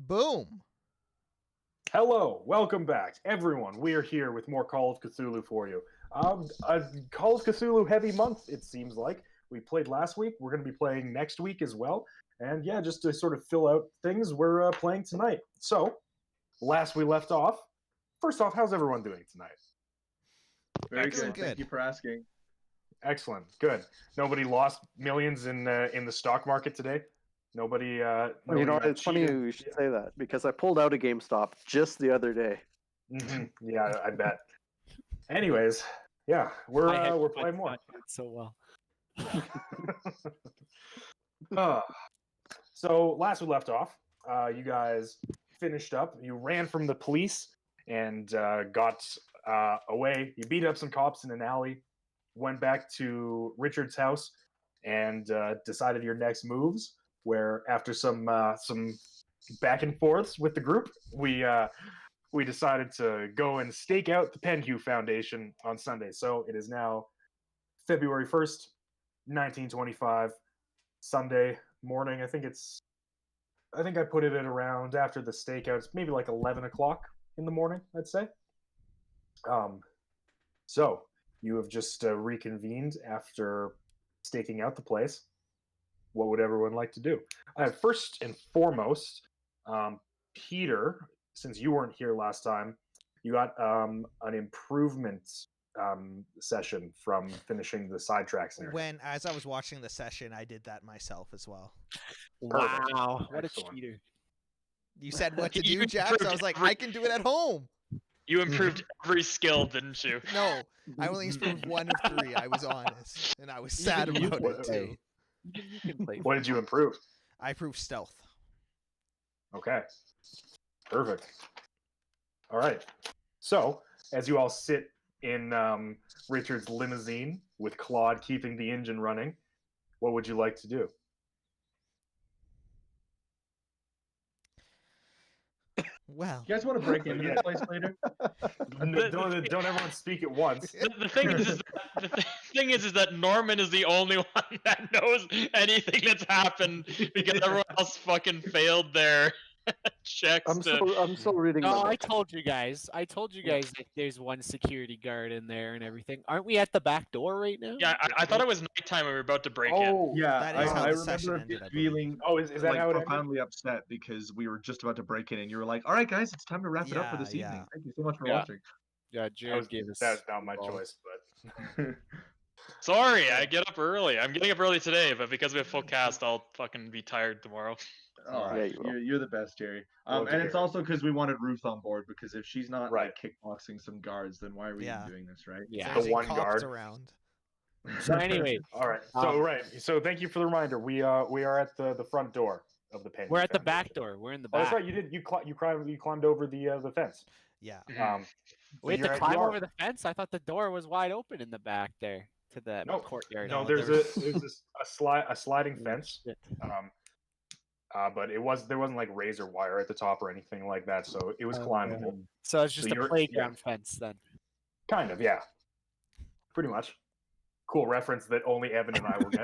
Boom. Hello, welcome back, everyone. We are here with more Call of Cthulhu for you. A Call of Cthulhu heavy month, it seems like. We played last week. We're going to be playing next week as well. And yeah, just to sort of fill out things, we're playing tonight. So, last we left off, first off, how's everyone doing tonight? Very Excellent. good. Thank you for asking. Excellent, good. Nobody lost millions in the stock market today? Nobody. You know, it's funny you should say that because I pulled out a GameStop just the other day. Mm-hmm. Yeah, I bet. Anyways, yeah, we're playing more. So well. So last we left off, you guys finished up. You ran from the police and got away. You beat up some cops in an alley. Went back to Richard's house and decided your next moves. Where after some back and forths with the group, we decided to go and stake out the Penhew Foundation on Sunday. So it is now February 1st, 1925, Sunday morning. I think I put it at around after the stakeouts, maybe like 11 o'clock in the morning, I'd say. So you have just reconvened after staking out the place. What would everyone like to do? First and foremost, Peter, since you weren't here last time, you got an improvement session from finishing the sidetracks there. As I was watching the session, I did that myself as well. wow, what Excellent. a cheater! You said what to do, Jack, so I was like, I can do it at home. You improved every skill, didn't you? No, I only improved 1 of 3. I was honest, and I was sad about it too. You can play. What did you improve? I improved stealth. Okay. Perfect. All right. So, as you all sit in Richard's limousine with Claude keeping the engine running, what would you like to do? Well, You guys want to break into this place later? Don't everyone speak at once. The thing is that Norman is the only one that knows anything that's happened because everyone else fucking failed their checks. I'm still reading. No, my I book. told you guys. That there's one security guard in there and everything. Aren't we at the back door right now? Yeah, I thought it was nighttime and we were about to break in. Oh, Yeah, That is how I the session remember ended, I believe. feeling is that like how it ended? profoundly upset because we were just about to break in, and you were like, "All right, guys, it's time to wrap it up for this Yeah, evening. Thank you so much for Yeah. watching." Yeah, Jared gave us. That was not my the ball. choice, but Sorry, I get up early. I'm getting up early today, but because we have full cast, I'll fucking be tired tomorrow. All Yeah, right, you will. you're the best, Jerry. Love to And hear it's it. also because we wanted Ruth on board, because if she's not Right. like kickboxing some guards, then why are we Yeah. even doing this, right? Yeah. there's The one cops guard. around. So anyway, all right. So So thank you for the reminder. We are at the front door of the Penhew we're at the Foundation. back door. We're in the Oh, back. that's right. You did. You climbed over the fence. Yeah. We had you're to at climb the over arc. the fence. I thought the door was wide open in the back there to the Nope. courtyard. No, No, there's there's- a sliding fence. Shit. But there wasn't like razor wire at the top or anything like that, so it was Okay. climbable. So it's just So a you're- playground fence then. Kind of, yeah. Pretty much. Cool reference that only Evan and I will get.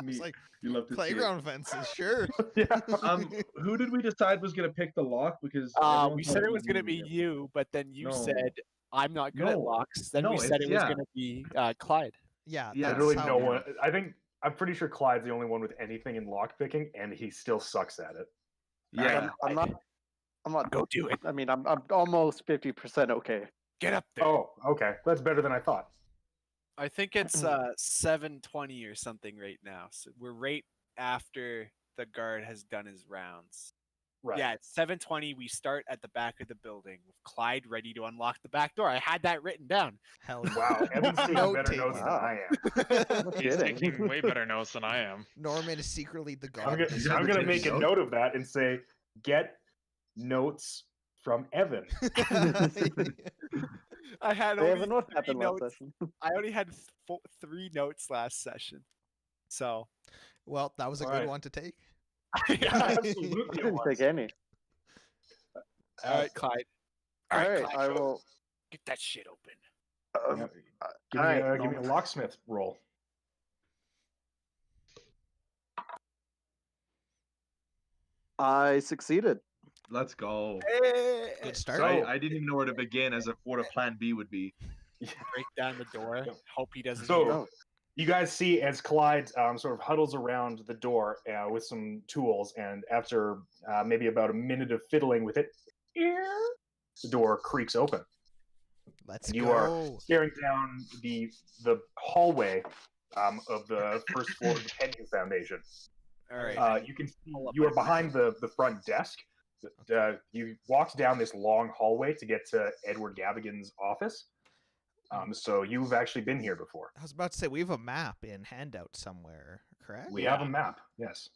Neat. It's like You love to see it. playground fences, sure. Yeah. Who did we decide was gonna pick the lock? Because We said it was gonna be you, but then you No. said I'm not good at No. locks. Then No, we said it's- it was yeah. gonna be Clyde. Yeah. Yeah, that's Literally how- no one. I'm pretty sure Clyde's the only one with anything in lock picking, and he still sucks at it. Yeah. I'm not. Go do it. I mean, I'm almost 50% okay. Get up there. Oh, okay. That's better than I thought. I think it's 7:20 or something right now. So we're right after the guard has done his rounds. Right. Yeah, it's 7:20. We start at the back of the building with Clyde ready to unlock the back door. I had that written down. Hell yeah. Wow. Evan's taking Note better notes taking. than I am. No He's kidding. taking way better notes than I am. Norman is secretly the god. I'm of gonna, this Yeah, I'm the gonna taking make a notes. note of that and say, get notes from Evan. I had Hey, only Evan, what 3 happened last notes. session? I only had 3 notes last session. So Well, that was a good Alright. one to take. Absolutely. it Didn't was. take any. all right, Clyde. All right, Clyde, I will. get that shit open. Yeah. Um, Give me, Alright, give me a locksmith roll. I succeeded. Let's go. Good start. So- I didn't even know where to begin as if what a plan B would be. Break down the door. Hope he doesn't. So- hear. Oh, You guys see as Clyde sort of huddles around the door with some tools, and after maybe about a minute of fiddling with it, the door creaks open. Let's And you go. are staring down the hallway of the first floor of the Penny Foundation. All right. You can see Pull up you are my behind the front desk. You walked down this long hallway to get to Edward Gavigan's office. So you've actually been here before. I was about to say we have a map in handout somewhere, correct? We have a map. Yes.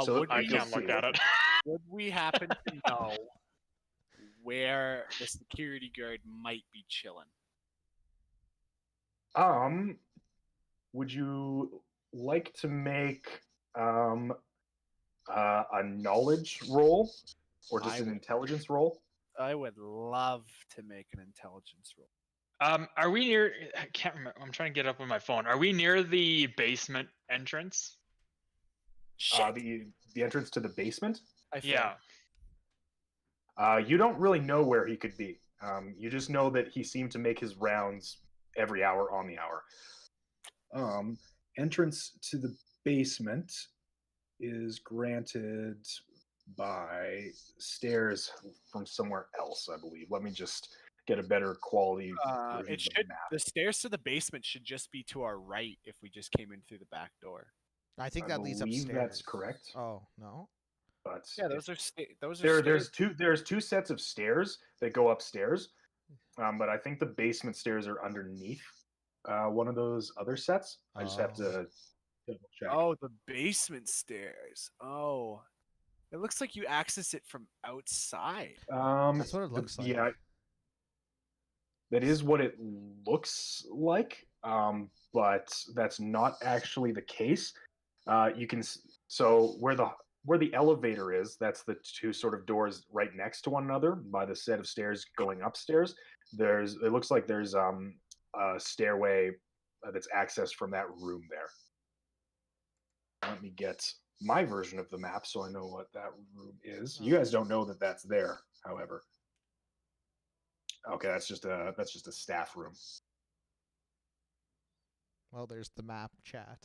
So would, I we, can't look at it. would we happen to know where the security guard might be chilling? Would you like to make a knowledge roll or just I an would. intelligence roll? I would love to make an intelligence roll. Are we near? I can't remember. I'm trying to get up on my phone. Are we near the basement entrance? Shit. The entrance to the basement. I failed. Yeah. You don't really know where he could be. You just know that he seemed to make his rounds every hour on the hour. Entrance to the basement is granted by stairs from somewhere else, I believe. Let me just get a better quality version It of the should. map. The stairs to the basement should just be to our right if we just came in through the back door. I think I that leads believe upstairs. that's correct. Oh no. But Yeah, those are those are there's two sets of stairs that go upstairs, but I think the basement stairs are underneath one of those other sets. I just have to double check. Oh, the basement stairs. Oh, it looks like you access it from outside. That's what it looks like. Yeah, that is what it looks like, but that's not actually the case. You can so where the elevator is, that's the two sort of doors right next to one another by the set of stairs going upstairs. It looks like there's a stairway that's accessed from that room there. Let me get my version of the map so I know what that room is. You guys don't know that that's there, however. Okay, that's just a staff room. Well, there's the map chat.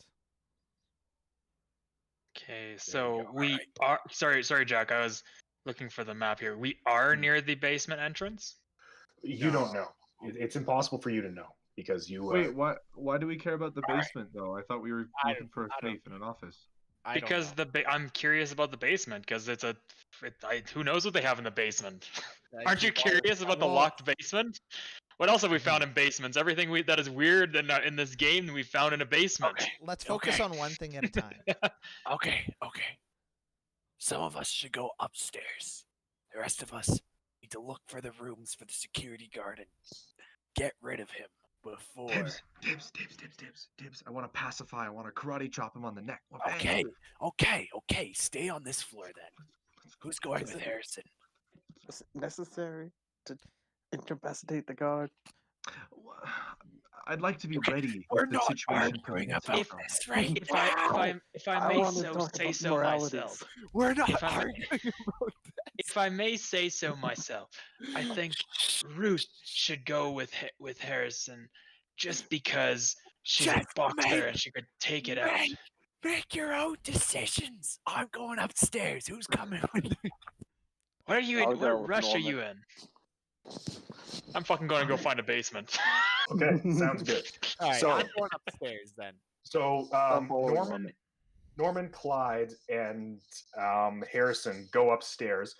Okay, you so go. we are. Sorry, Jack. I was looking for the map here. We are near the basement entrance. You don't know. It's impossible for you to know because you. Wait, why do we care about the All right. basement though? I thought we were I looking for a I don't- safe in an office. I don't Because know. I'm curious about the basement because who knows what they have in the basement? I Aren't you keep wanting- curious about the Well- locked basement? What else have we found in basements? Everything that is weird in this game we found in a basement. Okay. Let's focus Okay. on one thing at a time. Okay. Some of us should go upstairs. The rest of us need to look for the rooms for the security guard and get rid of him before. Dibs. I want to pacify. I want to karate chop him on the neck. Well, bang. Okay. Stay on this floor then. Who's going with Harrison? is it necessary to incapacitate the guard? I'd like to be Okay, ready. We're if the not situation arguing presents about itself. this right If I I may want to so talk say about so moralities. myself. We're not If I may- arguing about If I may say so myself, I think Ruth should go with Harrison just because she's a Just boxer make- and she could take it out. Make your own decisions. I'm going upstairs. Who's coming with me? What are you I'll in? What go with rush are Norman. you in? I'm fucking going to go find a basement. Okay, sounds good. All right, So- I'm going upstairs then. So I'm following Norman, Clyde, and Harrison go upstairs.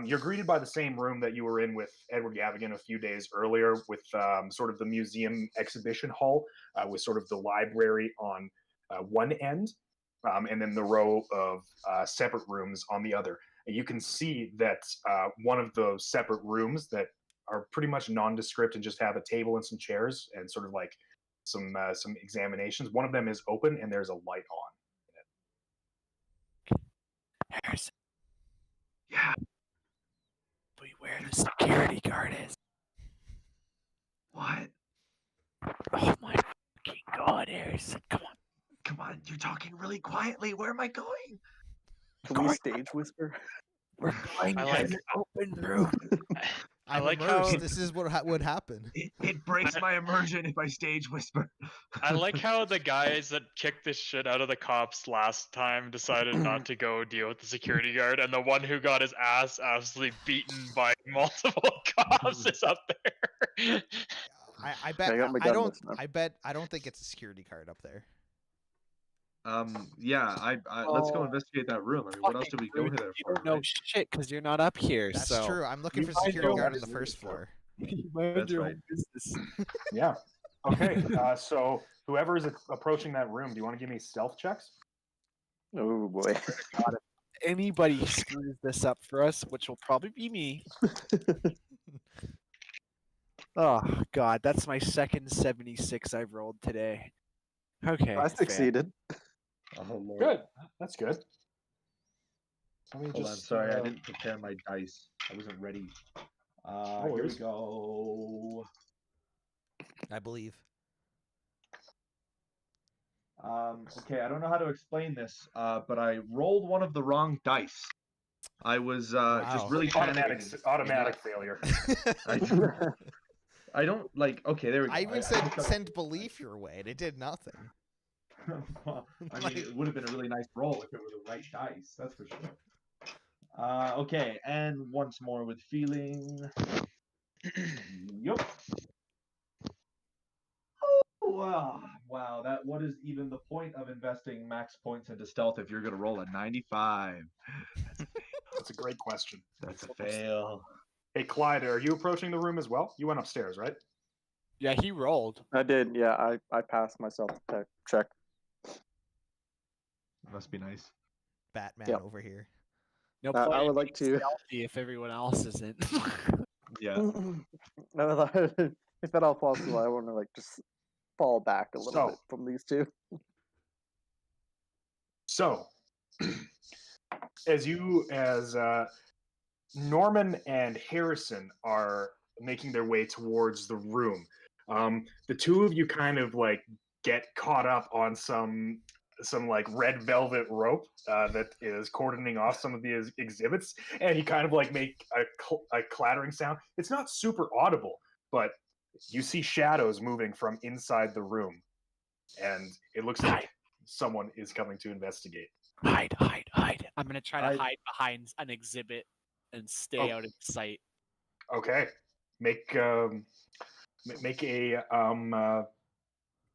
You're greeted by the same room that you were in with Edward Gavigan a few days earlier, with sort of the museum exhibition hall, with sort of the library on one end, and then the row of separate rooms on the other. And you can see that one of those separate rooms that are pretty much nondescript and just have a table and some chairs and sort of like some examinations. One of them is open and there's a light on. Harrison, Yeah. be where the security guard is. What? Oh my fucking god, Harrison. Come on. Come on, you're talking really quietly. Where am I going? Can we stage whisper? We're going I to like- an open room. I I'm like immersed. how This is what would happen. It breaks my immersion if I stage whisper. I like how the guys that kicked this shit out of the cops last time decided not to go deal with the security guard, and the one who got his ass absolutely beaten by multiple cops is up there. I bet I got my I gun don't this time. I don't think it's a security card up there. Yeah, let's go Oh, investigate that room. I mean, what else did we go there You for? don't know right? shit because you're not up here. That's so true. I'm looking you for mind security your guard own on the first floor. You mind That's your right. own business. Yeah. Okay. So whoever is approaching that room, do you want to give me stealth checks? Oh boy. Anybody screws this up for us, which will probably be me. Oh God, that's my second 76 I've rolled today. Okay, I fan. succeeded. Oh Lord. Good. That's good. Let me Hold on, just. sorry, I didn't prepare my dice. I wasn't ready. Here we worries. go. I believe. Okay, I don't know how to explain this, but I rolled one of the wrong dice. I was just Wow. really Automatic, panicking. automatic failure. I don't like. Okay, there we go. I even said took- send belief your way, and it did nothing. Well, I mean, it would have been a really nice roll if it were the right dice. That's for sure. Okay, and once more with feeling. Yup. Wow. That what is even the point of investing max points into stealth if you're gonna roll a 95? That's a great question. That's a fail. Hey, Clyde, are you approaching the room as well? You went upstairs, right? Yeah, he rolled. I did. Yeah, I passed myself the check. Must be nice. Batman Yep. over here. No I point in would like being to- stealthy if everyone else isn't. Yeah. No, if at all possible, I want to like just fall back a little So- bit from these two. So, as Norman and Harrison are making their way towards the room, the two of you kind of like get caught up on some like red velvet rope that is cordoning off some of the exhibits, and you kind of like make a clattering sound. It's not super audible, but you see shadows moving from inside the room, and it looks like someone is coming to investigate. Hide. I'm gonna try to I- hide behind an exhibit and stay out of sight. Okay, make a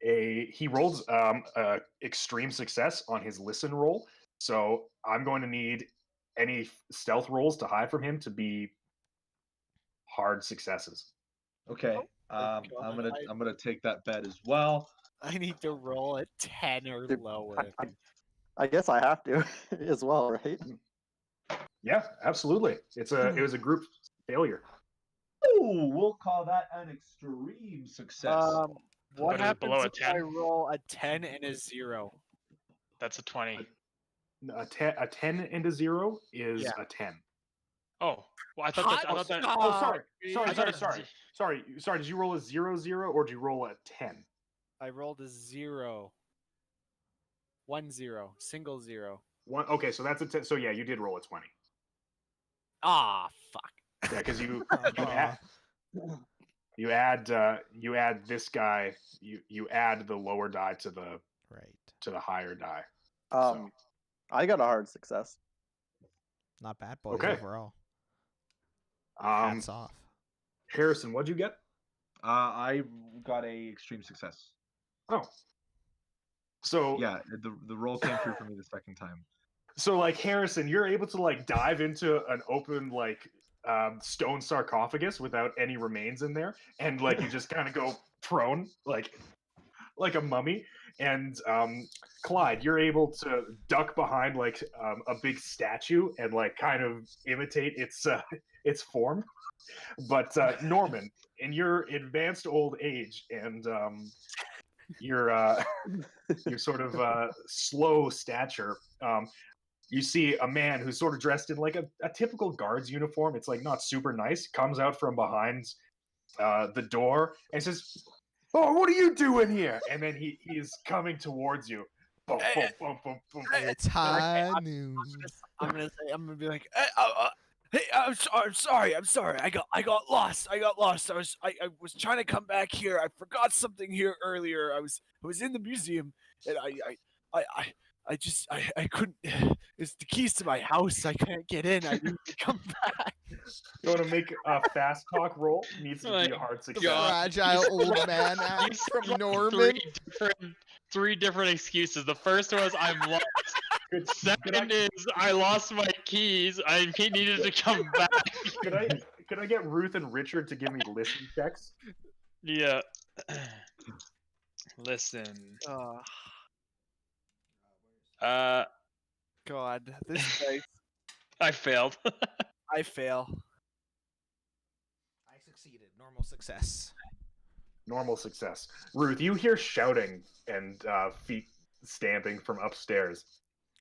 he rolls extreme success on his listen roll. So I'm going to need any stealth rolls to hide from him to be hard successes. Okay. God, I'm gonna take that bet as well. I need to roll a 10 or Dude, lower. I guess I have to as well, right? Yeah, absolutely. It was a group failure. Ooh, we'll call that an extreme success. What But is it happens below a if I 10? roll a 10 and a 0? That's a 20. A 10 into 0 is Yeah. a 10. Oh, well, I thought that. Oh, sorry. I thought Sorry. Did you roll a 0-0 or did you roll a 10? I rolled a 0. 1-0. Single 0. One. Okay, so that's a 10. So yeah, you did roll a 20. Ah, fuck. Yeah, because you Aw. you add this guy. You add the lower die to the Right. higher die. I got a hard success. Not bad boys Okay. overall. Um, Hats off. Harrison, what'd you get? I got a extreme success. Oh, so Yeah, the roll came through for me the second time. So like Harrison, you're able to like dive into an open like stone sarcophagus without any remains in there, and like you just kind of go prone like a mummy. And Clyde, you're able to duck behind like a big statue and like kind of imitate its form. But Norman, in your advanced old age and your sort of slow stature, you see a man who's sort of dressed in like a typical guard's uniform. It's like not super nice. Comes out from behind the door and says, "Oh, what are you doing here?" And then he's coming towards you Boom, Hey, boom, boom, boom, boom. It's high noon. I'm gonna be like, hey, I'm sorry. I got lost. I was trying to come back here. I forgot something here earlier. I was in the museum, and I couldn't. It's the keys to my house. I can't get in. I need to come back. You want to make a fast talk roll? Needs to be a hard success. Fragile old man You act said, from like, Norman. three different excuses. The first was I'm lost. Good, Second is I lost my keys. I needed to come back. could I get Ruth and Richard to give me listen checks? Yeah. Listen. God, this guy. I failed. I fail. I succeeded. Normal success. Normal success. Ruth, you hear shouting and feet stamping from upstairs.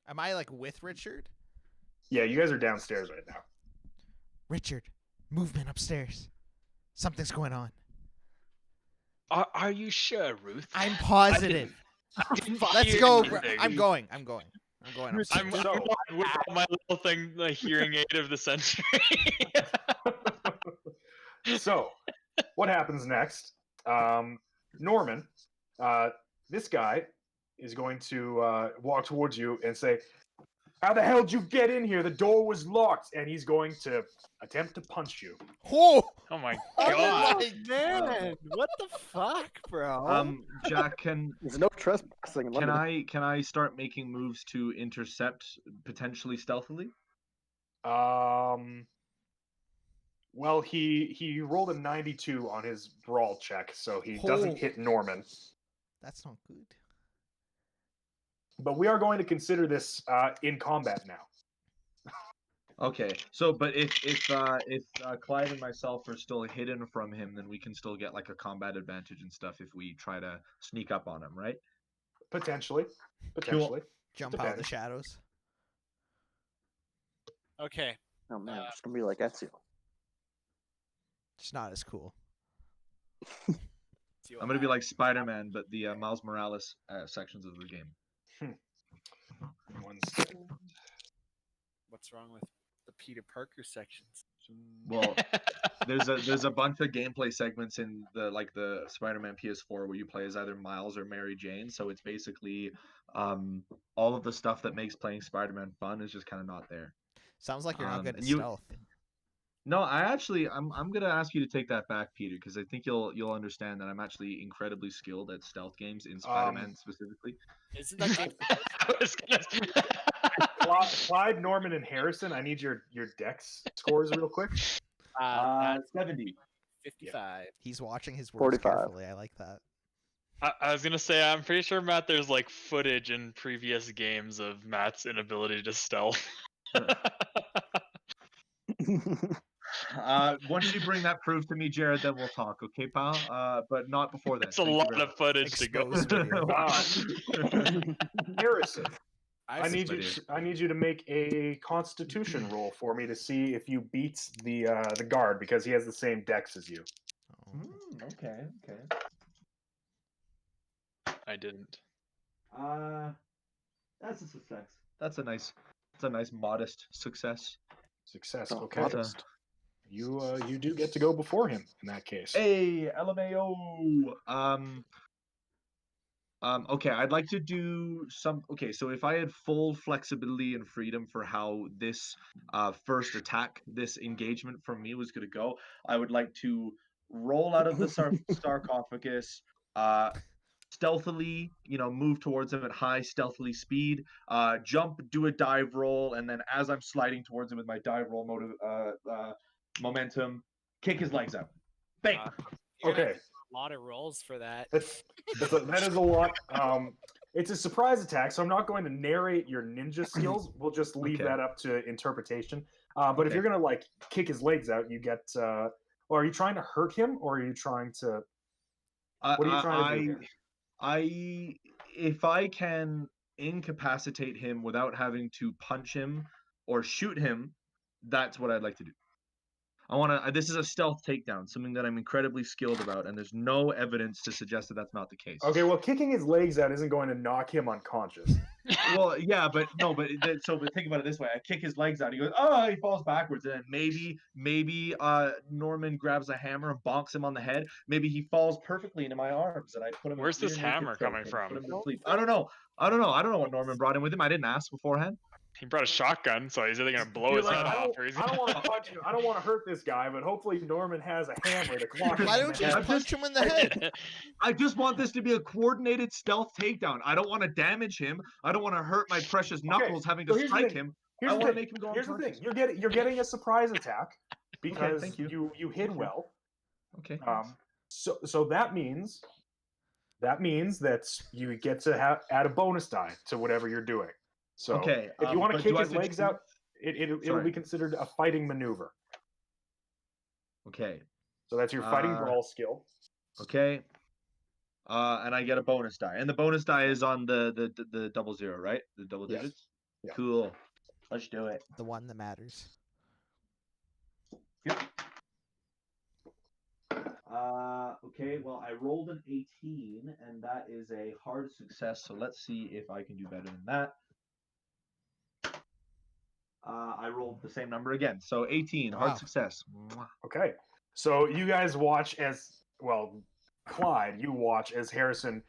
Am I like with Richard? Yeah, you guys are downstairs right now. Richard, movement upstairs. Something's going on. Are you sure, Ruth? I'm positive. I didn't Let's hear go. anything. I'm going upstairs. I'm going with my little thing, the hearing aid of the century. So, what happens next? Norman, this guy is going to walk towards you and say, "How the hell did you get in here? The door was locked." And he's going to attempt to punch you. Oh, Oh my oh god. my Man, what the fuck, bro? Jack, can There's no trespassing. in London. I start making moves to intercept potentially stealthily? Well, he rolled a 92 on his brawl check, so he Oh. doesn't hit Norman. That's not good. But we are going to consider this in combat now. Okay, so but if Clyde and myself are still hidden from him, then we can still get like a combat advantage and stuff if we try to sneak up on him, right? Potentially. Jump out of the Depends. shadows. Okay. Oh man, it's gonna be like Ezio. It's not as cool. I'm gonna be like Spider-Man, but the Miles Morales sections of the game. 1 second. What's wrong with the Peter Parker sections? Well, there's a bunch of gameplay segments in the Spider-Man PS4 where you play as either Miles or Mary Jane. So it's basically all of the stuff that makes playing Spider-Man fun is just kind of not there. Sounds like you're not good at and you- stealth. No, I'm gonna ask you to take that back, Peter, because I think you'll understand that I'm actually incredibly skilled at stealth games in Spider-Man specifically. Isn't that game? I was gonna... Clyde, Norman, and Harrison, I need your dex scores real quick. 70. 55. He's watching his words 45. carefully. I like that. I was gonna say, I'm pretty sure, Matt, there's like footage in previous games of Matt's inability to stealth. Once you bring that proof to me, Jared, then we'll talk, okay, pal? But not before that. It's a lot of footage to go Exposed through. video. Harrison, I I need somebody. you to make a Constitution roll for me to see if you beat the guard because he has the same dex as you. Oh. Okay. I didn't. That's a success. That's a nice modest success. Success. Oh, Okay. modest. You do get to go before him in that case. Hey, LMAO. Okay, I'd like to do some. Okay, so if I had full flexibility and freedom for how this first attack, this engagement from me was going to go, I would like to roll out of the sarcophagus, stealthily, move towards him at high stealthily speed, jump, do a dive roll, and then as I'm sliding towards him with my dive roll momentum, kick his legs out. Bang! Okay. A lot of rolls for that. That is a lot. It's a surprise attack, so I'm not going to narrate your ninja skills. We'll just leave Okay. that up to interpretation. But if Okay. you're gonna kick his legs out, you get. Or are you trying to hurt him, or are you trying to? What are you trying to do here? If I can incapacitate him without having to punch him or shoot him, that's what I'd like to do. I want to. This is a stealth takedown, something that I'm incredibly skilled about, and there's no evidence to suggest that that's not the case. Okay, well, kicking his legs out isn't going to knock him unconscious. Well, yeah, but no, but think about it this way: I kick his legs out. He goes, oh, he falls backwards, and then maybe Norman grabs a hammer and bonks him on the head. Maybe he falls perfectly into my arms, and I put him. Where's this near naked hammer choke coming and from? put him to sleep. I don't know what Norman brought in with him. I didn't ask beforehand. He brought a shotgun, so he's either gonna blow You're his like, head off or he's I don't want to punch you. I don't want to hurt this guy, but hopefully Norman has a hammer to clock him. Why in don't the you head. just punch him in the head? I just want this to be a coordinated stealth takedown. I don't want to damage him. I don't want to hurt my precious knuckles having so to here's the strike thing. him. Here's I the want to thing. make him go Here's the unconscious. thing. You're getting a surprise attack because thank you. you hid well. Okay. So that means that you get to add a bonus die to whatever you're doing. So Okay, if you want to but kick do I his have to legs choose- out, it'll Sorry. be considered a fighting maneuver. Okay. So that's your fighting brawl skill. Okay. And I get a bonus die, and the bonus die is on the 00, right? The double Yes. digits. Yeah. Cool. Let's do it. The one that matters. Okay, well, I rolled an 18, and that is a hard success, so let's see if I can do better than that. I rolled the same number again, so 18, Wow. hard success. Mwah. Okay. So you guys watch Clyde, you watch as Harrison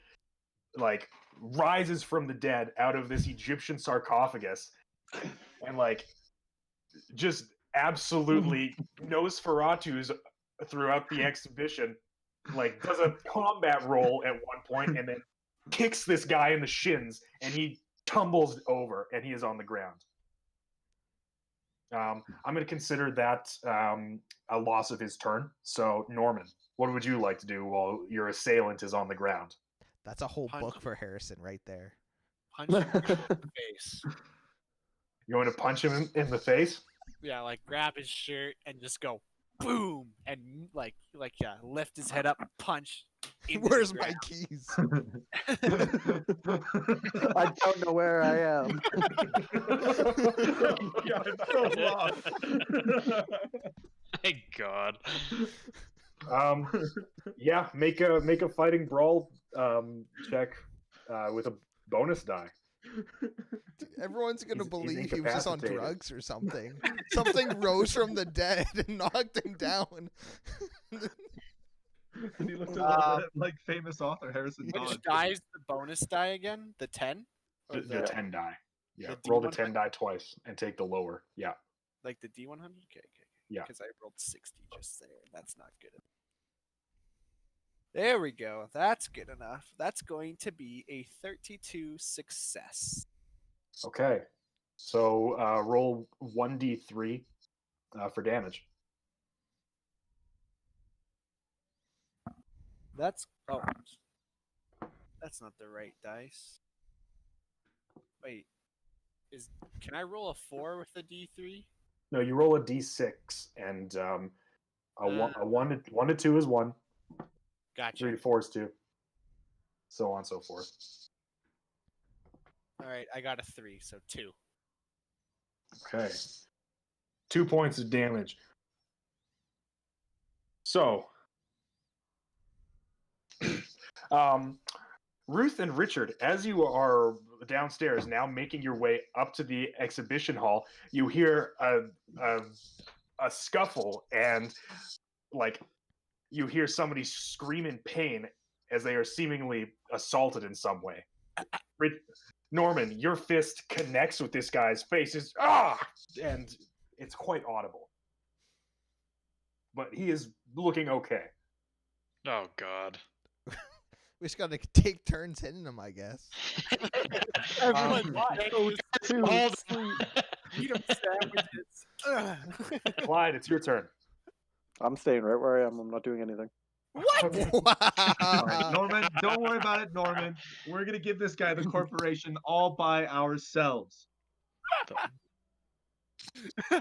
like rises from the dead out of this Egyptian sarcophagus and like just absolutely Nosferatu's throughout the exhibition, like does a combat roll at one point and then kicks this guy in the shins and he tumbles over and he is on the ground. I'm going to consider that a loss of his turn. So, Norman, what would you like to do while your assailant is on the ground? That's a whole Punch book him. for Harrison right there. Punch him in the face. You want to punch him in the face? Yeah, like grab his shirt and just go boom and lift his head up, punch. into the Where's my ground. keys? I don't know where I am. Yeah, I'm so lost. My God. Yeah, make a fighting brawl check with a bonus die. Everyone's gonna He's believe he was just on incapacitated. drugs or something. Something rose from the dead and knocked him down. And he looked at like famous author Harrison Which Dodge. die is the bonus die again? The 10? Or The 10 die. Yeah, The roll the D100? 10 die twice and take the lower. Yeah. Like the D100? Okay. Yeah. Because I rolled 60 just there. That's not good enough. There we go. That's good enough. That's going to be a 32 success. Okay. So roll 1d3 for damage. That's that's not the right dice. Wait, can I roll a 4 with the D3? No, you roll a d6, and a 1 to 2 is 1, 3 Gotcha. to 4 is 2, so on and so forth. All right, I got a 3, so 2. Okay. 2 points of damage. So, Ruth and Richard, as you are downstairs now making your way up to the exhibition hall, you hear a scuffle and like you hear somebody scream in pain as they are seemingly assaulted in some way. Norman, your fist connects with this guy's face, and it's quite audible. But he is looking okay. Oh God. We just gotta take turns hitting him, I guess. Everyone, Hold eat 'em sandwiches. Ugh. Clyde, it's your turn. I'm staying right where I am. I'm not doing anything. What? Okay. All right, Norman, don't worry about it, Norman. We're gonna give this guy the corporation all by ourselves.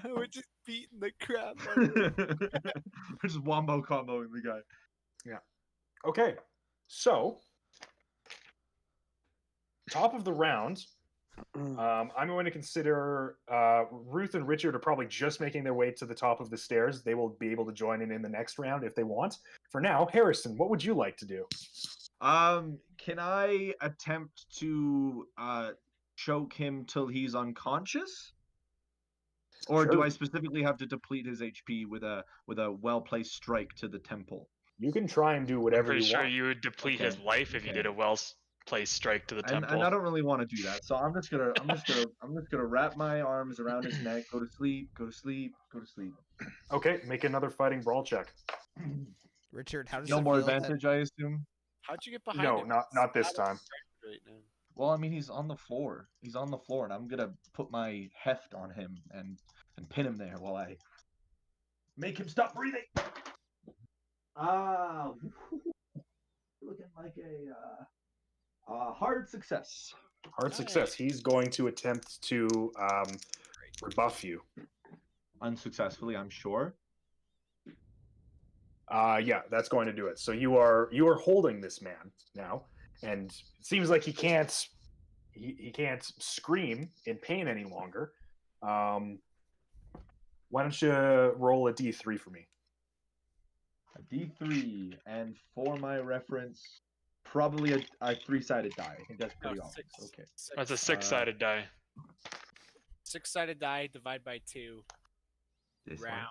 We're just beating the crap out of him. We're just wombo comboing the guy. Okay, so top of the round, I'm going to consider Ruth and Richard are probably just making their way to the top of the stairs. They will be able to join in the next round if they want. For now, Harrison, what would you like to do? Can I attempt to choke him till he's unconscious? Or do Sure. I specifically have to deplete his HP with a well-placed strike to the temple? You can try and do I'm whatever pretty you sure want. you would deplete his Okay, life if you did a well-placed strike to the And temple. I don't really want to do that, so I'm just gonna wrap my arms around his neck. Go to sleep. Go to sleep. Go to sleep. Okay, make another fighting brawl check. Richard, how does No it more feel that- advantage, I assume. How'd you get behind No, him? not this He's time. right now. Well, I mean, he's on the floor. He's on the floor, and I'm gonna put my heft on him and pin him there while I make him stop breathing. Looking like a hard success. Hard success. He's going to attempt to rebuff you. Unsuccessfully, I'm sure. Yeah, that's going to do it. So you are holding this man now, and it seems like he can't scream in pain any longer. Why don't you roll a d3 for me? A D3, and for my reference, probably a three-sided die. I think that's pretty No, obvious. six. Okay. That's a six-sided die. Six-sided die, divide by 2. This one. Round.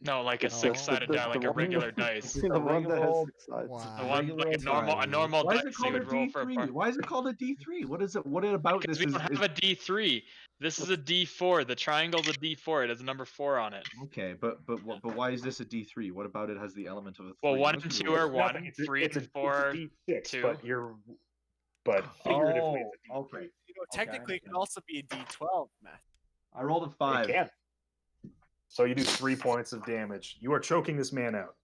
No, like a Oh. six-sided die, like a regular dice. The one that has roll. 6 sides. Wow. The one like a Regular normal Why is dice it you called a would roll for a bar. D3? Why is it called a D3? What is it? What about Because this we don't have a D3. This is a D4. The triangle's a D4. It has a number 4 on it. Okay, but why is this a D3? What about it has the element of a 3? Well, 1 Must and be 2 weird. are 1, Nothing, 3 it's and 4. It's a d6, 2. but figuratively Oh, it's a d3. okay. You know, technically, it understand. could also be a D12, Matt. I rolled a 5. It can. So you do 3 points of damage. You are choking this man out.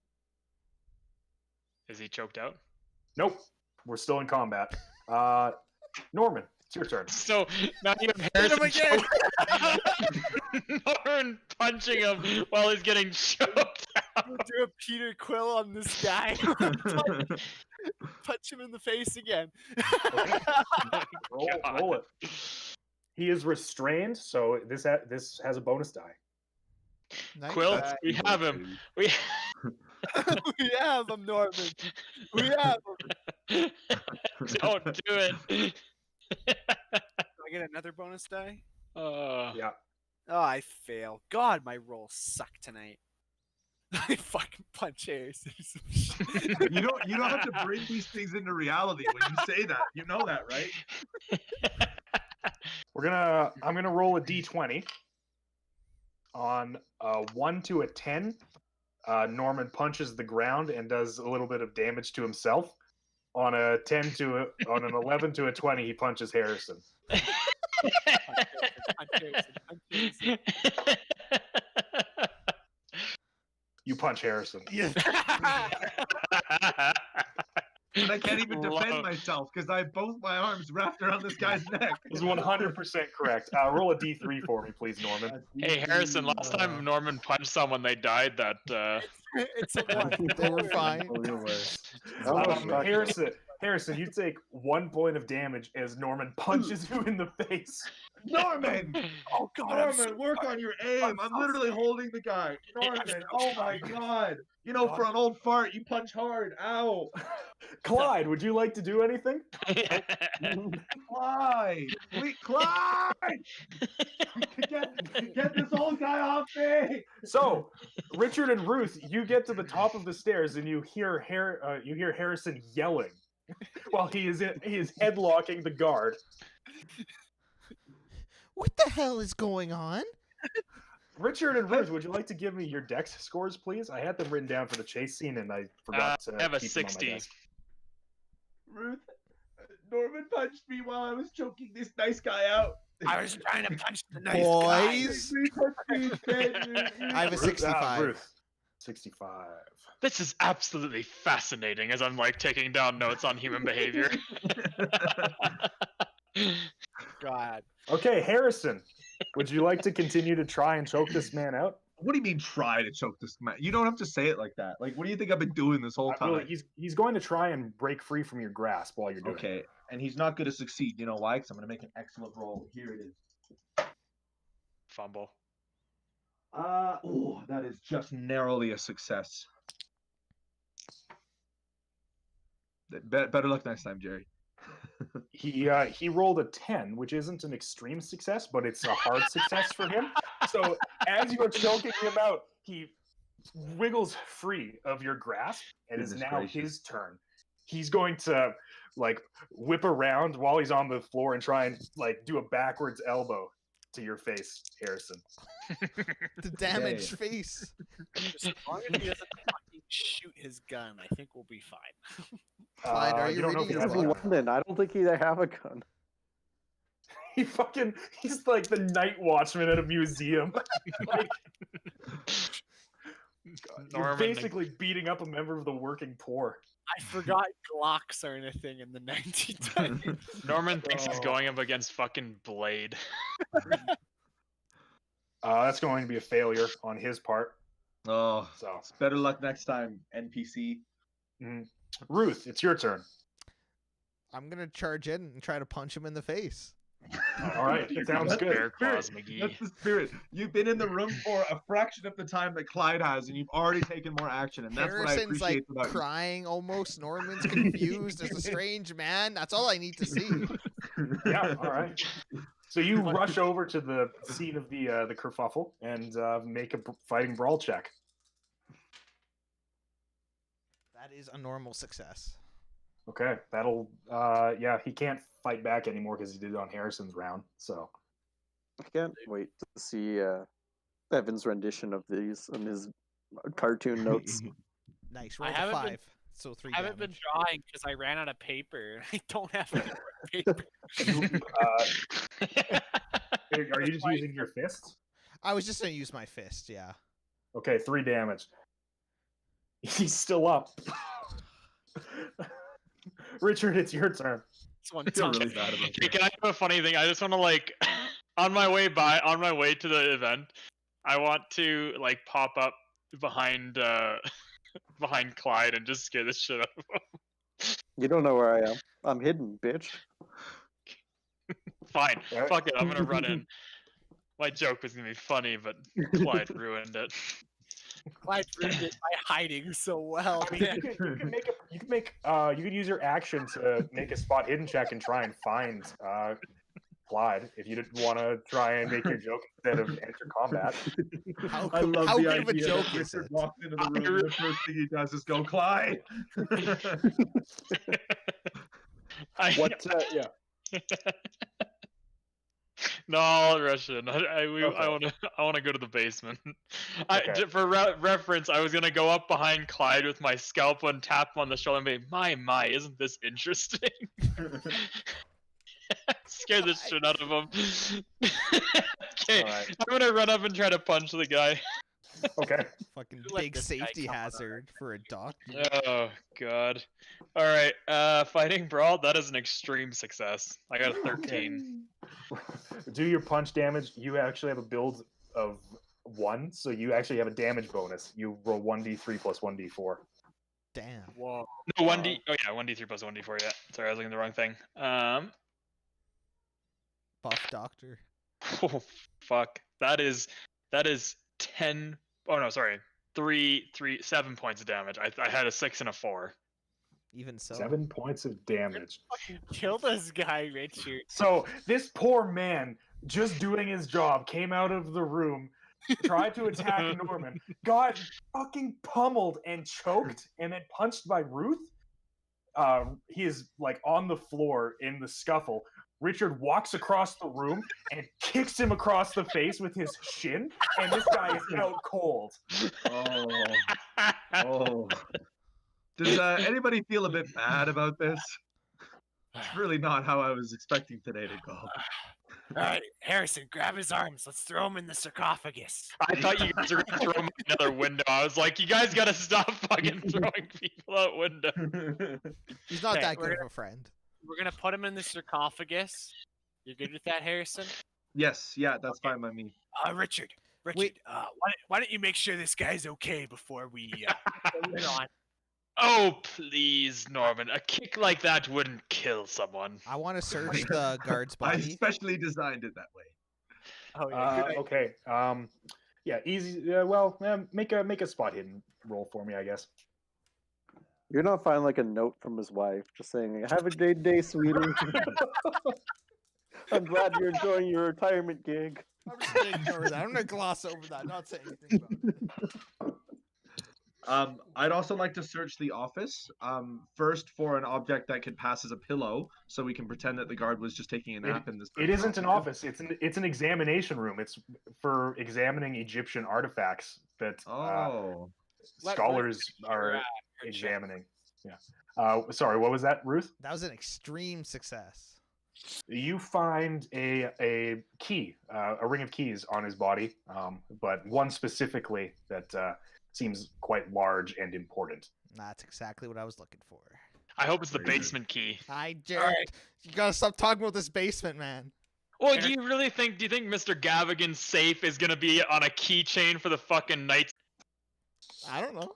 Is he choked out? Nope. We're still in combat. Norman, it's your turn. So now you have Hit him Harrison again! Norman punching him while he's getting choked out. We'll do a Peter Quill on this guy. Punch him in the face again. Roll it. He is restrained, so this has a bonus die. Nice. Quill, we have him. We We have him, Norman. We have him. don't do it. Do I get another bonus die? Yeah. Oh, I fail. God, my rolls suck tonight. I fucking punch Harris. You don't have to bring these things into reality when you say that. You know that, right? I'm gonna roll a d20. On a 1 to a 10, Norman punches the ground and does a little bit of damage to himself. On an 11 to a 20, he punches Harrison. You punch Harrison. Yes. And I can't even defend Love- myself because I have both my arms wrapped around this guy's neck. This is 100% correct. Roll a d3 for me, please, Norman. Hey Harrison, last time Norman punched someone, they died. It's a one. They were fine. Harrison, you take 1 point of damage as Norman punches you in the face. Norman! Oh God, Norman, work on your aim. I'm literally holding the guy. Norman, oh my God. You know, for an old fart, you punch hard. Ow. Clyde, would you like to do anything? Clyde! Wait, Clyde! Get this old guy off me! So, Richard and Ruth, you get to the top of the stairs and you hear Harrison yelling while he is headlocking the guard. What the hell is going on? Richard and Ruth, would you like to give me your dex scores, please? I had them written down for the chase scene and I forgot to I have a keep them on my 60. desk. Ruth, Norman punched me while I was choking this nice guy out. I was trying to punch the nice guy. Boys, I have a Ruth, 65. Ruth, 65. This is absolutely fascinating as I'm like taking down notes on human behavior. God. Okay, Harrison, would you like to continue to try and choke this man out? What do you mean try to choke this man? You don't have to say it like that. Like, what do you think I've been doing this whole time? Well, he's going to try and break free from your grasp while you're doing it. Okay, and he's not going to succeed. You know why? Because I'm going to make an excellent roll. Here it is. Fumble. Oh, that is just narrowly a success. Better luck next time, Jerry. He rolled a 10, which isn't an extreme success, but it's a hard success for him. So as you are choking him out, he wiggles free of your grasp, and it is Goodness now gracious. his turn. He's going to whip around while he's on the floor and try and do a backwards elbow to your face, Harrison. The damaged face. As long as he doesn't fucking shoot his gun, I think we'll be fine. Clyde, are you don't know if ready he to has He's a in roll? gun. London. I don't think he have a gun. He's like the night watchman at a museum. Like, you're Norman, basically beating up a member of the working poor. I forgot Glocks aren't a thing in the 1920s. Norman thinks he's Oh. going up against fucking Blade. That's going to be a failure on his part. Oh, So, better luck next time, NPC. Ruth, it's your turn. I'm gonna charge in and try to punch him in the face. All right, sounds That's good. Bear claws, That's McGee. the spirit. You've been in the room for a fraction of the time that Clyde has, and you've already taken more action, and that's what I Harrison's appreciate like about crying almost. Norman's confused. There's a strange man. That's all I need to see. Yeah, all right. So you rush over to the scene of the kerfuffle and make a fighting brawl check. That is a normal success. Okay, that'll he can't fight back anymore because he did it on Harrison's round. So I can't wait to see Evan's rendition of these in his cartoon notes. Nice. I Roll the haven't 5. been- So 3 I haven't been damage. drawing because I ran out of paper. I don't have any more paper. are you just using your fists? I was just gonna use my fist. Yeah. Okay, 3 damage. He's still up. Richard, it's your turn. This one I feel time. really bad about Okay, this. can I do a funny thing? I just want to on my way to the event, I want to pop up behind behind Clyde and just scare the shit out of him. You don't know where I am. I'm hidden, bitch. Fine, Alright. fuck it, I'm gonna run in. My joke was gonna be funny, but Clyde ruined it. Clyde ruined it by hiding so well. I mean, you could use your action to make a spot hidden check and try and find Clyde if you didn't want to try and make your joke instead of enter combat. How, I love how the good of a idea joke that is Richard it? walks into the room and the first thing he does is go, Clyde! What? Yeah. No, I'll rush in. I Okay. want to go to the basement. Okay. For reference, I was gonna go up behind Clyde with my scalpel and tap him on the shoulder and be, my, isn't this interesting? Scare the shit out of him. Okay, Alright. I'm gonna run up and try to punch the guy. Okay. Fucking Let big this guy safety come on. hazard for a doctor. Oh god. All right, fighting brawl. That is an extreme success. I got a 13. Do your punch damage. You actually have a build of 1, so you actually have a damage bonus. You roll 1d3 plus 1d4. Damn. Whoa. No, 1d. Oh yeah, 1d3 plus 1d4. Yeah. Sorry, I was looking at the wrong thing. Buff doctor. Oh fuck. That is 10. Oh no, sorry. 7 points of damage. I had a 6 and a 4. Even so. 7 points of damage. Fucking kill this guy, Richard. So this poor man, just doing his job, came out of the room, tried to attack Norman, got fucking pummeled and choked, and then punched by Ruth. He is on the floor in the scuffle. Richard walks across the room and kicks him across the face with his shin, and this guy is out cold. Oh. Oh. Does anybody feel a bit bad about this? It's really not how I was expecting today to go. All right, Harrison, grab his arms. Let's throw him in the sarcophagus. I thought you guys were gonna throw him out another window. I was like, you guys gotta stop fucking throwing people out window. He's not Okay, that we're good of a friend. We're gonna put him in the sarcophagus. You good with that, Harrison? Yes, yeah, that's fine by me. Richard, Richard, Wait. why don't you make sure this guy's okay before we put the lid on? Oh, please, Norman. A kick like that wouldn't kill someone. I want to search the guard's I body. specially designed it that way. Oh yeah, good idea. Okay. Yeah, easy. Make a spot hidden roll for me, I guess. You're not finding like a note from his wife just saying, "Have a great day, sweetie. I'm glad you're enjoying your retirement gig." I'm just gonna ignore that. I'm gonna gloss over that. Not say anything about it. I'd also like to search the office. First for an object that could pass as a pillow, so we can pretend that the guard was just taking a nap in this. It isn't an office. It's an examination room. It's for examining Egyptian artifacts that scholars are examining. Yeah. Sorry, what was that, Ruth? That was an extreme success. You find a key, a ring of keys on his body, but one specifically that seems quite large and important. That's exactly what I was looking for. I hope it's the basement key. Jared, you gotta stop talking about this basement, man. Well, do you think Mr. Gavigan's safe is gonna be on a keychain for the fucking night? I don't know.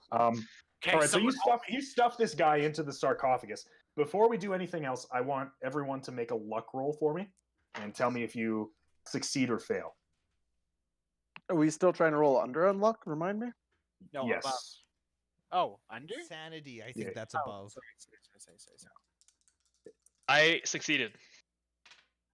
Okay, All right, so you stuff this guy into the sarcophagus. Before we do anything else, I want everyone to make a luck roll for me and tell me if you succeed or fail. Are we still trying to roll under on luck? Remind me. No, Yes. above. Oh, under? Sanity, I think Yeah. that's Oh, above. sorry. I succeeded.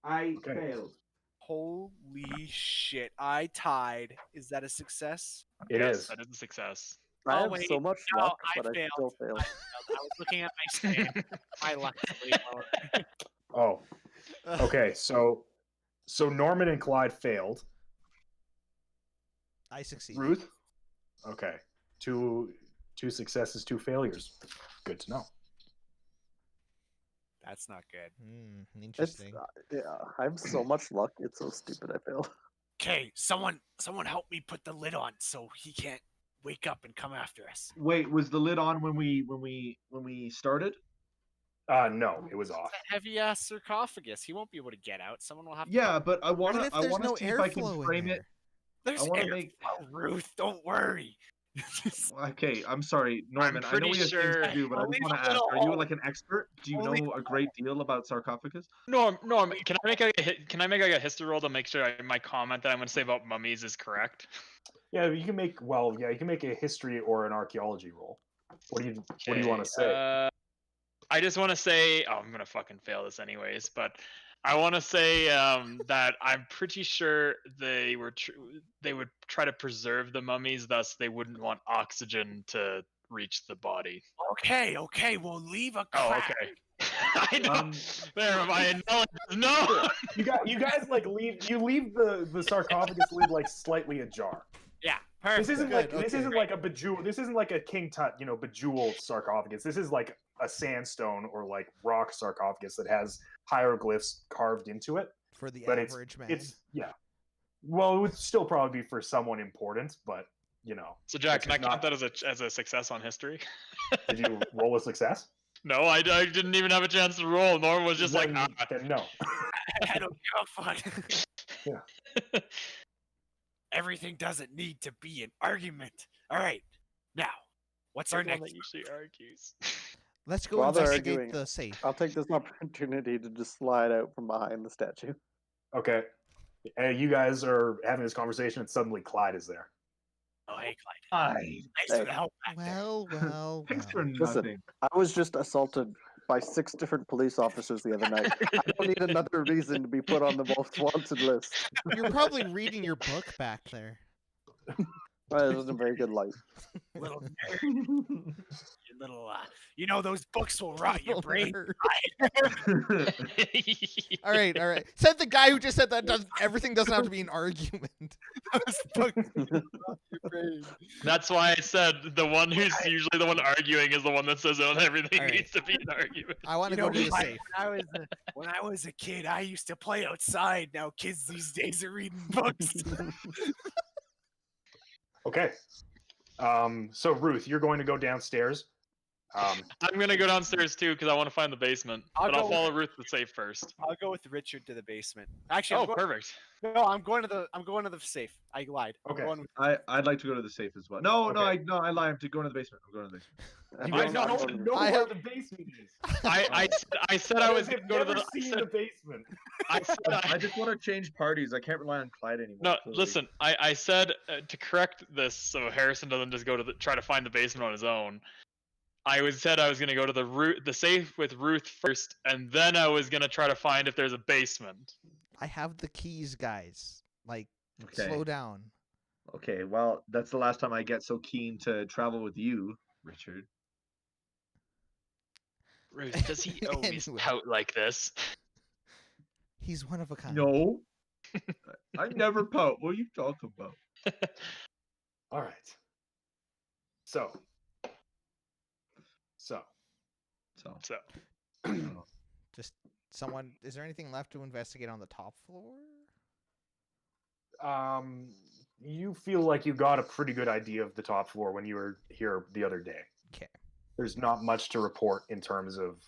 I Okay. failed. Holy shit! I tied. Is that a success? It Yes, is. That is a success. I Oh, have wait. so much No, luck, I but I failed. still failed. I was looking at my stand. My luck is way lower. Oh, okay. So Norman and Clyde failed. I succeed. Ruth? Okay. Two successes, 2 failures. Good to know. That's not good. It's Interesting. yeah, I have so much luck. It's so stupid. I failed. Okay, someone help me put the lid on so he can't wake up and come after us. Wait, was the lid on when we started? No, it was off. Heavy ass sarcophagus. He won't be able to get out. Someone will have to. Yeah, but I What wanna if I there's wanna no see if I can airflow in frame there? it. There's I wanna air make- flow, Ruth. Don't worry. Okay, I'm sorry, Norman. I know pretty we have things sure- to do, but I I'll just leave want a to ask: little Are you hole. like an expert? Do you I'll leave know a great deal about sarcophagus? Norm, can I make a history roll to make sure my comment that I'm going to say about mummies is correct? Yeah, you can make a history or an archaeology roll. What do you want to say? I just want to say, I'm gonna fucking fail this anyways, but I want to say that I'm pretty sure they would try to preserve the mummies, thus they wouldn't want oxygen to reach the body. Okay, we'll leave a Oh, crack. okay. I know. There, I know. No. You guys like leave the sarcophagus lid like slightly ajar. Yeah, perfect. This isn't Good, like this okay. isn't like a bejeweled. This isn't like a King Tut, bejeweled sarcophagus. This is like a sandstone or like rock sarcophagus that has hieroglyphs carved into it. For the But average man. It's Well, it would still probably be for someone important, but So Jack, It's can I not- count that as a success on history? did you roll a success? No, I didn't even have a chance to roll. Norm was just like, Then no. I don't give a fuck. Yeah. Everything doesn't need to be an argument. All right, now, what's our Someone next? that usually argues. Let's go While they're investigate arguing, the safe. I'll take this opportunity to just slide out from behind the statue. Okay. You guys are having this conversation, and suddenly Clyde is there. Oh, hey, Clyde. Hi. Thanks for the help back there. Well. Thanks for Listen. nothing. I was just assaulted by 6 different police officers the other night. I don't need another reason to be put on the most wanted list. You're probably reading your book back there. Well, it wasn't a very good light. Little nerd. You little, those books will rot your Little brain. nerd. All right. Said the guy who just said that everything doesn't have to be an argument. Those books will rot your brain. That's why I said the one who's usually the one arguing is the one that says oh, everything All right. needs to be an argument. I want to go to the safe. When I was a kid, I used to play outside. Now kids these days are reading books. Okay. So Ruth, you're going to go downstairs. I'm gonna go downstairs too because I want to find the basement. I'll But I'll go follow Ruth to the safe first. I'll go with Richard to the basement. Actually, Oh, perfect. I'm going to the safe. I lied. I'm Okay. going with- I'd like to go to the safe as well. No, Okay. I lie. I'm to go to the basement. I'm going to the basement. You I guys know- don't know I where have- the basement is. I said I was I've gonna go to never the. seen the basement. I said I just want to change parties. I can't rely on Clyde anymore. no. clearly. Listen, I said to correct this so Harrison doesn't just go to try to find the basement on his own. Said I was gonna go to the safe with Ruth first, and then I was gonna try to find if there's a basement. I have the keys, guys. Like, Okay. slow down. Okay. Well, that's the last time I get so keen to travel with you, Richard. Ruth, does he always Anyway. pout like this? He's one of a kind. No. I never pout. What are you talking about? All right. So. So. So Just someone. Is there anything left to investigate on the top floor? You feel like you got a pretty good idea of the top floor when you were here the other day. 'Kay. There's not much to report in terms of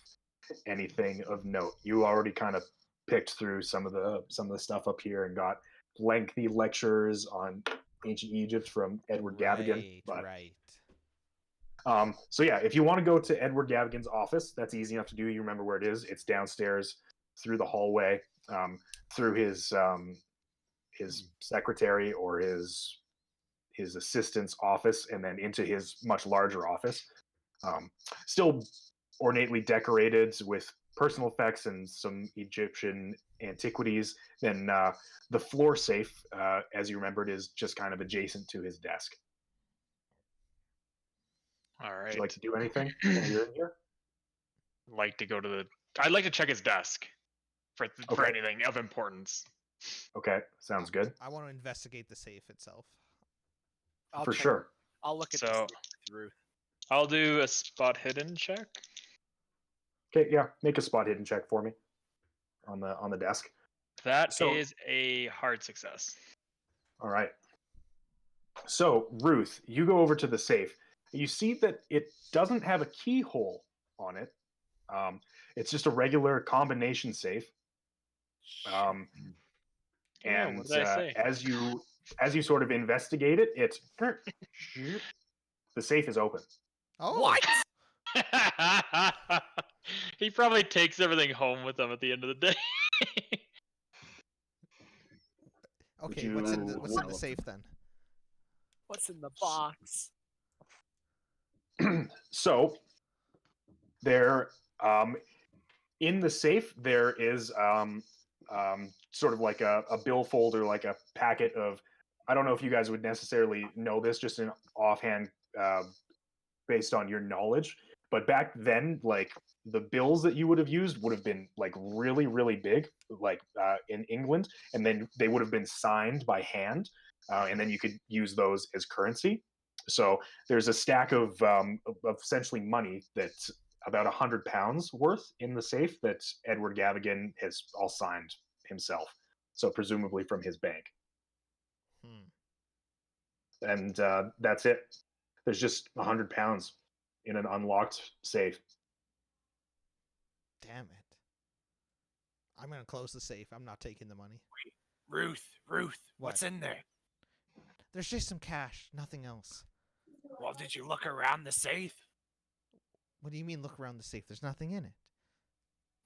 anything of note. You already kind of picked through some of the stuff up here and got lengthy lectures on ancient Egypt from Edward Gavigan. Right. So yeah, if you want to go to Edward Gavigan's office, that's easy enough to do. You remember where it is. It's downstairs through the hallway, through his secretary or his assistant's office, and then into his much larger office. Still ornately decorated with personal effects and some Egyptian antiquities. Then the floor safe, as you remembered, is just kind of adjacent to his desk. all Would right. you like to do anything while you're in here? I'd like to check his desk for Okay. anything of importance. Okay, sounds good. I want to investigate the safe itself. I'll For check- sure. I'll look at So- the safe with Ruth. I'll do a spot hidden check. Okay, yeah, make a spot hidden check for me on the desk. That So- is a hard success. All right. So, Ruth, you go over to the safe. You see that it doesn't have a keyhole on it. It's just a regular combination safe. Oh, And what did I say? as you sort of investigate it, the safe is open. Oh, What? He probably takes everything home with him at the end of the day. Okay, Would what's in the you- safe then? What's in the box? So, there, in the safe, there is sort of like a billfold or like a packet of. I don't know if you guys would necessarily know this, just in offhand, based on your knowledge. But back then, like the bills that you would have used would have been like really, really big, like in England, and then they would have been signed by hand, and then you could use those as currency. So there's a stack of essentially money that's about £100 worth in the safe that Edward Gavigan has all signed himself. So presumably from his bank. And that's it. There's just £100 in an unlocked safe. Damn it. I'm going to close the safe. I'm not taking the money. Ruth, what's What? in there? There's just some cash, nothing else. Well, did you look around the safe? What do you mean look around the safe? There's nothing in it.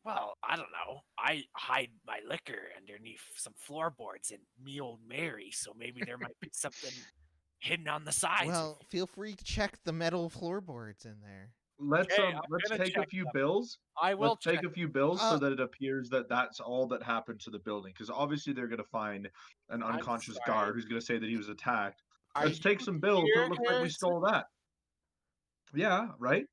Well, I don't know. I hide my liquor underneath some floorboards in me old Mary, so maybe there might be something hidden on the sides. Well, feel free to check the metal floorboards in there. Let's Okay, I'm let's gonna take a check few them. bills. I will Let's take check. a few bills Uh, so that it appears that that's all that happened to the building. Because obviously they're going to find an I'm unconscious sorry. guard who's going to say that he was attacked. Are Let's take you some bills so here, it looks like we Harrison? stole that. Yeah, right.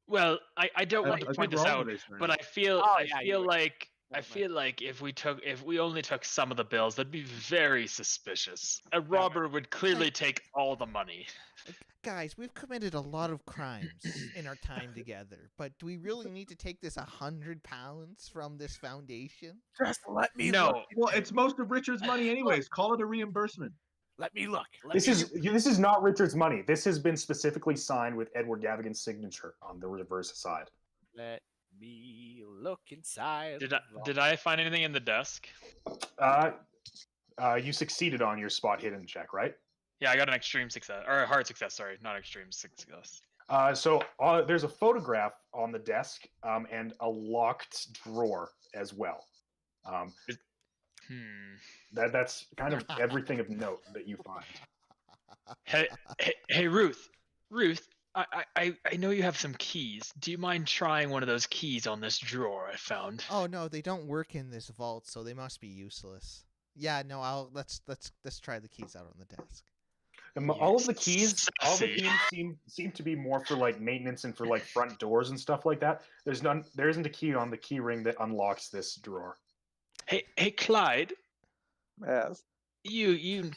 Well, I don't want to think point this we're out, obligated, but right? I feel Oh, I yeah, feel you're right. like I Never mind. feel like if we only took some of the bills, that'd be very suspicious. A robber would clearly take all the money. Guys, we've committed a lot of crimes in our time together, but do we really need to take this £100 from this foundation? Just let me No. look. Well, it's most of Richard's money anyways. Call it a reimbursement. Let me look. This is not Richard's money. This has been specifically signed with Edward Gavigan's signature on the reverse side. Let me look inside. Did I find anything in the desk? You succeeded on your spot hidden check, right? Yeah, I got an extreme success or a hard success. Sorry, not extreme success. There's a photograph on the desk and a locked drawer as well. That's kind of everything of note that you find. Hey, Ruth. I know you have some keys. Do you mind trying one of those keys on this drawer I found? Oh no, they don't work in this vault, so they must be useless. Yeah, no, let's try the keys out on the desk. All the keys seem to be more for like maintenance and for like front doors and stuff like that. There isn't a key on the key ring that unlocks this drawer. Hey, Clyde. Yes. You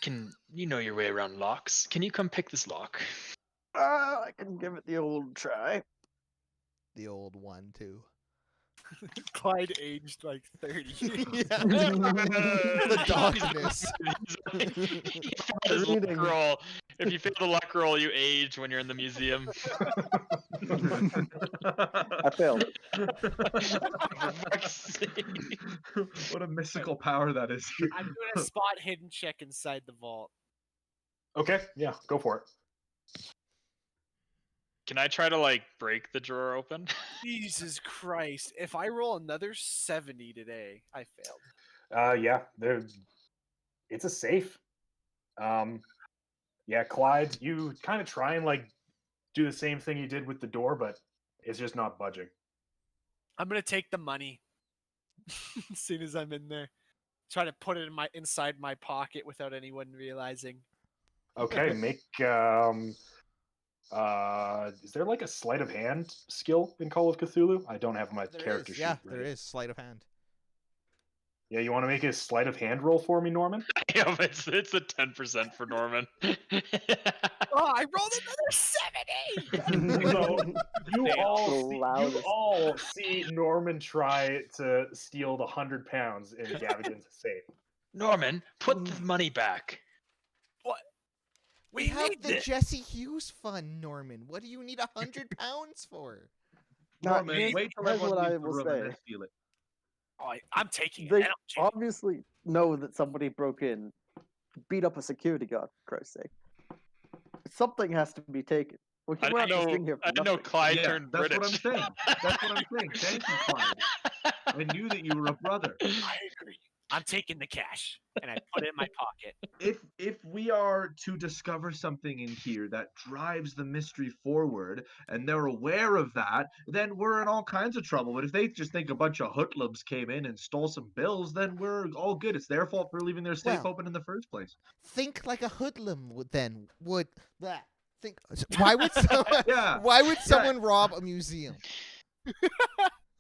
know your way around locks. Can you come pick this lock? I can give it the old try. The old one too. Clyde aged like 30. Yeah. The darkness. Luck roll. If you fail the luck roll, you age when you're in the museum. I failed it. For fuck's sake. What a mystical power that is. I'm doing a spot hidden check inside the vault. Okay, yeah, go for it. Can I try to like break the drawer open? Jesus Christ. If I roll another 70 today, I failed. Yeah, it's a safe. Yeah, Clyde, you kind of try and like do the same thing you did with the door, but it's just not budging. I'm gonna take the money as soon as I'm in there. Try to put it inside my pocket without anyone realizing. Okay, make is there like a sleight of hand skill in Call of Cthulhu? I don't have my character sheet. Yeah, ready. there is sleight of hand. Yeah, you want to make a sleight of hand roll for me, Norman? Yeah, it's a 10% for Norman. Oh, I rolled another 70! So you The all loudest. see Norman try to steal the 100 pounds in Gavigan's safe. Norman, put the money back. What? We have need the this. Jesse Hughes Fund, Norman. What do you need 100 pounds for? Norman, me. wait till Here's everyone what I leaves the will room and say. then steal it. Oh, I'm taking it. They and I'm taking it. obviously know that somebody broke in, beat up a security guard, for Christ's sake. Something has to be taken. We're I not didn't just know. sitting here for I didn't know nothing. Clyde Yeah, turned that's British. what I'm saying. That's what I'm saying. Thank you, Clyde. I knew that you were a brother. I agree. I'm taking the cash and I put it in my pocket. If we are to discover something in here that drives the mystery forward and they're aware of that, then we're in all kinds of trouble. But if they just think a bunch of hoodlums came in and stole some bills, then we're all good. It's their fault for leaving their safe Well, open in the first place. Think like a hoodlum would then would that think why would someone Yeah. why would someone rob a museum?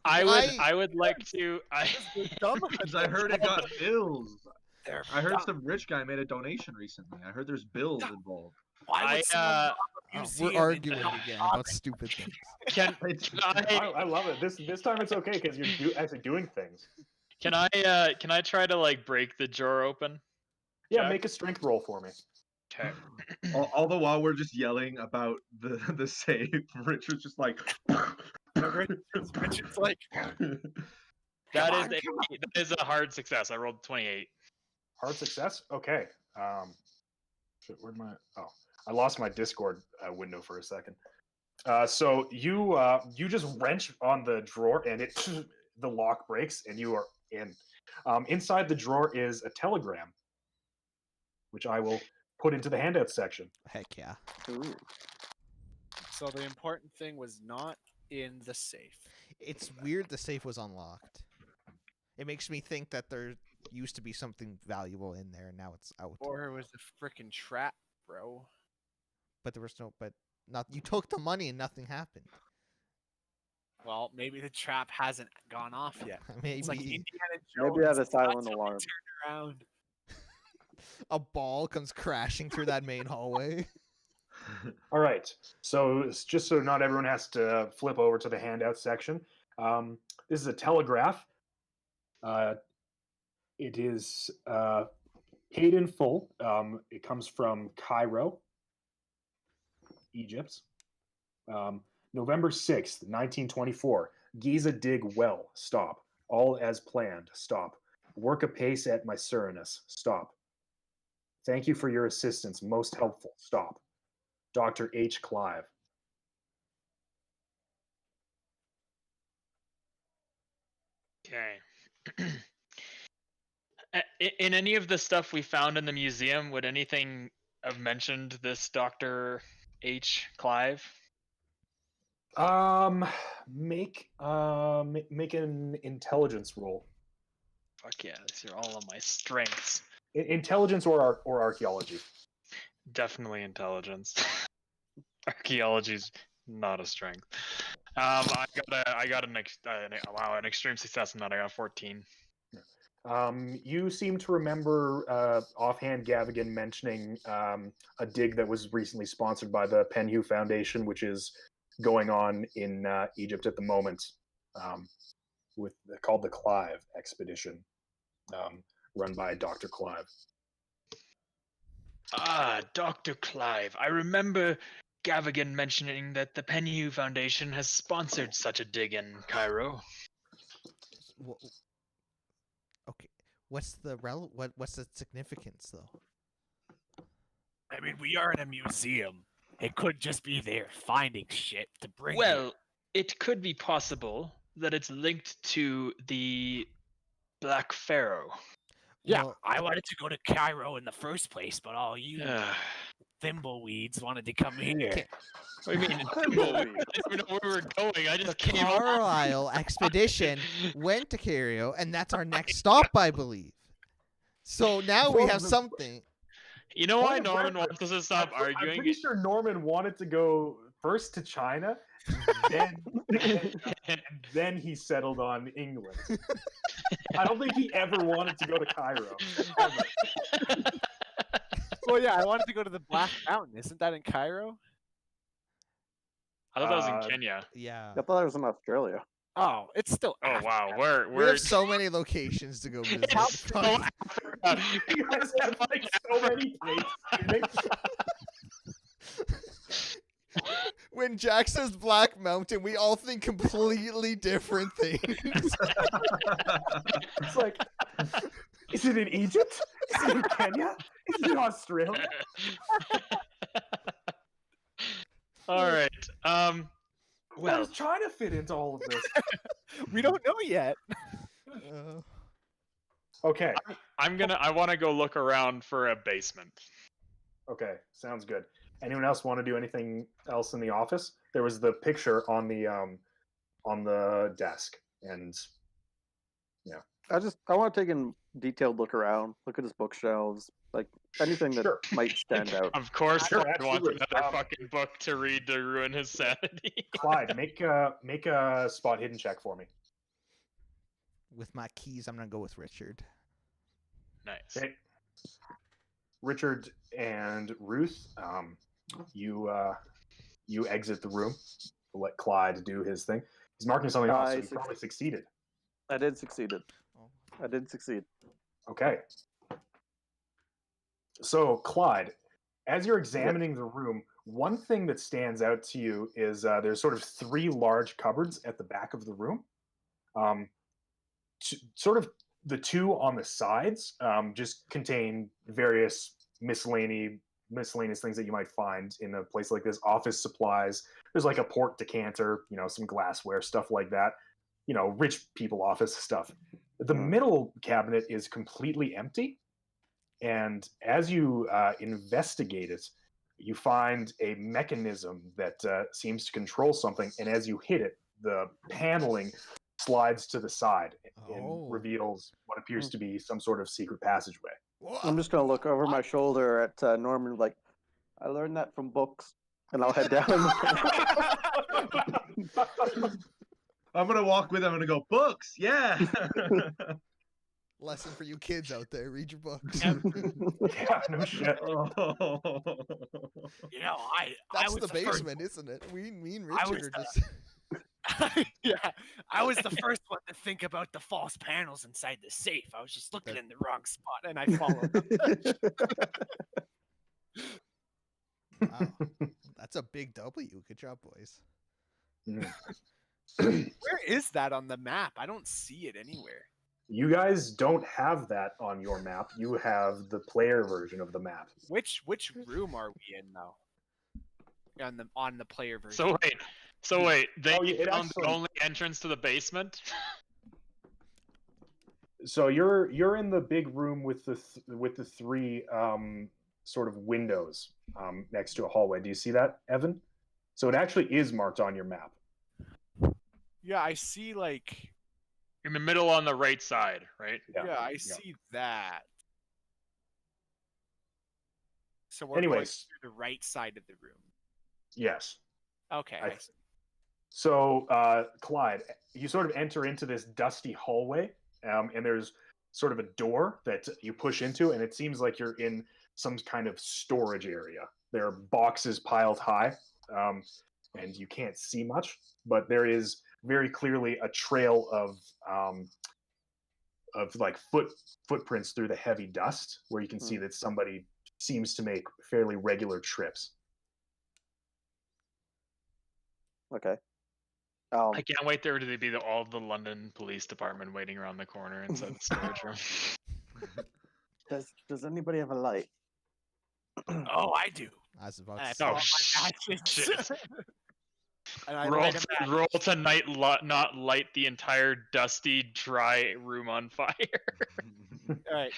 I would like to. Because I heard it got bills. They're I heard dumb. some rich guy made a donation recently. I heard there's bills involved. Why would someone rob a Oh, museum we're and arguing not again rob about it? stupid things. Can I love it. This time it's okay because you're actually doing things. I try to like break the drawer open? Yeah, Jack? make a strength roll for me. Okay. All the while we're just yelling about the safe. Richard's just like. Richard's like, That on, is a hard success. I rolled 28. Hard success. Okay. Shit, where'd my? Oh, I lost my Discord window for a second. So you just wrench on the drawer and the lock breaks and you are in. Inside the drawer is a telegram, which I will put into the handout section. Heck yeah. Ooh. so the important thing was not in the safe. It's weird the safe was unlocked. It makes me think that there used to be something valuable in there and now it's out. Or it was a freaking trap, bro. But there was not you took the money and nothing happened. Well, maybe the trap hasn't gone off yet. Maybe It's like Indiana Jones. Maybe I had a it's not silent till we alarm. turn around. a ball comes crashing through that main hallway. All right. So it's just so not everyone has to flip over to the handout section. This is a telegraph. It is paid in full. It comes from Cairo, Egypt. November 6th, 1924. Giza dig well. Stop. All as planned. Stop. Work apace at my Surinus. Stop. Thank you for your assistance. Most helpful. Stop. Dr. H. Clive. Okay. In any of the stuff we found in the museum, would anything have mentioned this Dr. H. Clive? Make an intelligence roll. Fuck yeah, these are all of my strengths. Intelligence or archaeology. Definitely intelligence. Archaeology's not a strength. I got an extreme success in that. I got 14. You seem to remember offhand Gavigan mentioning a dig that was recently sponsored by the Penhew Foundation, which is going on in Egypt at the moment, called the Clive Expedition, run by Dr. Clive. Ah, Dr. Clive. I remember Gavigan mentioning that the Penhew Foundation has sponsored such a dig in Cairo. Okay, what's the significance though? I mean, we are in a museum. It could just be there finding shit to bring. Well, it could be possible that it's linked to the Black Pharaoh. Yeah, Well, I wanted to go to Cairo in the first place, but all you thimbleweeds wanted to come here. What do you mean? I didn't even know where we were going. I the just came. Carlisle expedition went to Cairo, and that's our next stop, I believe. So now we have something. You know why Norman wants us to stop I'm arguing? pretty sure Norman wanted to go first to China, then he settled on England. I don't think he ever wanted to go to Cairo. Ever. Well, yeah, I wanted to go to the Black Mountain. Isn't that in Cairo? I thought that was in Kenya. Yeah. I thought it was in Australia. Oh, it's still. Oh wow, We have so many locations to go visit. It's so Africa. You guys have like so many places. When Jack says Black Mountain, we all think completely different things. It's like, is it in Egypt? Is it in Kenya? Is it in Australia? All right. How Well, does China fit into all of this? We don't know yet. Okay. I want to go look around for a basement. Okay. Sounds good. Anyone else want to do anything else in the office? There was the picture on the desk, and yeah. I want to take a detailed look around, look at his bookshelves, like anything that Sure. might stand out. Of course, Sure, Clyde wants absolutely. another fucking book to read to ruin his sanity. Clyde, make a spot hidden check for me. With my keys, I'm gonna go with Richard. Nice. Okay. Richard and Ruth, you exit the room. Let Clyde do his thing. He's marking something off, so you probably succeeded. I did succeed. I did succeed. Okay. So, Clyde, as you're examining the room, one thing that stands out to you is there's sort of three large cupboards at the back of the room. Sort of the two on the sides just contain various miscellaneous things that you might find in a place like this. Office supplies. There's like a port decanter, some glassware, stuff like that. Rich people office stuff. The middle cabinet is completely empty. And as you investigate it, you find a mechanism that seems to control something. And as you hit it, the paneling slides to the side and reveals what appears to be some sort of secret passageway. I'm just going to look over my shoulder at Norman, like, I learned that from books, and I'll head down. I'm going to walk with him and go, books, yeah. Lesson for you kids out there: read your books. Yeah, no shit. I That's was the first- basement, isn't it? Me and I was Richard are the- just. Yeah, I was the first one to think about the false panels inside the safe. I was just looking in the wrong spot, and I followed them. Wow. That's a big W. Good job, boys. Where is that on the map? I don't see it anywhere. You guys don't have that on your map. You have the player version of the map. Which room are we in though? On the player version. So wait, they Oh, yeah, it found actually- the only entrance to the basement. So you're in the big room with the three sort of windows next to a hallway. Do you see that, Evan? So it actually is marked on your map. Yeah, I see like In the middle on the right side, right? yeah, I see that. So we're going Anyways. through the right side of the room. Yes. Okay. I see. So, Clyde, you sort of enter into this dusty hallway, and there's sort of a door that you push into, and it seems like you're in some kind of storage area. There are boxes piled high, and you can't see much, but there is very clearly a trail of like footprints through the heavy dust, where you can see that somebody seems to make fairly regular trips. Okay. I can't wait there to be all the London Police Department waiting around the corner inside the storage room. Does anybody have a light? Oh, I do. I was about And I to say. pull Oh, out my matches. shit. And I roll, light a match. roll to not light the entire dusty, dry room on fire. All right.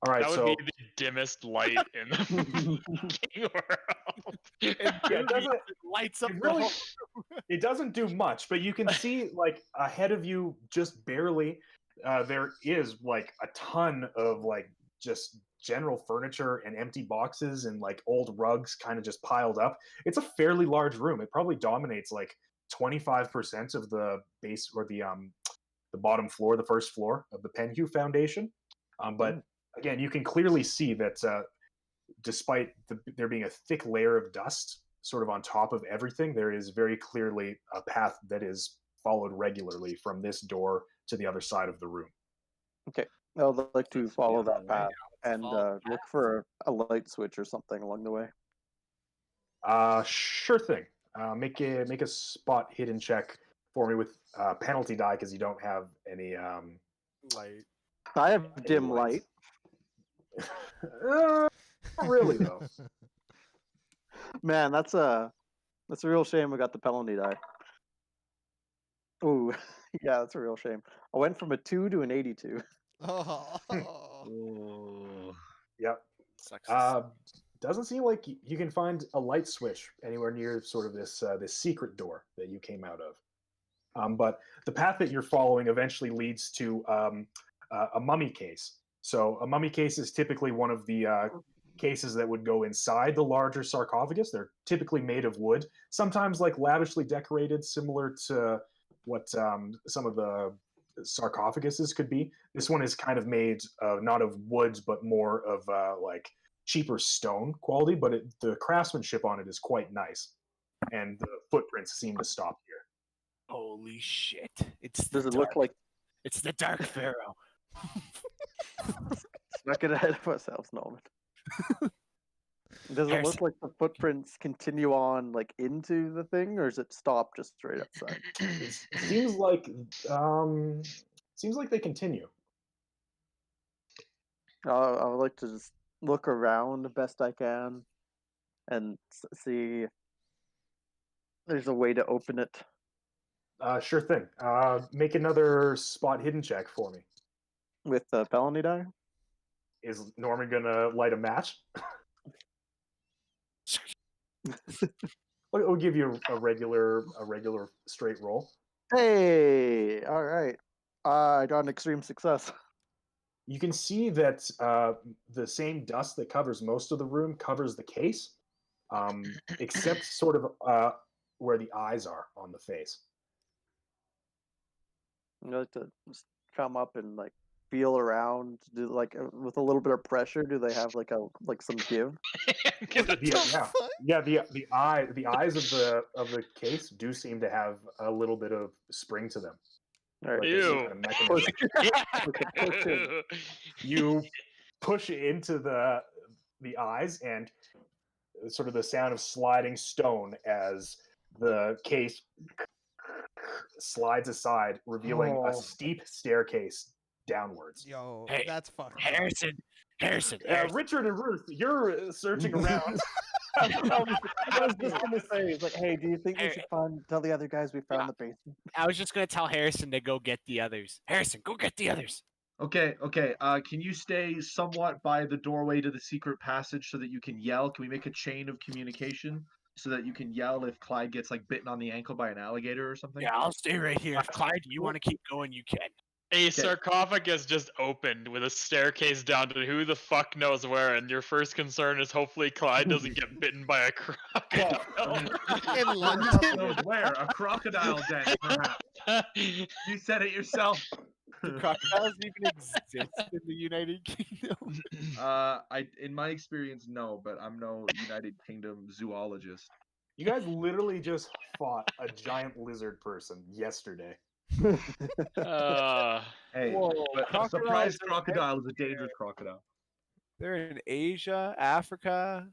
All right, That would so be the dimmest light in the fucking world. it doesn't Lights up it the really- whole. it doesn't do much, but you can see like ahead of you, just barely, there is like a ton of like just general furniture and empty boxes and like old rugs kind of just piled up. It's a fairly large room. It probably dominates like 25% of the base or the bottom floor, the first floor of the Penhew Foundation. But again, you can clearly see that despite there being a thick layer of dust sort of on top of everything, there is very clearly a path that is followed regularly from this door to the other side of the room. I would like to Let's follow be on that the way. path and Follow the look for a light switch or something along the way. Sure thing. Make a spot hidden check for me with penalty die because you don't have any. Light. I have dim light. Not really though. Man, that's a real shame we got the penalty die. Ooh, yeah, that's a real shame. I went from a 2 to an 82. Oh. Oh. Yep. Sucks. Doesn't seem like you can find a light switch anywhere near sort of this secret door that you came out of. But the path that you're following eventually leads to a mummy case. So a mummy case is typically one of the cases that would go inside the larger sarcophagus. They're typically made of wood, sometimes like lavishly decorated, similar to what some of the sarcophaguses could be. This one is kind of made not of wood, but more of like cheaper stone quality, but the craftsmanship on it is quite nice. And the footprints seem to stop here. Holy shit! It's Does the it look dark- like It's the Dark Pharaoh. not get ahead of ourselves, Norman? Does it Harrison. look like the footprints continue on like into the thing, or does it stop just straight outside? It seems like they continue. I would like to just look around the best I can and see if there's a way to open it. Sure thing. Make another spot hidden check for me. With the penalty die? Is Norman gonna light a match? We'll give you a regular straight roll. Hey, all right. I got an extreme success. You can see that the same dust that covers most of the room covers the case, except sort of where the eyes are on the face. I'd like to just come up and like feel around? Do with a little bit of pressure? Do they have some give? Yeah, the eyes of the case do seem to have a little bit of spring to them. All right. Like there's some Ew. kind of mechanism. Push in. You push into the eyes, and sort of the sound of sliding stone as the case slides aside, revealing a steep staircase downwards. Yo, Hey, that's fucked up. Harrison. Richard and Ruth, you're searching around. I was just gonna say, it's like, hey, do you think we should tell the other guys we found the basement? I was just gonna tell Harrison to go get the others. Harrison, go get the others. Okay. Can you stay somewhat by the doorway to the secret passage so that you can yell? Can we make a chain of communication so that you can yell if Clyde gets bitten on the ankle by an alligator or something? Yeah, I'll stay right here. If Clyde, you want to keep going, you can. A sarcophagus just opened with a staircase down to who the fuck knows where, and your first concern is hopefully Clyde doesn't get bitten by a crocodile. In Who London. knows where? A crocodile den, perhaps. You said it yourself. Do crocodiles even exist in the United Kingdom? In my experience, no, but I'm no United Kingdom zoologist. You guys literally just fought a giant lizard person yesterday. Hey, Whoa, but a crocodiles surprise are crocodile is a dangerous crocodile. They're in Asia, Africa.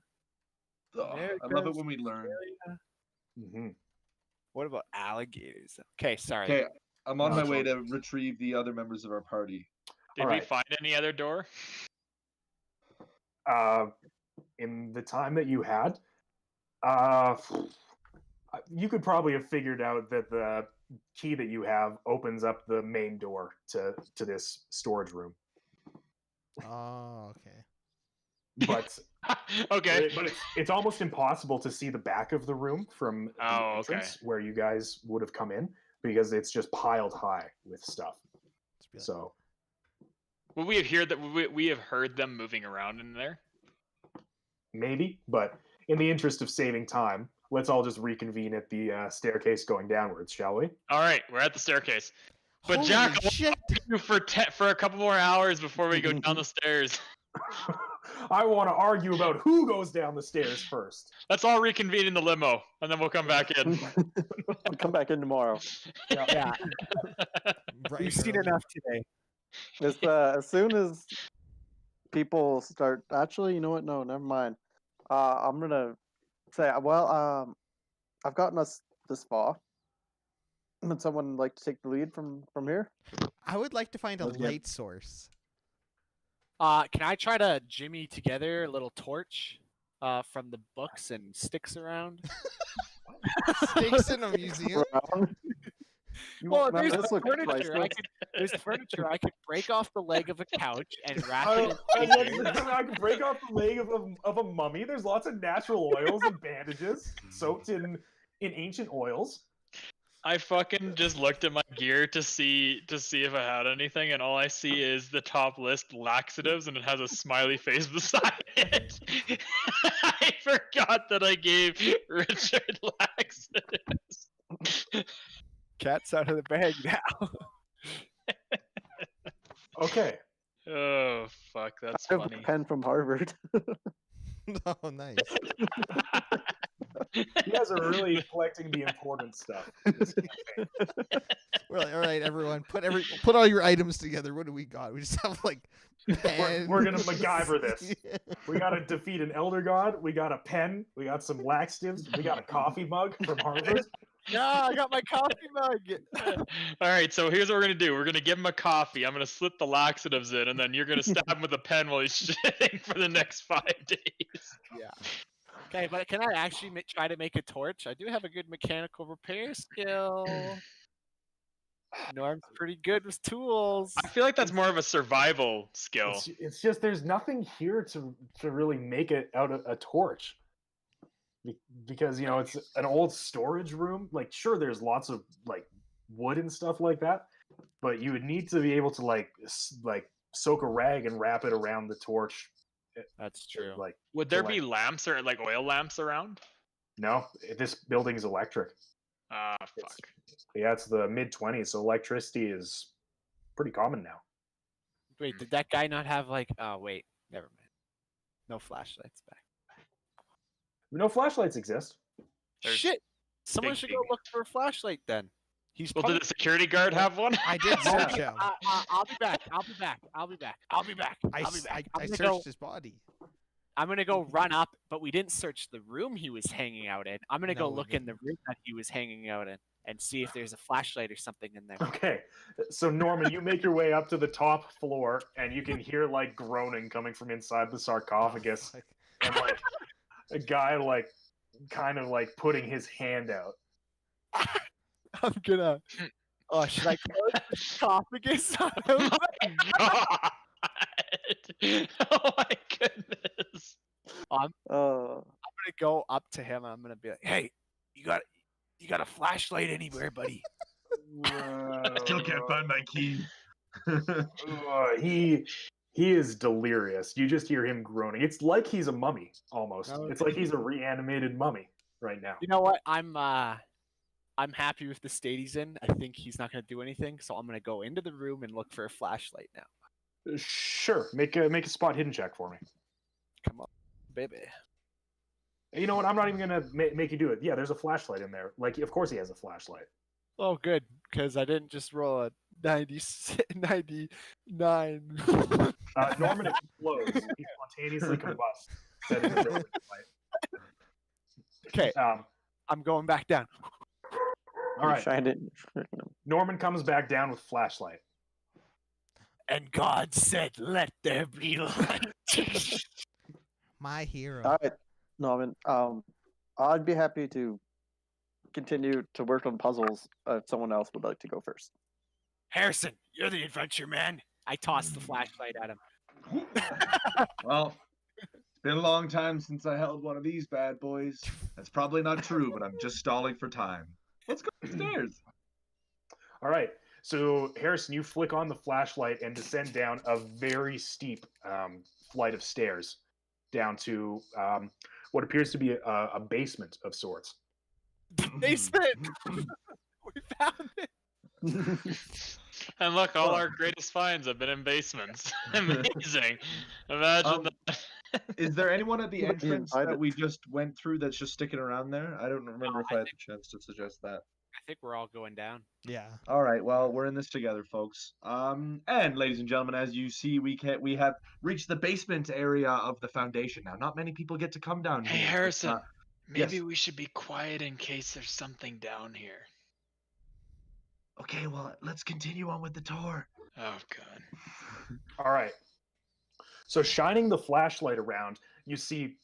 Ugh, I love it when we learn. Mm-hmm. What about alligators? Okay, sorry. Okay, I'm on No, my it's way all to retrieve the other members of our party. Did we find any other door? In the time that you had, you could probably have figured out that the key that you have opens up the main door to this storage room. Oh, okay. But Okay. but it's almost impossible to see the back of the room from the Oh, okay. entrance where you guys would have come in because it's just piled high with stuff. So Well, we have heard them moving around in there. maybe, but in the interest of saving time, let's all just reconvene at the staircase going downwards, shall we? All right, we're at the staircase. But Holy Jack, I shit! want you for a couple more hours before we go down the stairs. I want to argue about who goes down the stairs first. Let's all reconvene in the limo, and then we'll come back in. I'll come back in tomorrow. Yeah, Right we've seen early. enough today. As soon as people start, actually, you know what? No, never mind. I'm gonna say, I've gotten us this far. Would someone like to take the lead from here? I would like to find a Let's get- light source. Can I try to jimmy together a little torch from the books and sticks around? Stakes in a museum. Well, Now, there's this the looks furniture. priceless. There's furniture. I could break off the leg of a couch and wrap it in I can break off the leg of a mummy. There's lots of natural oils and bandages soaked in ancient oils. I fucking just looked at my gear to see if I had anything, and all I see is the top list laxatives, and it has a smiley face beside it. I forgot that I gave Richard laxatives. Cat's out of the bag now. Okay. Oh fuck, that's I have a funny. pen from Harvard. Oh, nice. You guys are really collecting the important stuff. We're like, all right, everyone, put all your items together. What do we got? We just have like pens. We're gonna MacGyver this. Yeah. We gotta defeat an elder god. We got a pen. We got some laxatives. We got a coffee mug from Harvard. Yeah, I got my coffee mug. All right, so here's what we're gonna do. We're gonna give him a coffee. I'm gonna slip the laxatives in, and then you're gonna stab him with a pen while he's shitting for the next 5 days. Yeah. Okay, but can I actually try to make a torch? I do have a good mechanical repair skill. Norm's pretty good with tools. I feel like that's more of a survival skill. It's just there's nothing here to really make it out a torch. Because it's an old storage room. Like, sure, there's lots of like wood and stuff like that, but you would need to be able to like soak a rag and wrap it around the torch. That's true. Like, Would there be lamps or like oil lamps around? no, this building's electric. Ah, It's- fuck. Yeah, it's the mid-20s, so electricity is pretty common now. Wait, did that guy not have like? Oh wait, never mind. No flashlights back. No flashlights exist. There's Shit! Someone big, should go big- look for a flashlight then. He's Well, probably. did the security guard have one? I did search him. I'll be back. I'll be back. I'll be back. I'll be back. I, I'll be s- back. I I'm gonna searched go. his body. I'm gonna go run up, but we didn't search the room he was hanging out in. I'm gonna No, go we look in the didn't. room that he was hanging out in and see if there's a flashlight or something in there. Okay, so Norman, you make your way up to the top floor, and you can hear like groaning coming from inside the sarcophagus, Fuck. and like a guy like kind of like putting his hand out. I'm gonna. Oh, should I close the sarcophagus on him? God! Oh my goodness! Uh, gonna go up to him and I'm gonna be like, "Hey, you got a flashlight anywhere, buddy?" Still can't find my key. He is delirious. You just hear him groaning. It's like he's a mummy almost. It's like he's a reanimated mummy right now. You know what? I'm happy with the state he's in. I think he's not gonna do anything, so I'm gonna go into the room and look for a flashlight now. Sure, make a spot hidden check for me. Come on, baby. You know what? I'm not even gonna make you do it. Yeah, there's a flashlight in there. Like, of course he has a flashlight. Oh, good, because I didn't just roll a 99. Norman explodes. He spontaneously combusts, setting the building alight. Okay, Um, I'm going back down. all right. Shined it. Norman comes back down with flashlight. And God said, "Let there be light." My hero. All right, Norman. I'd be happy to continue to work on puzzles if someone else would like to go first. Harrison, you're the adventure man. I tossed the flashlight at him. Well, it's been a long time since I held one of these bad boys. That's probably not true, but I'm just stalling for time. Let's go upstairs. All right. So Harrison, you flick on the flashlight and descend down a very steep flight of stairs down to what appears to be a basement of sorts. Basement. We found it. And look, all our greatest finds have been in basements. Amazing. Imagine that. Is there anyone at the But you entrance invited- that we just went through that's just sticking around there? I don't remember if I had the chance to suggest that. I think we're all going down. Yeah. All right, well, we're in this together, folks. And ladies and gentlemen, as you see, we have reached the basement area of the foundation. Now, not many people get to come down Hey here. but, Harrison, maybe yes. we should be quiet in case there's something down here. Okay, well, let's continue on with the tour. Oh god. All right. So shining the flashlight around, you see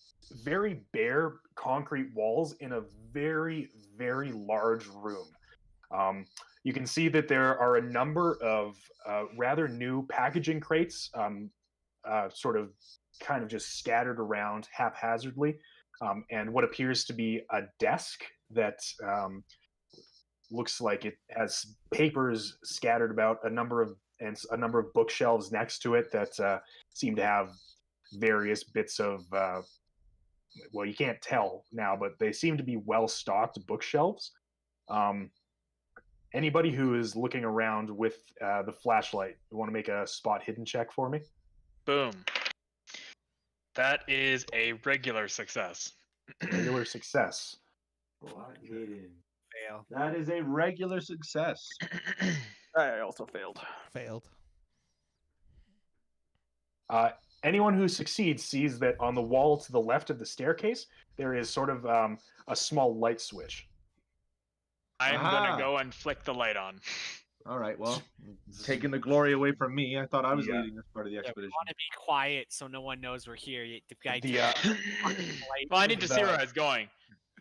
very bare concrete walls in a very, very large room. You can see that there are a number of rather new packaging crates, sort of kind of just scattered around haphazardly, and what appears to be a desk that looks like it has papers scattered about a number of bookshelves next to it that seem to have various bits of well, you can't tell now, but they seem to be well stocked bookshelves. Anybody who is looking around with the flashlight, you want to make a spot hidden check for me? Boom. That is a regular success. Regular success. Fail. That is a regular success. I also failed. Failed. Anyone who succeeds sees that on the wall to the left of the staircase, there is sort of a small light switch. I'm Ah. gonna go and flick the light on. All right, well, taking the glory away from me. I thought I was Yeah. leading this part of the Yeah, we expedition. want to be quiet so no one knows we're here. The guy The light. Well, I need to see The- where I was going.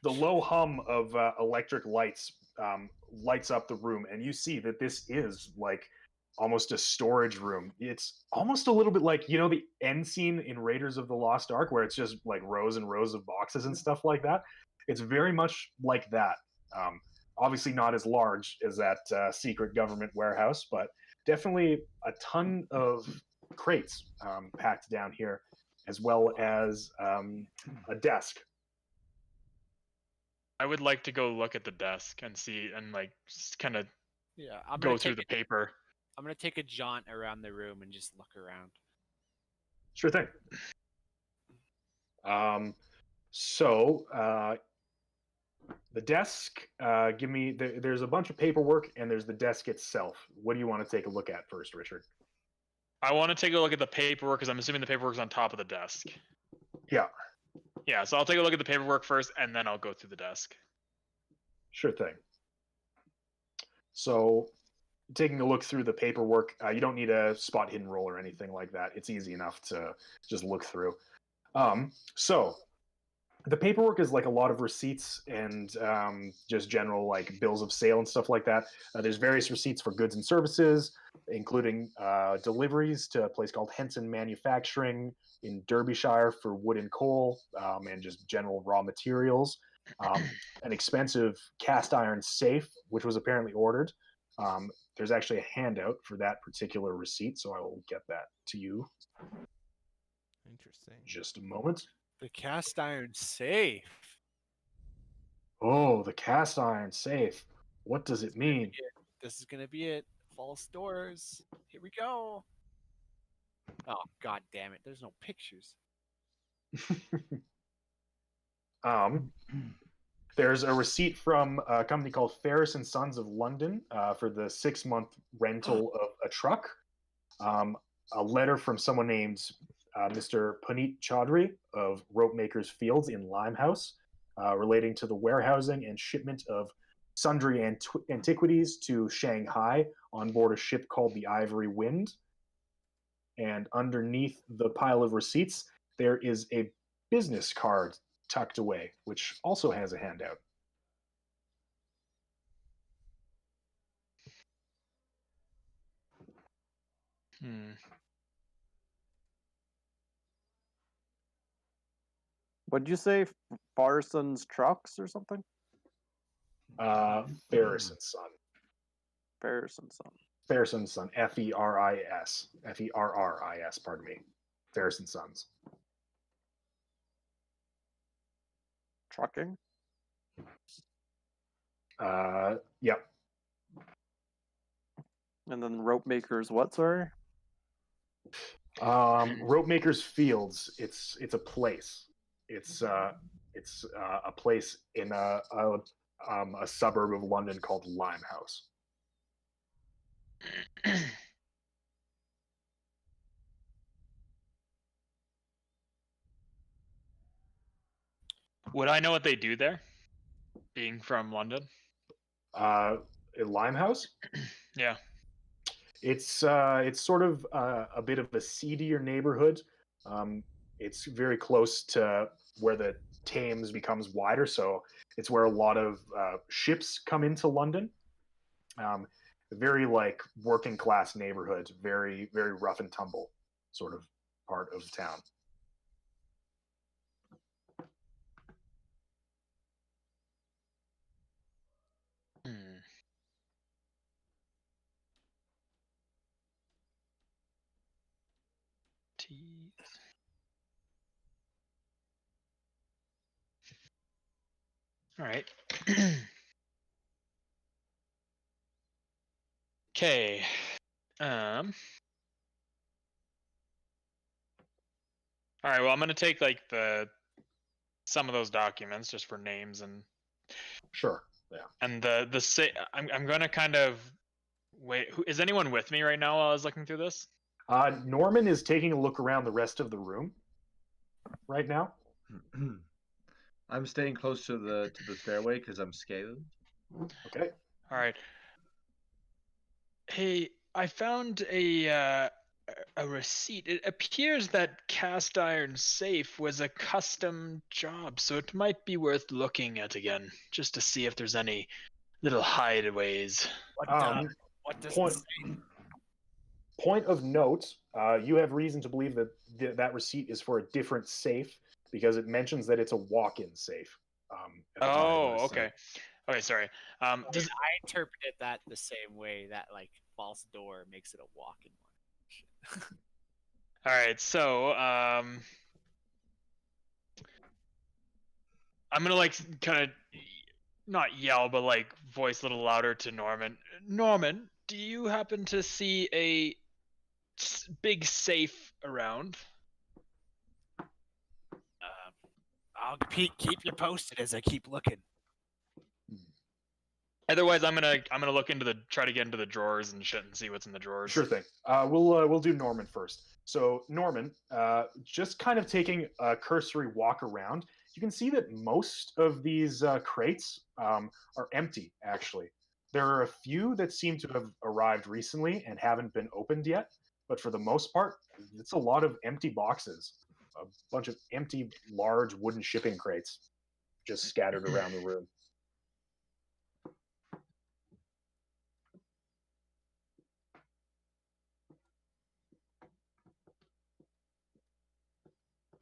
the low hum of electric lights lights up the room, and you see that this is like almost a storage room. It's almost a little bit like, you know, the end scene in Raiders of the Lost Ark where it's just like rows and rows of boxes and stuff like that. It's very much like that. Obviously not as large as that secret government warehouse, but definitely a ton of crates packed down here, as well as a desk. I would like to go look at the desk and see and like kind of Yeah, I'm go gonna through take the paper. I'm gonna take a jaunt around the room and just look around. Sure thing. So the desk. Give me. There's a bunch of paperwork, and there's the desk itself. What do you want to take a look at first, Richard? I want to take a look at the paperwork because I'm assuming the paperwork's on top of the desk. Yeah. Yeah, so I'll take a look at the paperwork first, and then I'll go through the desk. Sure thing. So, taking a look through the paperwork, you don't need a spot hidden roll or anything like that. It's easy enough to just look through. So the paperwork is like a lot of receipts and just general like bills of sale and stuff like that. There's various receipts for goods and services, including deliveries to a place called Henson Manufacturing in Derbyshire for wood and coal, and just general raw materials. An expensive cast iron safe, which was apparently ordered. There's actually a handout for that particular receipt, so I will get that to you Interesting. in just a moment. The cast iron safe. Oh, the cast iron safe. What does it mean? This is gonna be it. False doors. Here we go. Oh god damn it! There's no pictures. There's a receipt from a company called Ferris and Sons of London for the 6-month rental of a truck. A letter from someone named Mr. Puneet Chaudhry of Ropemakers Fields in Limehouse, relating to the warehousing and shipment of sundry antiquities to Shanghai on board a ship called the Ivory Wind. And underneath the pile of receipts, there is a business card tucked away, which also has a handout. What'd you say? Farson's Trucks or something? Ferris and Son. Ferris and Son. Ferris and Son. F-E-R-I-S. F-E-R-R-I-S, pardon me. Ferris and Sons. Trucking? Yep. And then rope makers, what, sorry? Ropemakers Fields. It's a place. It's a place in a suburb of London called Limehouse. Would I know what they do there, being from London? In Limehouse? Yeah. It's sort of a bit of a seedier neighborhood. It's very close to where the Thames becomes wider, so it's where a lot of ships come into London. Very like working class neighborhood, very very rough and tumble sort of part of the town. All right. Okay. All right. Well, I'm gonna take like some of those documents just for names and Sure. Yeah. and I'm gonna kind of wait. Is anyone with me right now while I was looking through this? Norman is taking a look around the rest of the room right now. I'm staying close to the stairway because I'm scared. Okay. All right. Hey, I found a receipt. It appears that cast iron safe was a custom job, so it might be worth looking at again, just to see if there's any little hideaways. What does Point, this say? point of note, you have reason to believe that that receipt is for a different safe because it mentions that it's a walk-in safe. At the time Oh, when it's okay. Okay, sorry. Does I interpreted that the same way, that like false door makes it a walk-in one. all right, so I'm gonna like kind of not yell, but like voice a little louder to Norman. Norman, do you happen to see a big safe around? I'll keep you posted as I keep looking. Otherwise, I'm gonna look into try to get into the drawers and shit and see what's in the drawers. Sure thing. We'll do Norman first. So Norman, just kind of taking a cursory walk around, you can see that most of these crates are empty. Actually, there are a few that seem to have arrived recently and haven't been opened yet. But for the most part, it's a lot of empty boxes, a bunch of empty, large wooden shipping crates, just scattered around the room.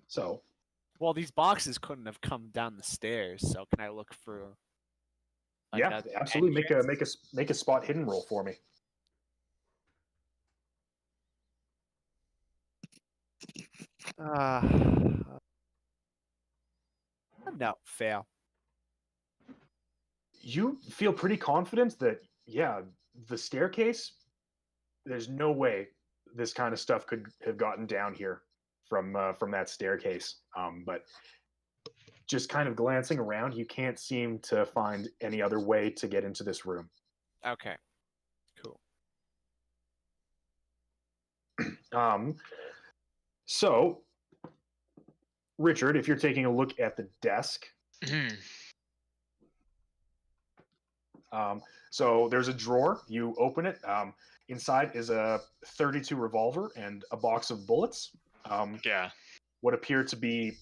So, Well, these boxes couldn't have come down the stairs, so can I look for? yeah, another absolutely. entrance? Make a spot hidden roll for me. No, fail. You feel pretty confident that the staircase. There's no way this kind of stuff could have gotten down here from that staircase. But just kind of glancing around, you can't seem to find any other way to get into this room. Okay, cool. So, Richard, if you're taking a look at the desk, so there's a drawer. You open it. Inside is a .32 revolver and a box of bullets. Yeah. What appear to be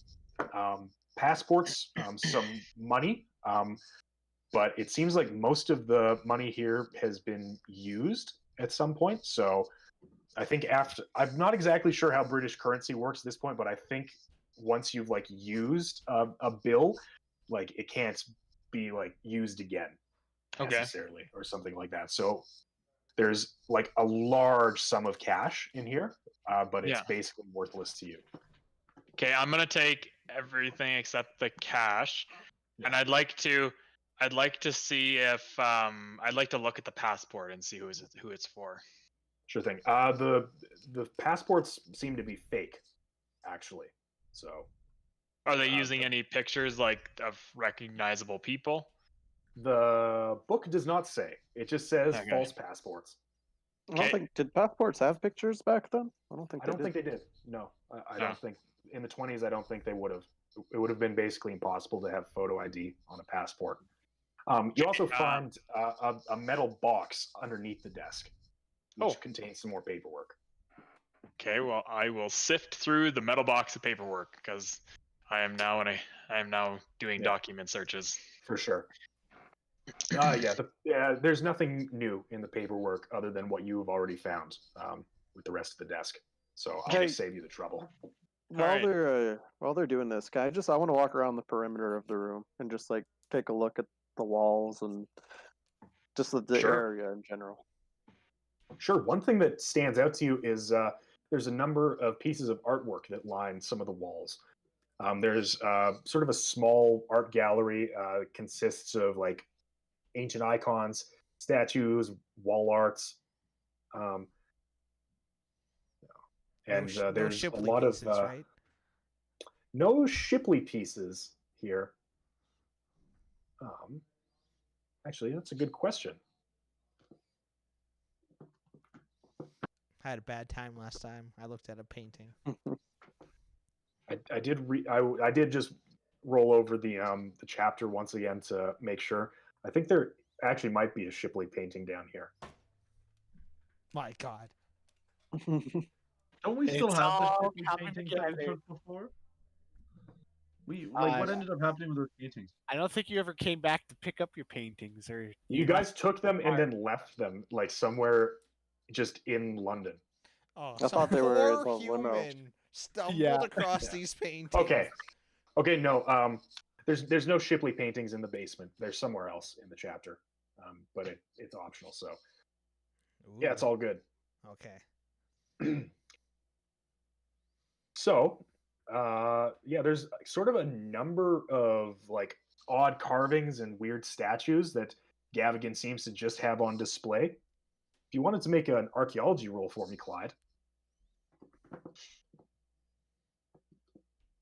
passports, some money, but it seems like most of the money here has been used at some point. So I think I'm not exactly sure how British currency works at this point, but I think once you've like used a bill, like it can't be like used again necessarily or something like that. So there's like a large sum of cash in here, but it's basically worthless to you. Okay, I'm gonna take everything except the cash, and I'd like to see if I'd like to look at the passport and see who it's for. Sure thing. The passports seem to be fake, actually. So, are they using any pictures like of recognizable people? The book does not say. It just says false passports. I don't think did passports have pictures back then? I don't think they did. No, I don't think in the 20s. I don't think they would have. It would have been basically impossible to have photo ID on a passport. You also find a metal box underneath the desk, which contains some more paperwork. Okay, well, I will sift through the metal box of paperwork because I am now doing document searches. For sure. There's nothing new in the paperwork other than what you have already found with the rest of the desk. So I'll just save you the trouble. While they're doing this, I want to walk around the perimeter of the room and just like take a look at the walls and just the area in general. Sure. One thing that stands out to you is there's a number of pieces of artwork that line some of the walls. There's sort of a small art gallery consists of like ancient icons, statues, wall arts, and there's a lot pieces, of right? No Shipley pieces here. Actually, that's a good question. I had a bad time last time. I looked at a painting. I did just roll over the chapter once again to make sure. I think there actually might be a Shipley painting down here. My God. Don't we still have the Shipley paintings that we took before? What ended up happening with those paintings? I don't think you ever came back to pick up your paintings, or you guys took them and then left them like somewhere just in London. Oh, I thought they were in the human stumbled across these paintings. Okay, no. There's no Shipley paintings in the basement. There's somewhere else in the chapter, but it's optional. So yeah, it's all good. Okay. So there's sort of a number of like odd carvings and weird statues that Gavigan seems to just have on display. If you wanted to make an archaeology roll for me, Clyde.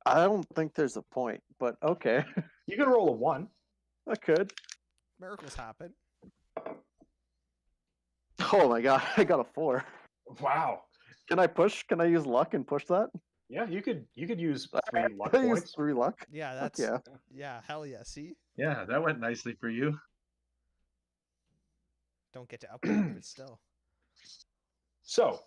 I don't think there's a point, but okay. You can roll a 1. I could. Miracles happen. Oh my god, I got a 4. Wow. Can I push? Can I use luck and push that? Yeah, you could use 3 luck Can I use points. 3 luck? Yeah, Fuck that's yeah. yeah, hell yeah. See, Yeah, that went nicely for you. don't get to upgrade, but still. So,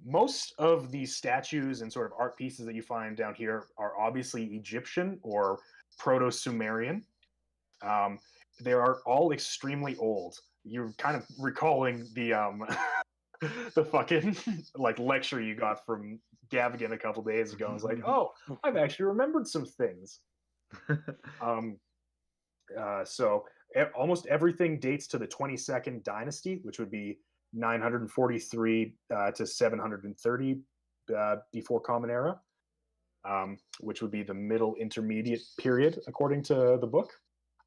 most of the statues and sort of art pieces that you find down here are obviously Egyptian or Proto-Sumerian. They are all extremely old. You're kind of recalling the the fucking like lecture you got from Gavigan a couple days ago. It's like, oh, I've actually remembered some things. So almost everything dates to the 22nd dynasty, which would be 943 to 730 before Common Era, which would be the middle intermediate period, according to the book.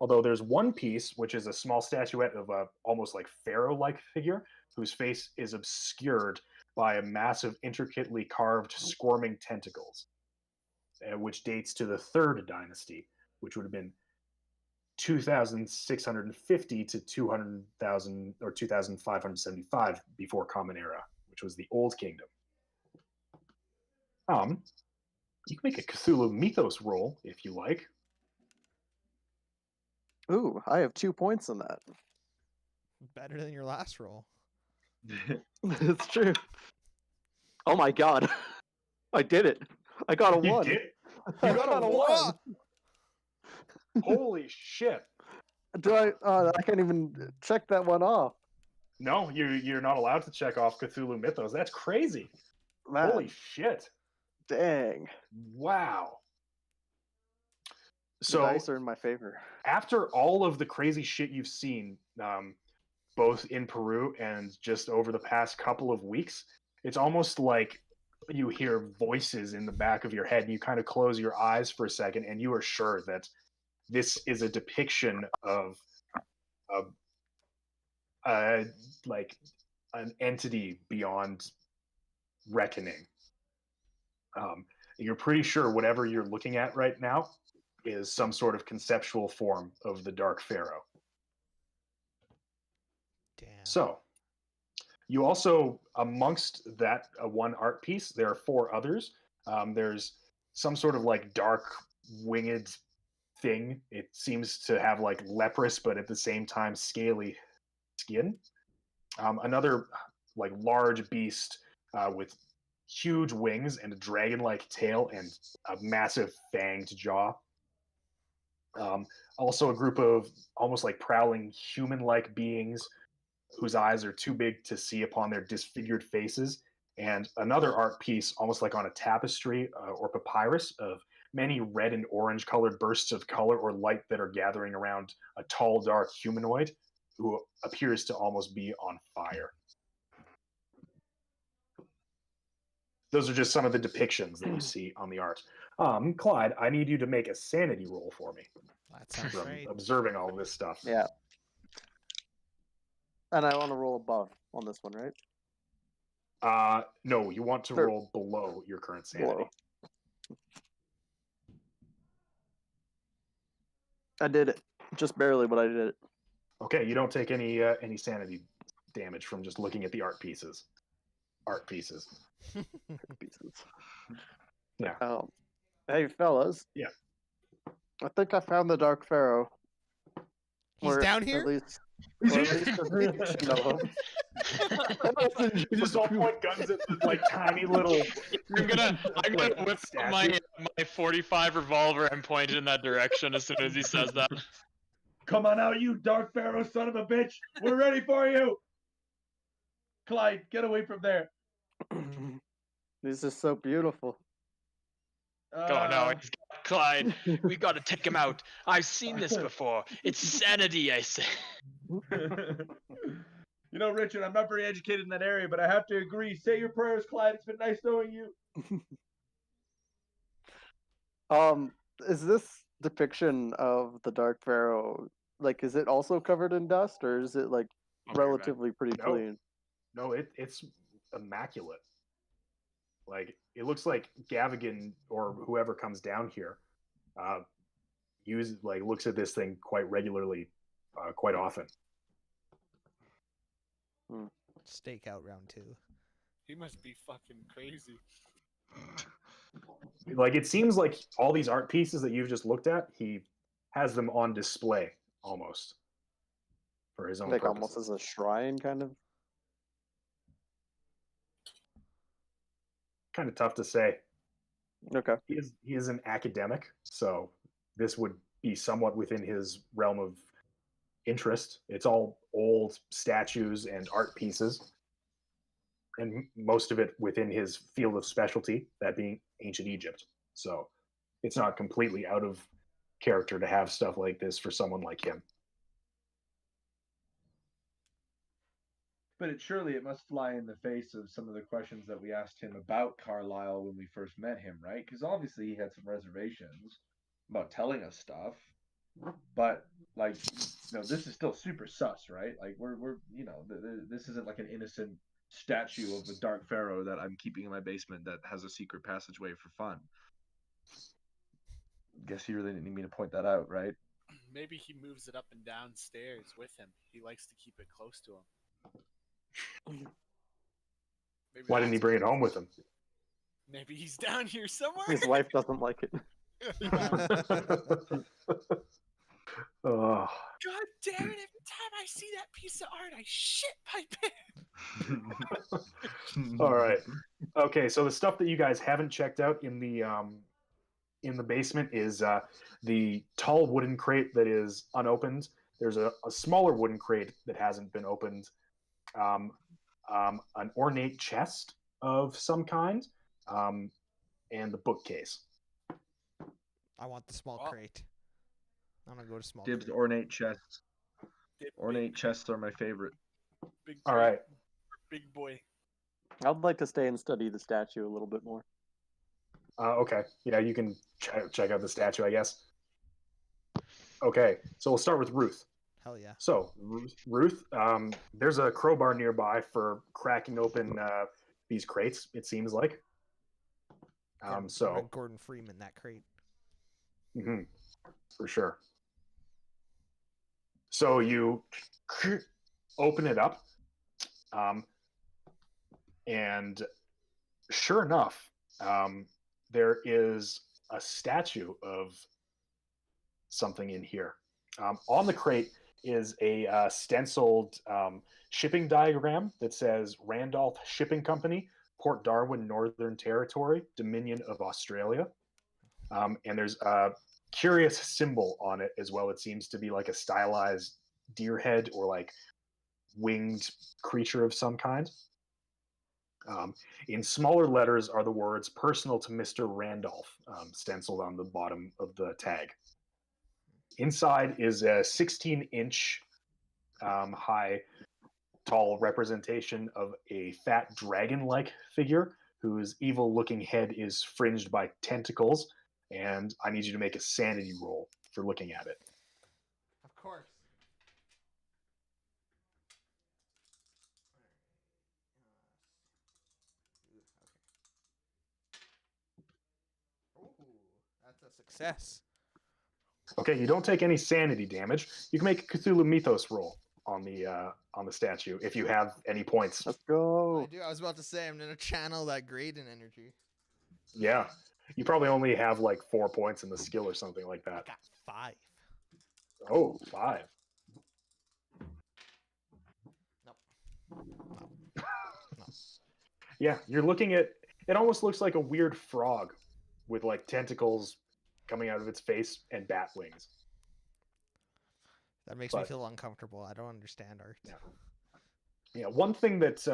Although there's one piece, which is a small statuette of a almost like pharaoh-like figure, whose face is obscured by a massive, intricately carved, squirming tentacles, which dates to the third dynasty, which would have been 2,650 to 200,000 or 2,575 before Common Era, which was the Old Kingdom. You can make a Cthulhu Mythos roll if you like. Ooh, I have 2 points in that. Better than your last roll. It's true. Oh my god. I did it. I got a 1. did? I You got a 1? Holy shit! Do I can't even check that one off. No, you're not allowed to check off Cthulhu Mythos. That's crazy. Man, Holy shit! dang. Wow. The So dice are in my favor. after all of the crazy shit you've seen, both in Peru and just over the past couple of weeks, it's almost like you hear voices in the back of your head, and you kind of close your eyes for a second, and you are sure that this is a depiction of like an entity beyond reckoning. You're pretty sure whatever you're looking at right now is some sort of conceptual form of the Dark Pharaoh. Damn. So, you also, amongst that one art piece, there are 4 others. There's some sort of like dark winged thing. It seems to have like leprous, but at the same time scaly skin. Another like large beast with huge wings and a dragon-like tail and a massive fanged jaw. Also a group of almost like prowling human-like beings whose eyes are too big to see upon their disfigured faces, and another art piece almost like on a tapestry or papyrus of many red and orange colored bursts of color or light that are gathering around a tall, dark humanoid who appears to almost be on fire. Those are just some of the depictions that you see on the art. Clyde, I need you to make a sanity roll for me That sounds from right. observing all this stuff. Yeah. And I want to roll above on this one, right? No, you want to Sure. roll below your current sanity. Below. I did it. Just barely, but I did it. Okay, you don't take any sanity damage from just looking at the art pieces. Art pieces. Pieces. Yeah. Hey, fellas. Yeah. I think I found the Dark Pharaoh. He's Or down at here? least- or at least a depiction of him. You just all point guns at the, like tiny little. I'm gonna like, whip statue. my 45 revolver and point it in that direction as soon as he says that. Come on out, you Dark Pharaoh son of a bitch! We're ready for you! Clyde, get away from there. This is so beautiful. Oh no, it's Clyde. We gotta take him out. I've seen this before. It's sanity, I say. You know, Richard, I'm not very educated in that area, but I have to agree. Say your prayers, Clyde. It's been nice knowing you. Is this depiction of the Dark Pharaoh, like, is it also covered in dust, or is it like I'll be right back. relatively pretty No. clean. No, it's immaculate. Like it looks like Gavigan or whoever comes down here, looks at this thing quite regularly, quite often. Stakeout round 2. He must be fucking crazy. Like it seems like all these art pieces that you've just looked at, he has them on display almost for his own Like purposes. almost as a shrine, kind of. Kind of tough to say. Okay. He is an academic, so this would be somewhat within his realm of interest. It's all old statues and art pieces, and most of it within his field of specialty, that being ancient Egypt. So it's not completely out of character to have stuff like this for someone like him. But surely it must fly in the face of some of the questions that we asked him about Carlisle when we first met him, right? Because obviously he had some reservations about telling us stuff, but like, this is still super sus, right? Like we're this isn't like an innocent statue of a dark pharaoh that I'm keeping in my basement that has a secret passageway for fun. Guess you really didn't need me to point that out, right? Maybe he moves it up and down stairs with him. He likes to keep it close to him. Maybe Why didn't he that's bring it what home with him? Maybe he's down here somewhere. His wife doesn't like it. Oh, God damn it! Every time I see that piece of art, I shit my pants. all right. Okay, so the stuff that you guys haven't checked out in the basement is the tall wooden crate that is unopened. There's a smaller wooden crate that hasn't been opened. An ornate chest of some kind, and the bookcase. I want the small Oh. crate. I'm gonna go to small Dibs crate. ornate chests. Big- Ornate chests are my favorite. Big All right. big boy. I'd like to stay and study the statue a little bit more. Okay. Yeah, you can check out the statue, I guess. Okay, so we'll start with Ruth. Hell yeah. So, Ruth, there's a crowbar nearby for cracking open these crates, it seems like. I'm gonna So, Gordon Freeman that crate. mhm, for sure. So you open it up, and sure enough, there is a statue of something in here. On the crate is a stenciled shipping diagram that says Randolph Shipping Company, Port Darwin, Northern Territory, Dominion of Australia. And there's a curious symbol on it as well. It seems to be like a stylized deer head or like winged creature of some kind. In smaller letters are the words "Personal to Mr. Randolph," stenciled on the bottom of the tag. Inside is a 16-inch high, tall representation of a fat dragon-like figure whose evil-looking head is fringed by tentacles, and I need you to make a sanity roll for looking at it. Of course. Ooh, that's a success. Okay, you don't take any sanity damage. You can make a Cthulhu Mythos roll on the statue if you have any points. Let's go. I was about to say I'm gonna channel that Graydon energy. Yeah, you probably only have like 4 points in the skill or something like I that. got 5. Oh, 5. Nope. No. No. Yeah, you're looking at it. Almost looks like a weird frog with like tentacles coming out of its face and bat wings. That makes me But- feel uncomfortable. I don't understand art. Yeah, one thing that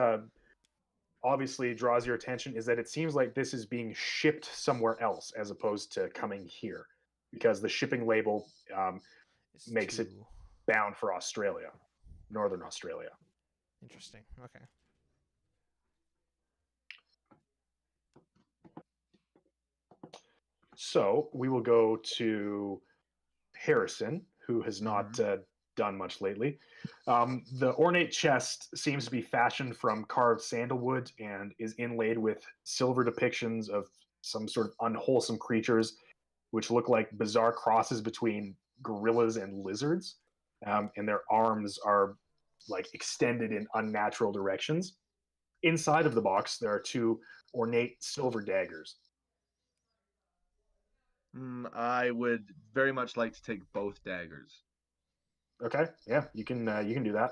obviously draws your attention is that it seems like this is being shipped somewhere else as opposed to coming here, because the shipping label It's makes it too bound for Australia, Northern Australia. interesting. Okay. So we will go to Harrison, who has not done much lately. The ornate chest seems to be fashioned from carved sandalwood and is inlaid with silver depictions of some sort of unwholesome creatures, which look like bizarre crosses between gorillas and lizards. And their arms are like extended in unnatural directions. Inside of the box, there are two ornate silver daggers. I would very much like to take both daggers. Okay, yeah, you can do that.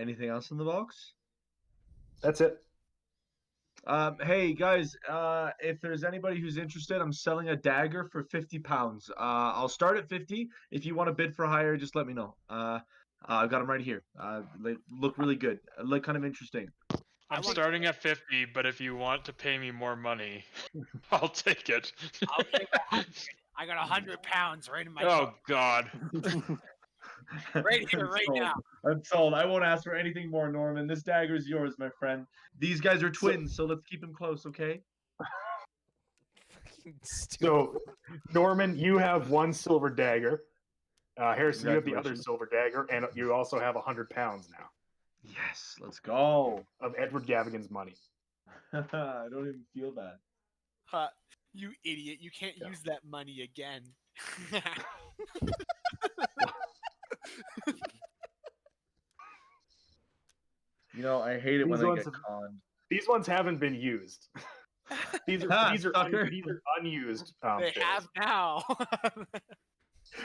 Anything else in the box? That's it. Hey guys, if there's anybody who's interested, I'm selling a dagger for £50. I'll start at 50. If you want to bid for higher, just let me know. I've got them right here. They look really good. Look kind of interesting. I'm starting at 50, but if you want to pay me more money, I'll take it. I'll take 100. I got 100 pounds right in my Oh God. right here, right sold. now. I'm sold. I won't ask for anything more, Norman. This dagger is yours, my friend. These guys are twins, so let's keep them close, okay? Fucking stupid. So, Norman, you have one silver dagger. Harrison, you have the other Congratulations. silver dagger, and you also have 100 pounds now Yes, let's go. of Edward Gavigan's money. I don't even feel bad. You idiot! You can't Yeah. use that money again. You know, I hate it when These I ones get have- conned. These ones haven't been used. these are Sucker. these are unused. They bills. have now.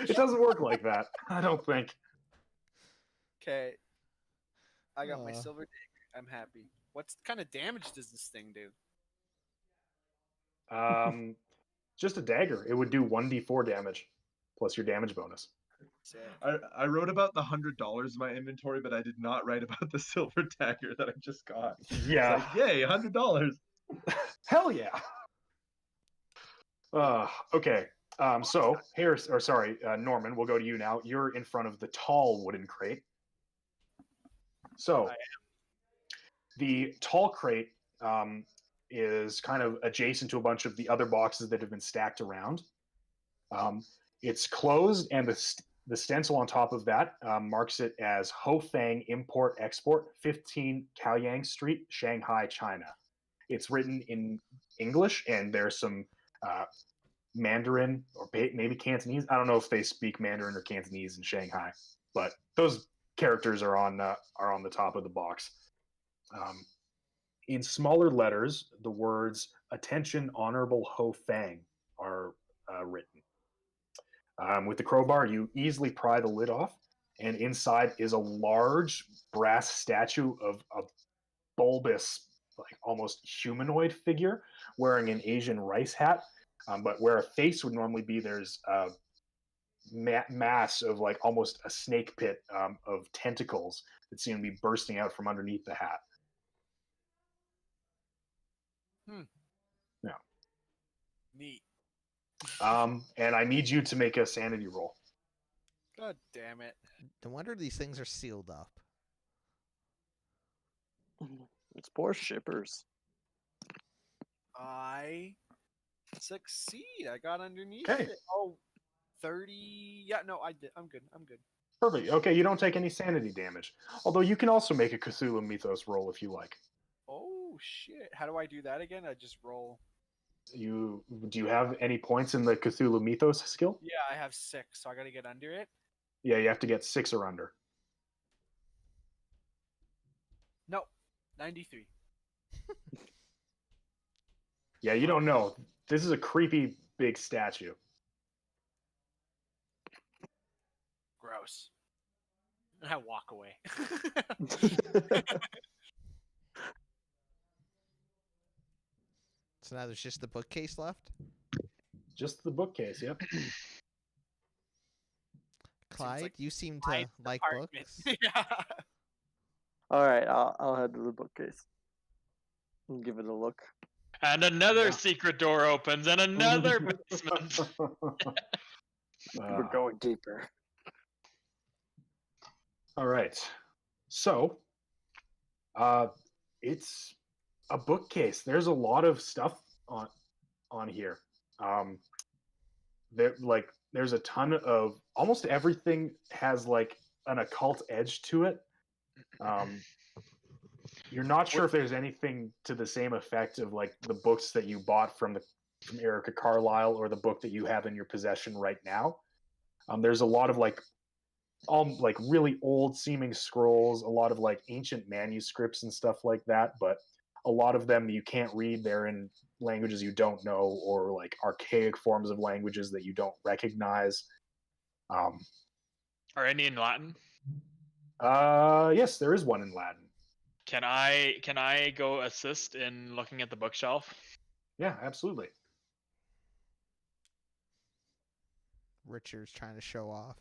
It doesn't work like that. I don't think. Okay. I got my Aw. silver dagger. I'm happy. What kind of damage does this thing do? Just a dagger. It would do 1d4 damage plus your damage bonus. Sick. I wrote about the $100 in my inventory, but I did not write about the silver dagger that I just got. Yeah. It's like, yay, $100. Hell yeah. Okay. So Norman, we'll go to you now. You're in front of the tall wooden crate. So I am. the tall crate is kind of adjacent to a bunch of the other boxes that have been stacked around. It's closed, and the stencil on top of that marks it as Ho Fang Import Export, 15 Caoyang Street, Shanghai, China. It's written in English, and there's some Mandarin or maybe Cantonese. I don't know if they speak Mandarin or Cantonese in Shanghai, but those characters are on the top of the box. In smaller letters, the words "Attention, Honorable Ho Fang" are written. With the crowbar, you easily pry the lid off, and inside is a large brass statue of a bulbous, like almost humanoid figure wearing an Asian rice hat. But where a face would normally be, there's a mass of like almost a snake pit of tentacles that seem to be bursting out from underneath the hat. Yeah. Neat. And I need you to make a sanity roll. God damn it. No wonder these things are sealed up. It's poor shippers. I succeed. I got underneath Okay. it. Oh, 30. Yeah, no, I did. I'm good. I'm good. Perfect. Okay, you don't take any sanity damage. Although you can also make a Cthulhu Mythos roll if you like. Oh, shit. How do I do that again? I just roll. Do you have any points in the Cthulhu Mythos skill? Yeah, I have 6, so I got to get under it. Yeah, you have to get 6 or under. No, 93. Yeah, you don't know. This is a creepy big statue. Gross. And I walk away. So now there's just the bookcase left. Just the bookcase, yep. Clyde, like you seem to Clyde's like apartment. books. Yeah. All right, I'll head to the bookcase and give it a look. And another Yeah. secret door opens, and another basement. We're going deeper. All right. So, it's a bookcase. There's a lot of stuff on here. There, like there's a ton of almost everything has like an occult edge to it. You're not sure if there's anything to the same effect of like the books that you bought from Erica Carlisle or the book that you have in your possession right now. There's a lot of like all like really old seeming scrolls, a lot of like ancient manuscripts and stuff like that, but a lot of them you can't read. They're in languages you don't know or like archaic forms of languages that you don't recognize. Are any in Latin? Yes, there is one in Latin. Can I go assist in looking at the bookshelf? Yeah, absolutely. Richard's trying to show off.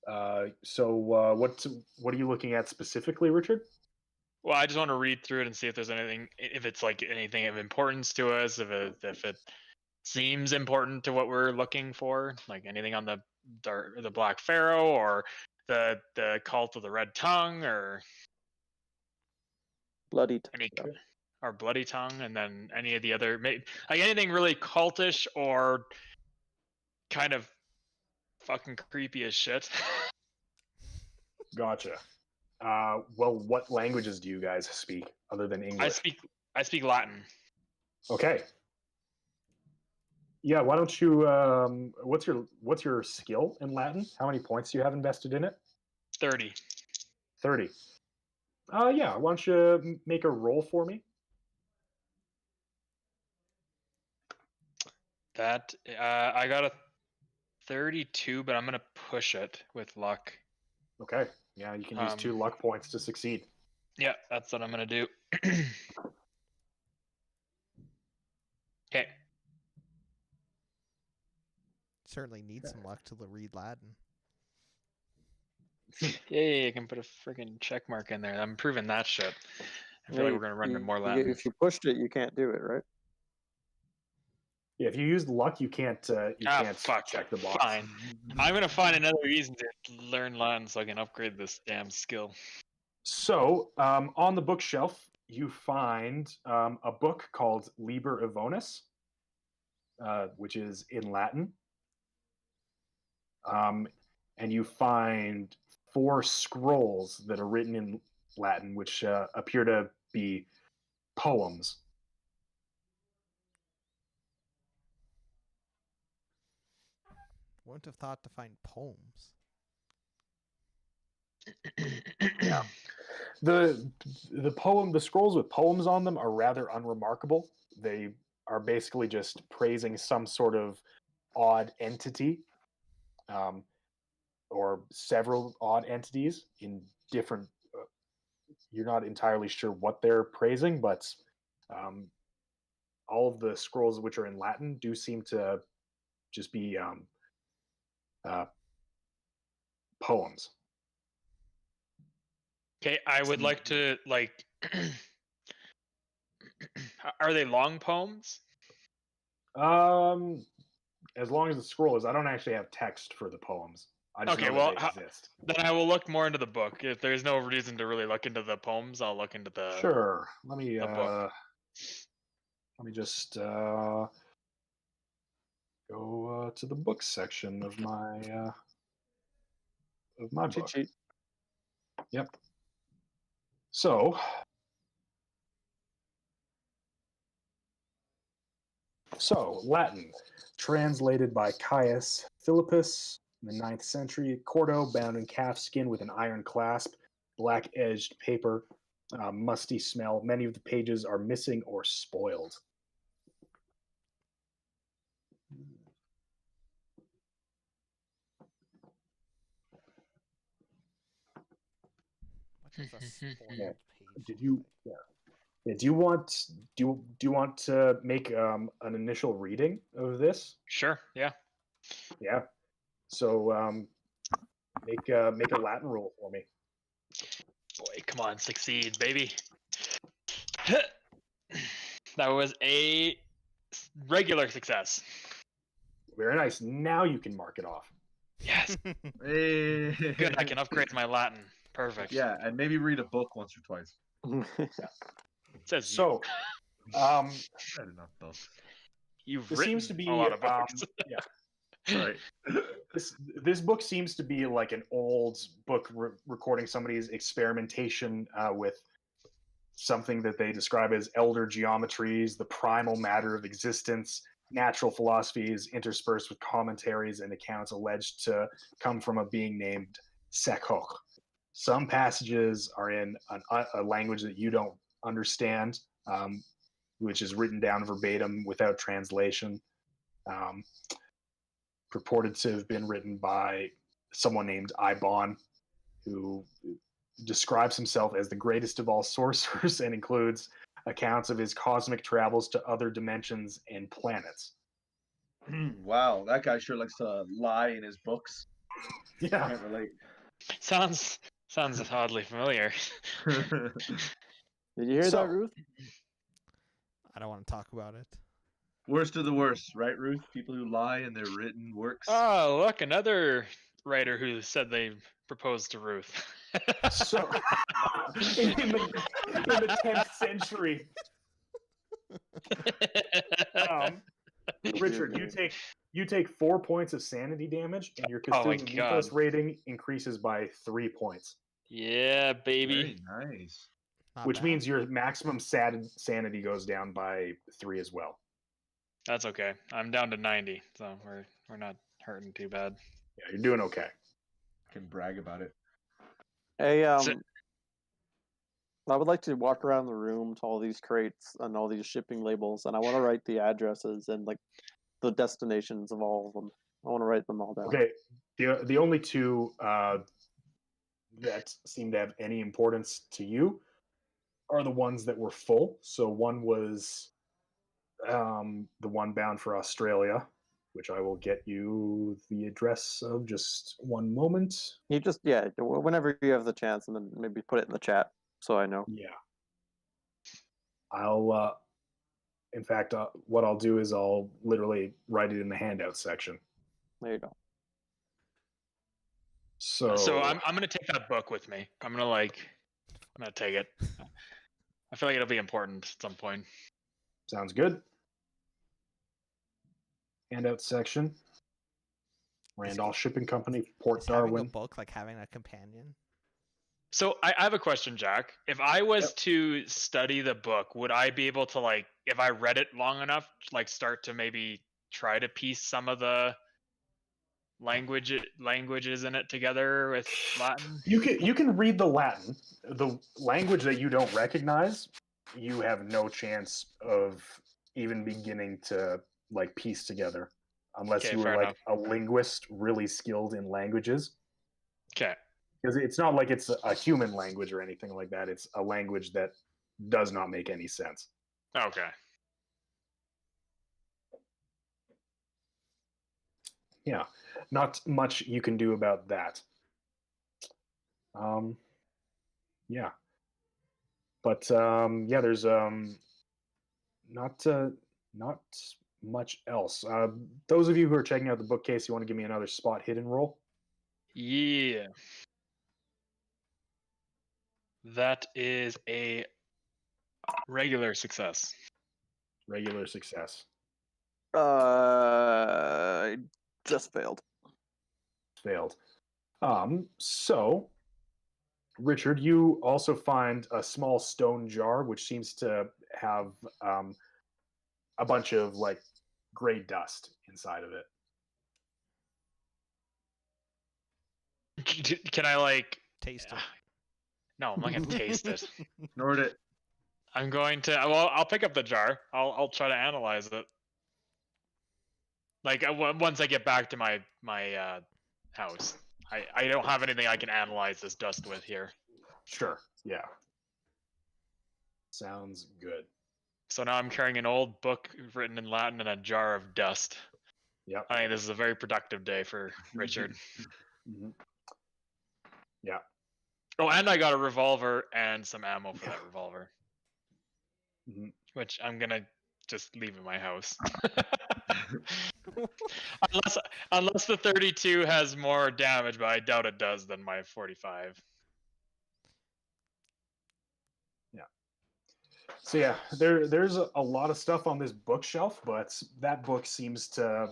What are you looking at specifically, Richard? Well, I just want to read through it and see if there's anything, if it's like anything of importance to us, if it seems important to what we're looking for, like anything on the Black Pharaoh or the cult of the Red Tongue or Bloody any tongue. or Bloody Tongue, and then any of the other like anything really cultish or kind of fucking creepy as shit. Gotcha. Well, what languages do you guys speak other than English? I speak Latin. Okay. Yeah, why don't you what's your skill in Latin? How many points do you have invested in it? 30. 30. Yeah, why don't you make a roll for me? That I got a 32, but I'm gonna push it with luck. Okay. Yeah, you can use 2 luck points to succeed. Yeah, that's what I'm gonna do. Okay. Certainly need some luck to read Latin. Yay, I can put a freaking check mark in there. I'm improving that shit. I feel Yeah, like we're gonna run into more Latin. If you pushed it, you can't do it, right? Yeah, if you use luck, you can't fuck. check the box. Fine. I'm gonna find another reason to learn Latin so I can upgrade this damn skill. So, on the bookshelf, you find a book called Liber Avonis, which is in Latin. And you find 4 scrolls that are written in Latin, which appear to be poems. Wouldn't have thought to find poems. Yeah. The scrolls with poems on them are rather unremarkable. They are basically just praising some sort of odd entity, or several odd entities in different. You're not entirely sure what they're praising, but all of the scrolls which are in Latin do seem to just be poems. Okay, I would like to like. Are they long poems? As long as the scroll is, I don't actually have text for the poems. I just Okay, know well, that they exist. Then I will look more into the book. If there's no reason to really look into the poems, I'll look into the Sure. Let me book. let me just go to the book section of my book. Cheat. Yep. So Latin, translated by Caius Philippus in the 9th century, quarto bound in calf skin with an iron clasp, black-edged paper, musty smell. Many of the pages are missing or spoiled. What does a spoiled Yeah. page Did look you? like? Yeah. Do you want to make an initial reading of this? Sure. Yeah. Yeah. So make a Latin roll for me. Boy, come on, succeed, baby. That was a regular success. Very nice. Now you can mark it off. Yes. Hey. Good. I can upgrade my Latin. Perfect. Yeah, and maybe read a book once or twice. It says you. So, um, Fair enough, though. You've this written seems to be a lot of books. yeah. Sorry. This book seems to be like an old book recording somebody's experimentation with something that they describe as elder geometries, the primal matter of existence, natural philosophies interspersed with commentaries and accounts alleged to come from a being named Sekhok. Some passages are in a language that you don't understand, which is written down verbatim without translation. Purported to have been written by someone named Ibon, who describes himself as the greatest of all sorcerers and includes accounts of his cosmic travels to other dimensions and planets. Wow, that guy sure likes to lie in his books. Yeah. Can't relate. Sounds oddly familiar. Did you hear So- that, Ruth? I don't want to talk about it. Worst of the worst, right, Ruth? People who lie in their written works. Oh, look, another writer who said they proposed to Ruth. So, in the 10th century, Richard, you take 4 points of sanity damage, and your Oh my Cthulhu God. Mythos rating increases by 3 points, Yeah, baby. Very nice. Not which bad. means your maximum sanity goes down by 3 as well. That's okay. I'm down to 90, so we're not hurting too bad. Yeah, you're doing okay. Can brag about it. Hey, So- I would like to walk around the room to all these crates and all these shipping labels, and I want to write the addresses and like the destinations of all of them. I want to write them all down. Okay, the only two that seem to have any importance to you are the ones that were full. So one was the one bound for Australia, which I will get you the address of. Just one moment. You just whenever you have the chance, and then maybe put it in the chat so I know. Yeah, I'll. In fact, what I'll do is I'll literally write it in the handout section. There you go. So, I'm gonna take that book with me. I'm gonna take it. I feel like it'll be important at some point. sounds good. Handout section. Randolph Shipping Company, Port Is having a Darwin. book like having a companion? So I have a question, Jack. If I was Yep. to study the book, would I be able to if I read it long enough, start to maybe try to piece some of the languages in it together with Latin? You can read the Latin. The language that you don't recognize, you have no chance of even beginning to piece together, unless Okay, you fair were enough. a linguist really skilled in languages. Okay. Because it's not like it's a human language or anything like that. It's a language that does not make any sense. Okay. Yeah, not much you can do about that. Yeah, but yeah, there's not much else. Those of you who are checking out the bookcase, you want to give me another spot hidden roll? Yeah. That is a regular success. Regular success. I just failed. Failed. So, Richard, you also find a small stone jar which seems to have a bunch of gray dust inside of it. Can I Taste it. No, I'm not gonna taste it. Snort it. I'm going to. Well, I'll pick up the jar. I'll try to analyze it. Once I get back to my house, I don't have anything I can analyze this dust with here. Sure. Yeah. Sounds good. So now I'm carrying an old book written in Latin and a jar of dust. Yep. I think this is a very productive day for Richard. Mhm. Yeah. Oh, and I got a revolver and some ammo for that revolver, Mhm. which I'm gonna just leave in my house. unless the 32 has more damage, but I doubt it does than my 45. Yeah. So yeah, there's a lot of stuff on this bookshelf, but that book seems to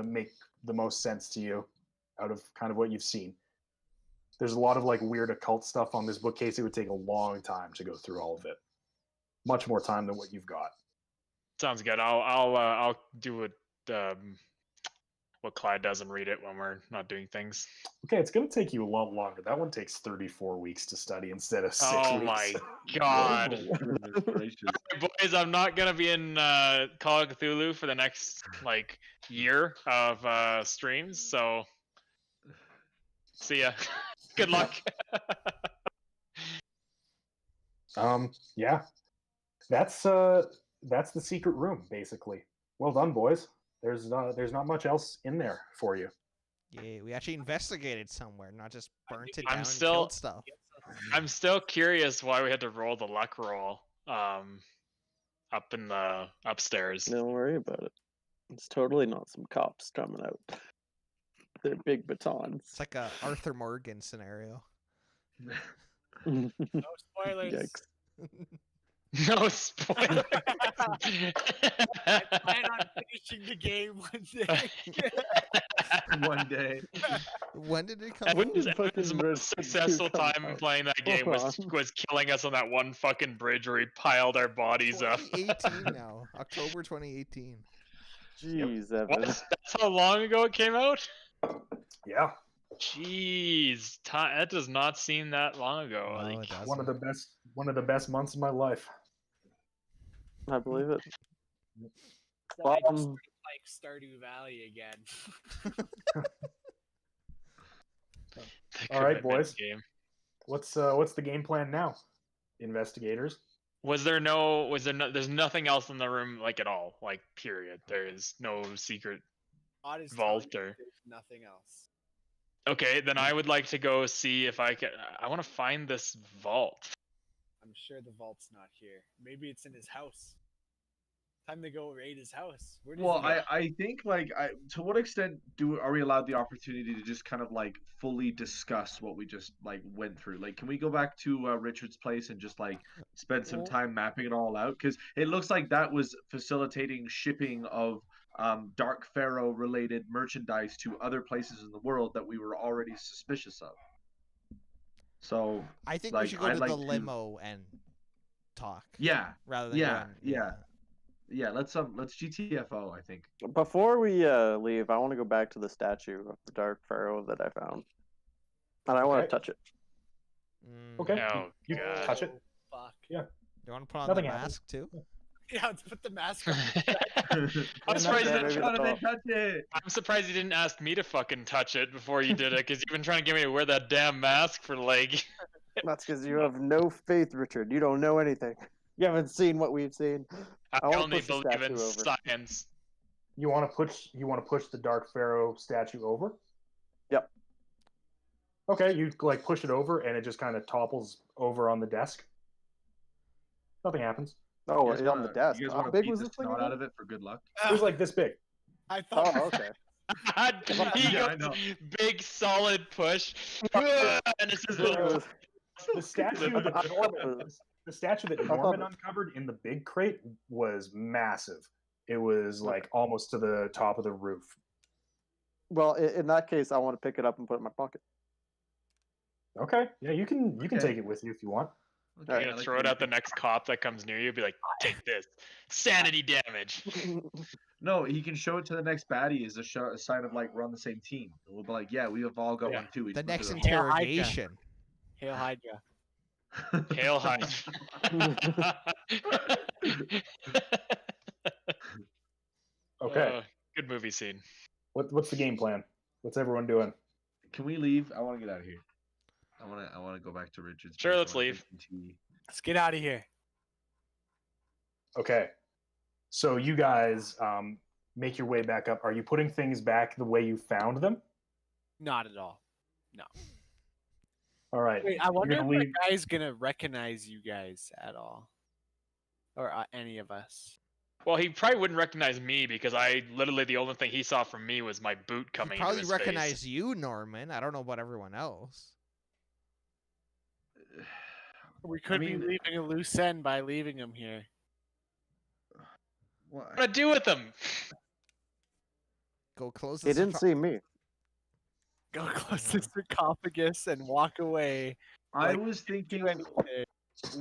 make the most sense to you out of kind of what you've seen. There's a lot of like weird occult stuff on this bookcase. It would take a long time to go through all of it. Much more time than what you've got. Sounds good. I'll do what Clyde does and read it when we're not doing things. Okay, it's going to take you a lot longer. That one takes 34 weeks to study instead of 6 Oh weeks. my god. Goodness gracious. Alright, boys, I'm not gonna be in Call of Cthulhu for the next like year of streams, so see ya. Good luck. Yeah. That's the secret room, basically. Well done, boys. There's not much else in there for you. Yeah, we actually investigated somewhere, not just burnt it I'm down and still- killed stuff. I'm still curious why we had to roll the luck roll up in the upstairs. Don't worry about it. It's totally not some cops coming out. They're big batons. It's like a Arthur Morgan scenario. No spoilers. Yikes. No spoilers. I plan on finishing the game one day. One day. When did it come When out? does Fucking Evan's Red most Dead 2 successful come time out? playing that game was Hold was killing us on that one fucking bridge where he piled our bodies up. 2018 now. October 2018. Jeez, What? Evan. That's how long ago it came out? Yeah. Jeez, that does not seem that long ago. No, like, it doesn't. One of the best months of my life. I believe it. So I just Um, like Stardew Valley again. the All right, commitment boys. Game. What's the game plan now, investigators? There's nothing else in the room like at all, like period. There is no secret. Odd is Vault telling me or- there's nothing else. Okay, then I would like to go see if I can. I want to find this vault. I'm sure the vault's not here. Maybe it's in his house. Time to go raid his house. Where does Well, he go? I think like to what extent are we allowed the opportunity to just kind of like fully discuss what we just like went through? Like, can we go back to Richard's place and just like spend some Well- time mapping it all out? Because it looks like that was facilitating shipping of Dark Pharaoh related merchandise to other places in the world that we were already suspicious of. So I think we Like, should go I'd to like the to- limo and talk yeah, rather than yeah, going, yeah. Let's GTFO. I think. Before we leave, I want to go back to the statue of the Dark Pharaoh that I found. And I want Okay. to touch it. Okay. Oh You god. touch it. Oh, fuck. Do you want to put on Nothing the happens. mask too? Yeah, let's put the mask on. I'm surprised you Yeah, didn't. maybe How did they not. touch it? I'm surprised you didn't ask me to fucking touch it before you did it, because you've been trying to get me to wear that damn mask for like. That's because you have no faith, Richard. You don't know anything. You haven't seen what we've seen. I I wanna only push the believe in statue over. science. You want to push the Dark Pharaoh statue over? Yep. Okay, you like push it over and it just kind of topples over on the desk. Nothing happens. Oh, You it's guys on the wanna- desk. You guys How want to big beat was the this thing snot out again? of it for good luck? It was like this big. I thought. Oh, okay. He Yeah, I goes know. big solid push, and it's his It little. was- The statue that I thought it Norman, was- the statue that I thought Norman it- uncovered in the big crate was massive. It was like almost to the top of the roof. Well, in that case, I want to pick it up and put it in my pocket. Okay, yeah, you can Okay. take it with you if you want. Okay, You're I gonna like throw it the at the next cop that comes near you. Be like, take this, sanity damage. No, he can show it to the next baddie as a sign of like we're on the same team. And we'll be like, yeah, we have all got Yeah. one too. We The just went next to the Hail Hydra. interrogation. Hail Hydra. Hail Hydra. Okay, Good movie scene. what's the game plan? What's everyone doing? Can we leave? I want to get out of here. I want to go back to Richard's. Sure, place. I let's wanna leave. drink some tea. Let's get out of here. Okay, so you guys make your way back up. Are you putting things back the way you found them? Not at all. All right. Wait, I wonder if gonna the leave- guy's gonna recognize you guys at all, or any of us. Well, he probably wouldn't recognize me because I literally the only thing he saw from me was my boot He coming. probably into his recognize face. you, Norman. I don't know about everyone else. We could mean- be leaving a loose end by leaving him here. What? What do I do with them? Go close He the didn't see me. Go close to the sarcophagus and walk away. I Like, was Do thinking anything.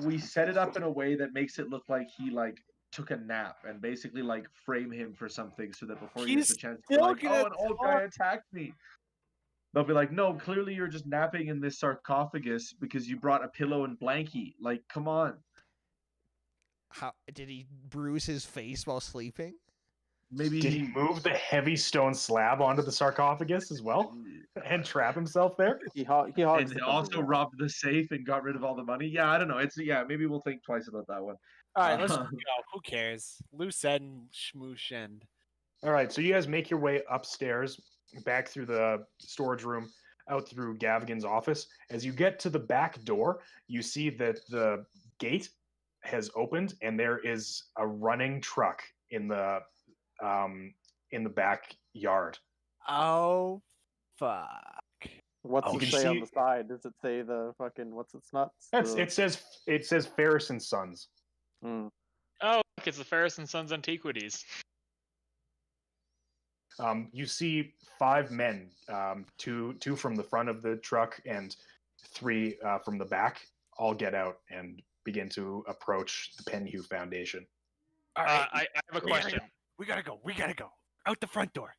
we set it up in a way that makes it look like he like took a nap and basically like frame him for something so that before he gets He's the chance to be still like, gonna oh, an old guy attacked me. They'll be like, no, clearly you're just napping in this sarcophagus because you brought a pillow and blankie. Like, come on. How did he bruise his face while sleeping? Maybe Did he move the heavy stone slab onto the sarcophagus as well and trap himself there? He hogs and the also fucking wall. robbed the safe and got rid of all the money. Yeah, I don't know. It's maybe we'll think twice about that one. All right, let's Uh, just go. Who cares? Loose end, schmoosh end. All right, so you guys make your way upstairs, back through the storage room, out through Gavigan's office. As you get to the back door, you see that the gate has opened and there is a running truck in the backyard. Oh, fuck. What's You it can say on see- the side? Does it say the fucking what's its nuts? It says Ferris and Sons. Hmm. Oh, look, it's the Ferris and Sons Antiquities. You see 5 men, two from the front of the truck and 3 from the back, all get out and begin to approach the Penhew Foundation. All right, I have a we gotta question. we gotta go. We gotta go. Out the front door.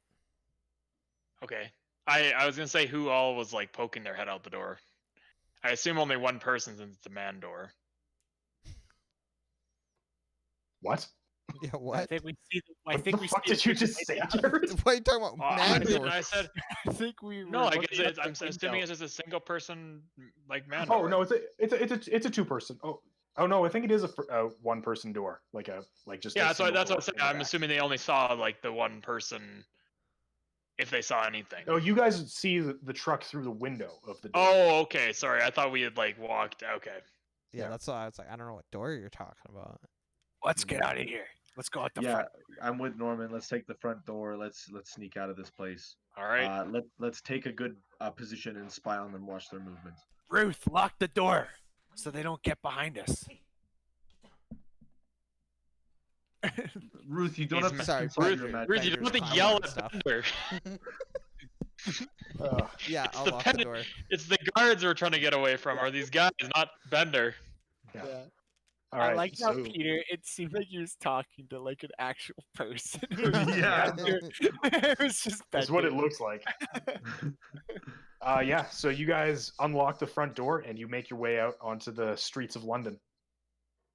Okay. I was gonna say who all was like poking their head out the door. I assume only one person since it's a man door. What? Yeah, I what? think we see. I What think the we fuck see. did you just say, Jared? What are you talking about? Oh, Man I said I think we. no. were I guess looking it's, out I'm the assuming window. it's just a single person like man Oh door. no, it's a 2-person. Oh no, I think it is a 1-person door, like just a Yeah, that's what single I'm door saying. in the I'm back. assuming they only saw like the one person, if they saw anything. Oh, you guys see the truck through the window of the door. Oh, okay. Sorry, I thought we had like walked. Okay. Yeah, Yeah. that's why I was like, I don't know what door you're talking about. Let's get out of here. Let's go out the yeah, front. I'm with Norman. Let's take the front door. Let's sneak out of this place. All right. Let's take a good position and spy on them, watch their movements. Ruth, lock the door so they don't get behind us. Ruth, you don't He's have to sorry, consult Ruth, your Ruth, Ruth, you Bender's don't have to climbing yell and at stuff. Bender. Yeah, It's I'll the lock pen- the door. It's the guards we're trying to get away from, or these guys, not Bender. Yeah. Yeah. All I right, like how so- Peter. It seemed like he was talking to like an actual person. Yeah. It was just. That's what it Bender. looks like. Yeah, so you guys unlock the front door and you make your way out onto the streets of London.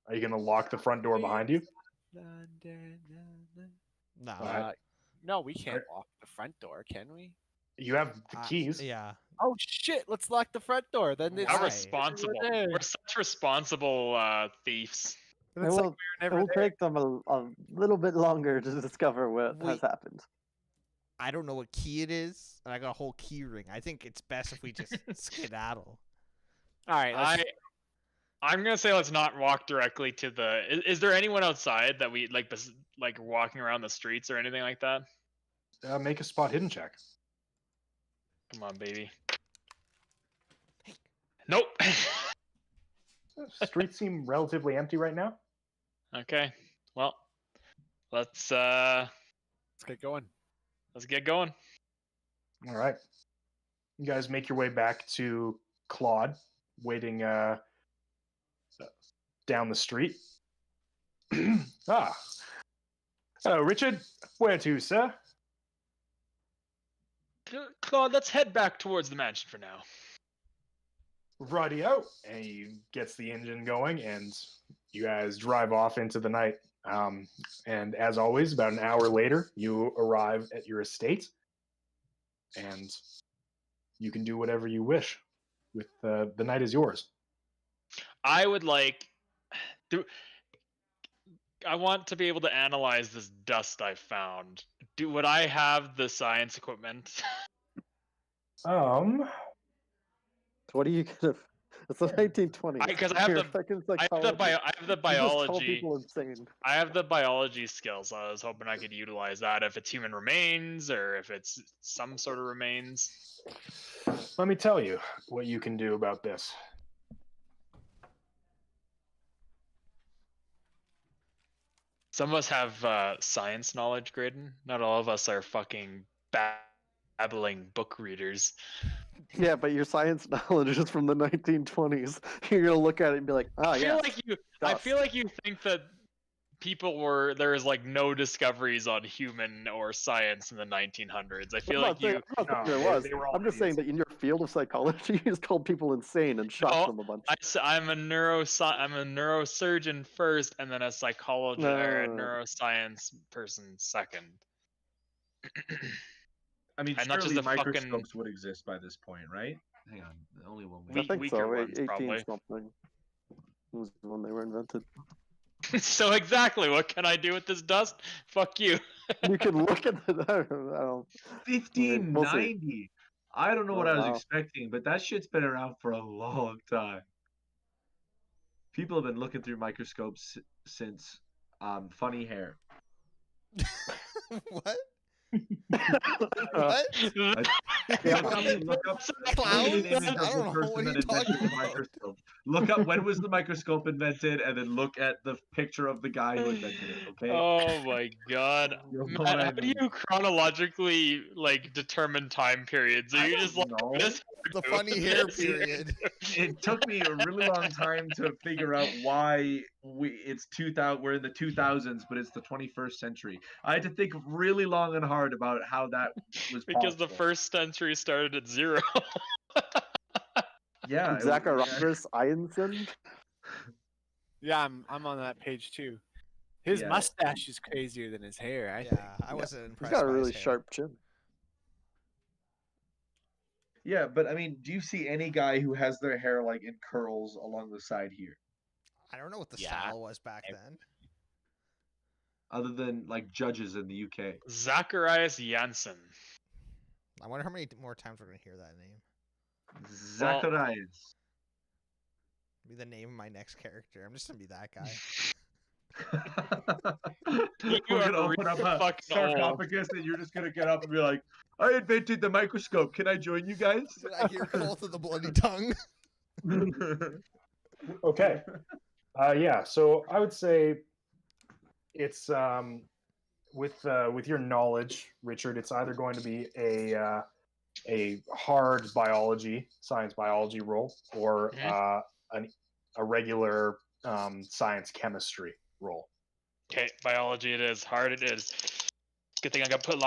Are you going to lock the front door behind you? No. No, we can't lock the front door, can we? You have the keys. Yeah. Oh shit! Let's lock the front door. Then it's How Why? responsible. there. We're such responsible thieves. then It it's like will, we it were never will there. take them a little bit longer to discover what We- has happened. I don't know what key it is, and I got a whole key ring. I think it's best if we just skedaddle. All right. Let's, I'm gonna say let's not walk directly to the. Is there anyone outside that we like, like walking around the streets or anything like that? Make a spot hidden check. Come on, baby. Nope. Streets seem relatively empty right now. Okay. Well, let's get going. get going. All right. You guys make your way back to Claude, waiting down the street. Hello, Richard. Where to, sir? Claude, let's head back towards the mansion for now. Rightio. And he gets the engine going, and you guys drive off into the night. And as always, about an hour later, you arrive at your estate, and you can do whatever you wish. With the night is yours. I would like. I want to be able to analyze this dust I found. Would I have the science equipment? What are you gonna? It's the 1920s. Because I have You're the a fucking I have the psychologist. I have the You just call biology. people insane. I have the biology skills. So I was hoping I could utilize that if it's human remains or if it's some sort of remains. Let me tell you what you can do about this. Some of us have science knowledge, Graydon. Not all of us are fucking babbling book readers. Yeah, but your science knowledge is from the 1920s. You're gonna look at it and be like, "Ah, I feel yes, like you. I dust." feel like you think that there is like no discoveries on human or science in the 1900s. I feel I'm like not saying, you. I'm not saying No, there was. they were all I'm just saying idiots. that in your field of psychology, you just called people insane and shocked No, them a bunch. I'm a neurosurgeon first, and then a psychologist or a No. neuroscience person second. I mean, I'm not just surely a fucking. microscopes would exist by this point, right? Hang on, the only one I we. think weaker so. ones, 18 probably. something was when they were invented. So exactly, what can I do with this dust? Fuck you. You can look at the. I don't. We'll see. 1590. I don't know what Oh, I was wow. expecting, but that shit's been around for a long time. People have been looking through microscopes since funny hair. What? Uh, What? Yeah, look up Clowns? an image I of don't the know, person what are that you invented talking the about? microscope. Look up when was the microscope invented, and then look at the picture of the guy who invented it. Okay. Oh my god. You'll know Matt, what I how do mean. you chronologically like determine time periods? Are I you don't just like know. this? The funny hair This- period. It took me a really long time to figure out why it's 2000. We're in the 2000s, but it's the 21st century. I had to think really long and hard about how that was Because the possible. first century started at 0. Yeah, Zacharias Ianson. Yeah, I'm on that page too. His Yeah. mustache is crazier than his hair. I think. Yeah, I wasn't He's impressed. got a by really his hair. sharp chin. Yeah, but I mean, do you see any guy who has their hair like in curls along the side here, I don't know what the Yeah. style was back then. other than like judges in the UK? Zacharias Janssen. I wonder how many more times we're gonna hear that name. Zacharias. Be the name of my next character. I'm just gonna be that guy. You We're are gonna open up really a fucking old. sarcophagus, and you're just gonna get up and be like, "I invented the microscope. Can I join you guys?" Did I hear Cult of the Bloody Tongue? Okay. Yeah. So I would say it's with your knowledge, Richard. It's either going to be a hard science biology role, or a regular science chemistry role. Okay, biology it is. Hard it is. Good thing I got put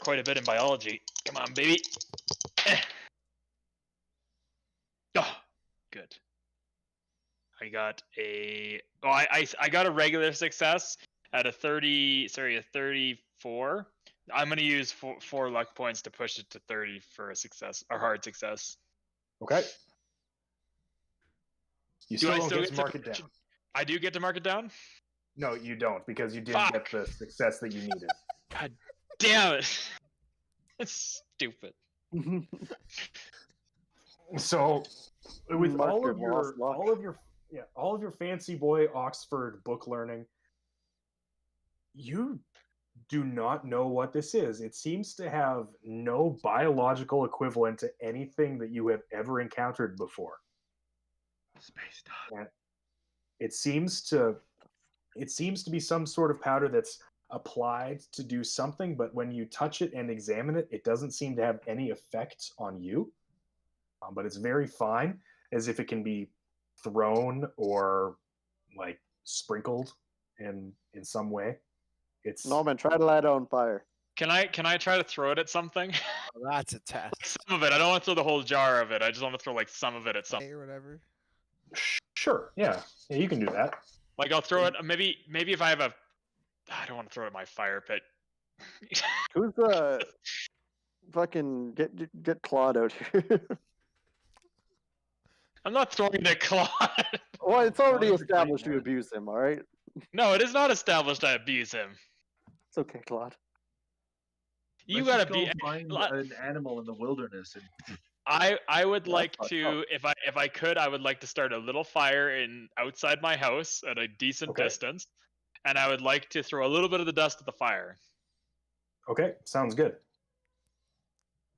quite a bit in biology. Come on, baby. Oh, good. I got I got a regular success at a 34. I'm gonna use four luck points to push it to 30 for a success, a hard success. Okay. You Do still I don't still get get to mark it down. I do get to mark it down? No, you don't, because you didn't Fuck. get the success that you needed. God damn it. It's stupid. So, with Mark all your of your lost luck. all of your fancy boy Oxford book learning, you do not know what this is. It seems to have no biological equivalent to anything that you have ever encountered before. Space dog. It seems to be some sort of powder that's applied to do something, but when you touch it and examine it, it doesn't seem to have any effect on you. But it's very fine, as if it can be thrown or like sprinkled in some way. It's Norman, try to light it on fire. Can I try to throw it at something? Oh, that's a test. Some of it. I don't want to throw the whole jar of it. I just want to throw like some of it at something. Or whatever. sure, yeah, you can do that. Like I'll throw it. Maybe if I have a. I don't want to throw it in my fire pit. Who's the fucking get Claude out here? I'm not throwing it at Claude. Well, it's already Claude's a great established you man. abuse him. All right, No, it is not established I abuse him. it's okay, Claude. You Let's gotta just be. go find an animal in the wilderness and I would Yeah, like fuck to, if I could, I would like to start a little fire in outside my house at a decent Okay. distance, and I would like to throw a little bit of the dust at the fire. Okay, sounds good.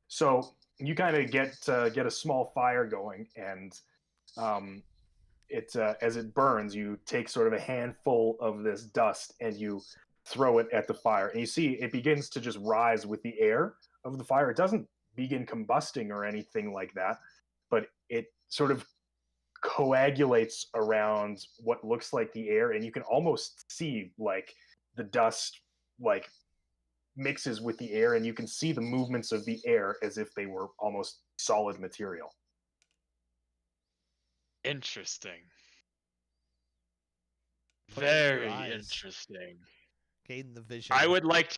So you kind of get a small fire going, and as it burns, you take sort of a handful of this dust and you throw it at the fire, and you see it begins to just rise with the air of the fire. It doesn't begin combusting or anything like that, but it sort of coagulates around what looks like the air, and you can almost see like the dust like mixes with the air, and you can see the movements of the air as if they were almost solid material. Interesting. Put it in your Very eyes. interesting. Gain the vision. I would like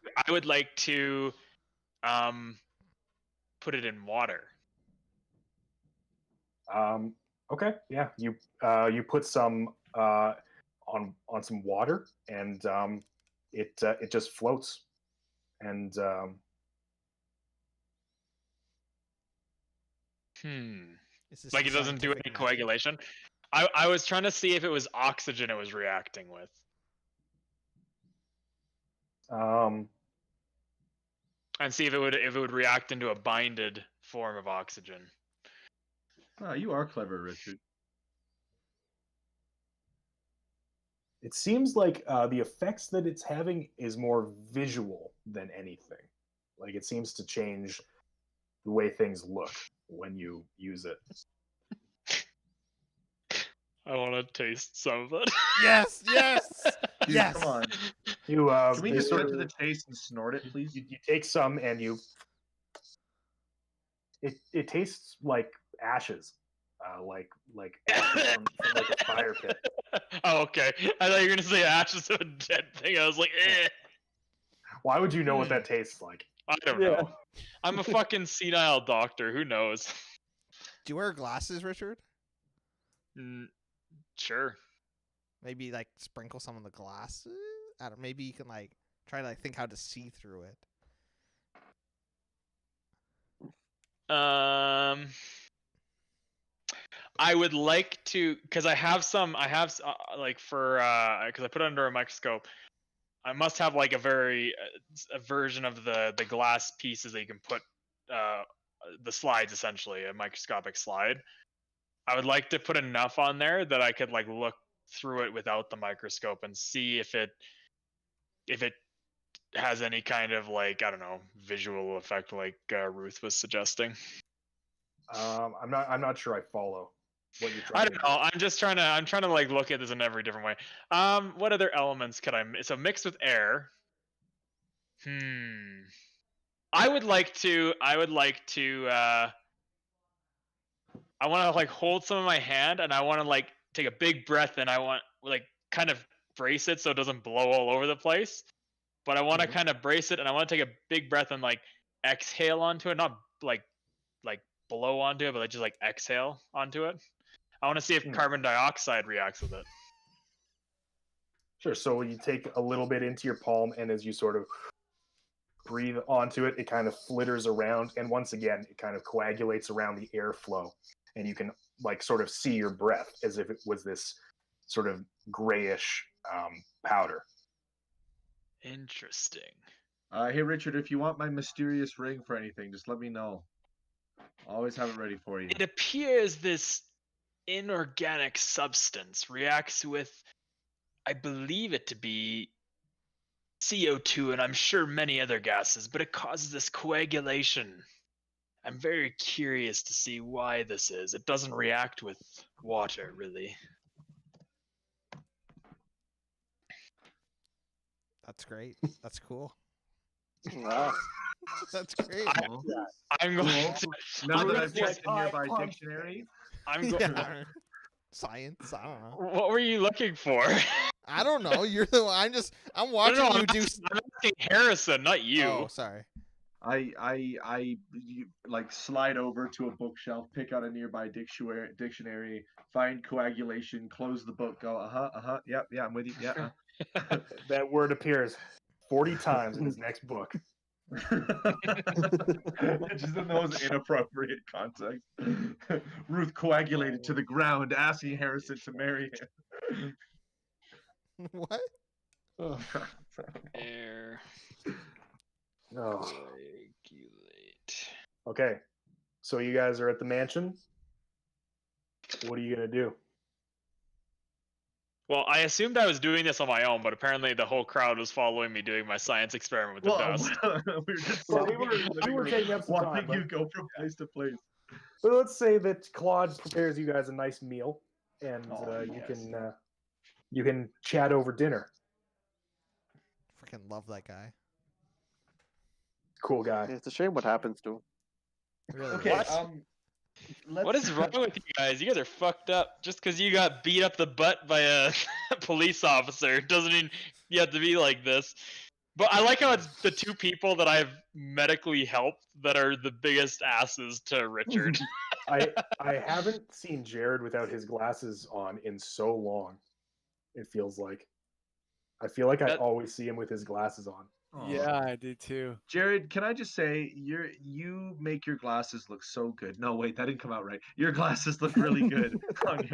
to put it in water. Okay, yeah, you put some on some water, and it just floats, and Is this Like the it doesn't do any scientific method? coagulation. I was trying to see if it was oxygen it was reacting with. And see if it would react into a binded form of oxygen. Oh, you are clever, Richard. It seems like the effects that it's having is more visual than anything. Like it seems to change the way things look when you use it. I want to taste some of it. Yes, yes, Dude, yes. come on. You Can we you just sort cut to of- the chase and snort it, please? you take some and it tastes like ashes, like ashes from like a fire pit. Oh, okay. I thought you were gonna say ashes of a dead thing. I was like, eh. Why would you know what that tastes like? I don't Yeah. know. I'm a fucking senile doctor. Who knows? Do you wear glasses, Richard? Sure. Maybe like sprinkle some of the glasses. I don't. Maybe you can like try to like think how to see through it. I would like to, because I have like for because I put it under a microscope. I must have like a version of the glass pieces that you can put the slides, essentially a microscopic slide. I would like to put enough on there that I could like look through it without the microscope and see if it has any kind of like, I don't know, visual effect like Ruth was suggesting. I'm not sure I follow what you're I trying don't to know. I'm trying to like look at this in every different way. What other elements could so mixed with air? I would like to I want to like hold some in my hand, and I want to like take a big breath, and I want like kind of brace it so it doesn't blow all over the place. But I want to kind of brace it, and I want to take a big breath and like exhale onto it, not like blow onto it, but like just like exhale onto it. I want to see if carbon dioxide reacts with it. Sure. So you take a little bit into your palm, and as you sort of breathe onto it, it kind of flitters around, and once again, it kind of coagulates around the airflow, and you can like sort of see your breath as if it was this sort of grayish powder. Interesting. Hey, Richard, if you want my mysterious ring for anything, just let me know. Always have it ready for you. It appears this inorganic substance reacts with, I believe it to be CO2, and I'm sure many other gases, but it causes this coagulation. I'm very curious to see why this is. It doesn't react with water, really. That's great. That's cool. Wow. That's great. I'm going Cool. to. Now I'm that gonna I've say- checked the nearby dictionary, I'm going. Yeah. Science. I don't know. What were you looking for? I don't know. You're the one. I'm watching you do. I'm asking Harrison, not you. Oh, sorry. you, like slide over to a bookshelf, pick out a nearby dictionary, find coagulation, close the book, go, yep, yeah, I'm with you, yeah. That word appears 40 times in his next book. Just in those inappropriate contexts. Ruth coagulated to the ground, asking Harrison to marry him. What? Air Oh. coagulate. Okay, so you guys are at the mansion. What are you gonna do? Well, I assumed I was doing this on my own, but apparently the whole crowd was following me doing my science experiment with the dust. we were just Well, sitting we in your were living room taking up some time, watching but, you go from place to place. but let's say that Claude prepares you guys a nice meal, and Oh, you yes. you can chat over dinner. Freaking love that guy. Cool guy. It's a shame what happens to him. Really. Okay, is. let's, What is wrong with you guys? You guys are fucked up. Just because you got beat up the butt by a police officer doesn't mean you have to be like this. But I like how it's the two people that I've medically helped that are the biggest asses to Richard. I haven't seen Jared without his glasses on in so long. It feels like. I feel like I That- always see him with his glasses on. Yeah, I do too. Jared, can I just say you make your glasses look so good. No, wait, that didn't come out right. Your glasses look really good. on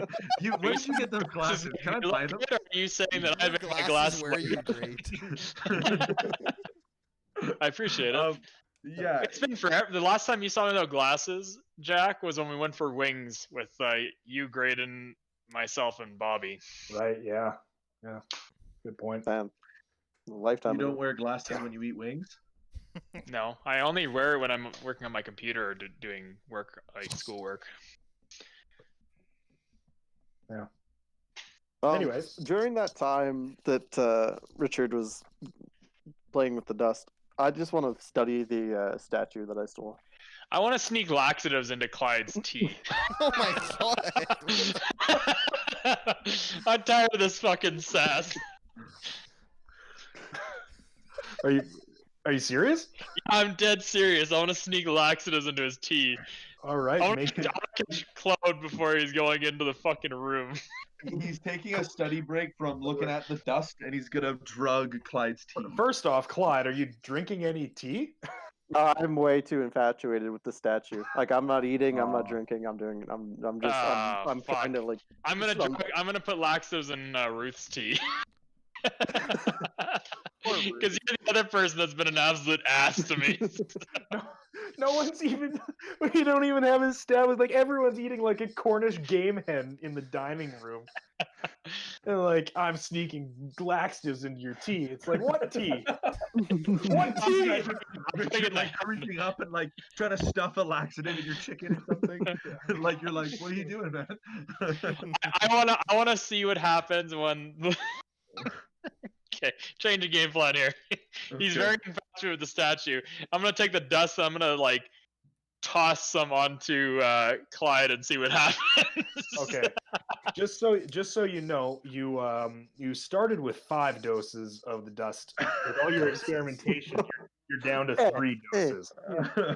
you. Where did you get those glasses? Can I You buy like them? it, or are you saying that I Your make my glasses glasses wear look you great. I appreciate it. Yeah. It's been forever. The last time you saw me without glasses, Jack, was when we went for wings with you, Graydon, myself, and Bobby. Right? Yeah. Yeah. Good point. Man, a lifetime. You don't ago. wear glasses when you eat wings? No, I only wear it when I'm working on my computer or doing work, like schoolwork. Anyways. during that time that Richard was playing with the dust, I just want to study the statue that I stole. I want to sneak laxatives into Clyde's tea. Oh my god. I'm tired of this fucking sass. Are you serious? I'm dead serious. I want to sneak laxatives into his tea. All right. I want Make to it. catch Cloud before he's going into the fucking room. He's taking a study break from looking at the dust, and he's gonna drug Clyde's tea. First off, Clyde, are you drinking any tea? I'm way too infatuated with the statue. Like I'm not eating, I'm not Aw. drinking, I'm doing. I'm just. Ah, I'm trying to fuck. like. I'm gonna Some- I'm gonna put laxatives in Ruth's tea. Because you're the other person that's been an absolute ass to me. No one's even. We don't even have his stab. It's like everyone's eating like a Cornish game hen in the dining room. And like I'm sneaking laxatives into your tea. It's like what tea? What You tea? guys are Richard, like creeping up and like trying to stuff a laxative in your chicken or something. Like you're like, what are you doing, man? I wanna see what happens when. Okay, change the game plan here. He's Okay. very infatuated with the statue. I'm gonna take the dust. And I'm gonna like toss some onto Clyde and see what happens. Okay. Just so you know, you started with 5 doses of the dust. With all your experimentation, you're down to 3 doses.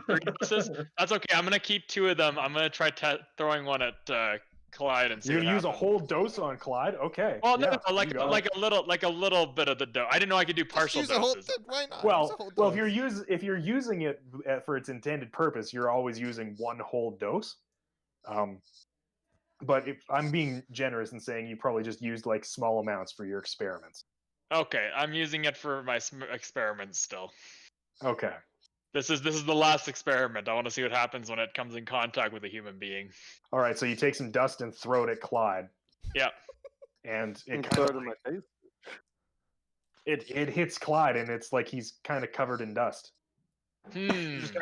3 doses? That's okay. I'm gonna keep 2 of them. I'm gonna try throwing one at Clyde and see. You're what gonna use a happens. whole dose on Clyde? Okay. Well, no, yeah, no, like you got it. like a little bit of the dose. I didn't know I could do Just partial use a whole. doses. Why not? Use a Well, whole well, dose. if you're using it for its intended purpose, you're always using 1 whole dose. But if I'm being generous and saying you probably just used like small amounts for your experiments. Okay, I'm using it for my experiments still. Okay. This is the last experiment. I want to see what happens when it comes in contact with a human being. All right. So you take some dust and throw it at Clyde. Yeah. And it and kind throw of it in my face. it hits Clyde, and it's like he's kind of covered in dust. Hmm. It just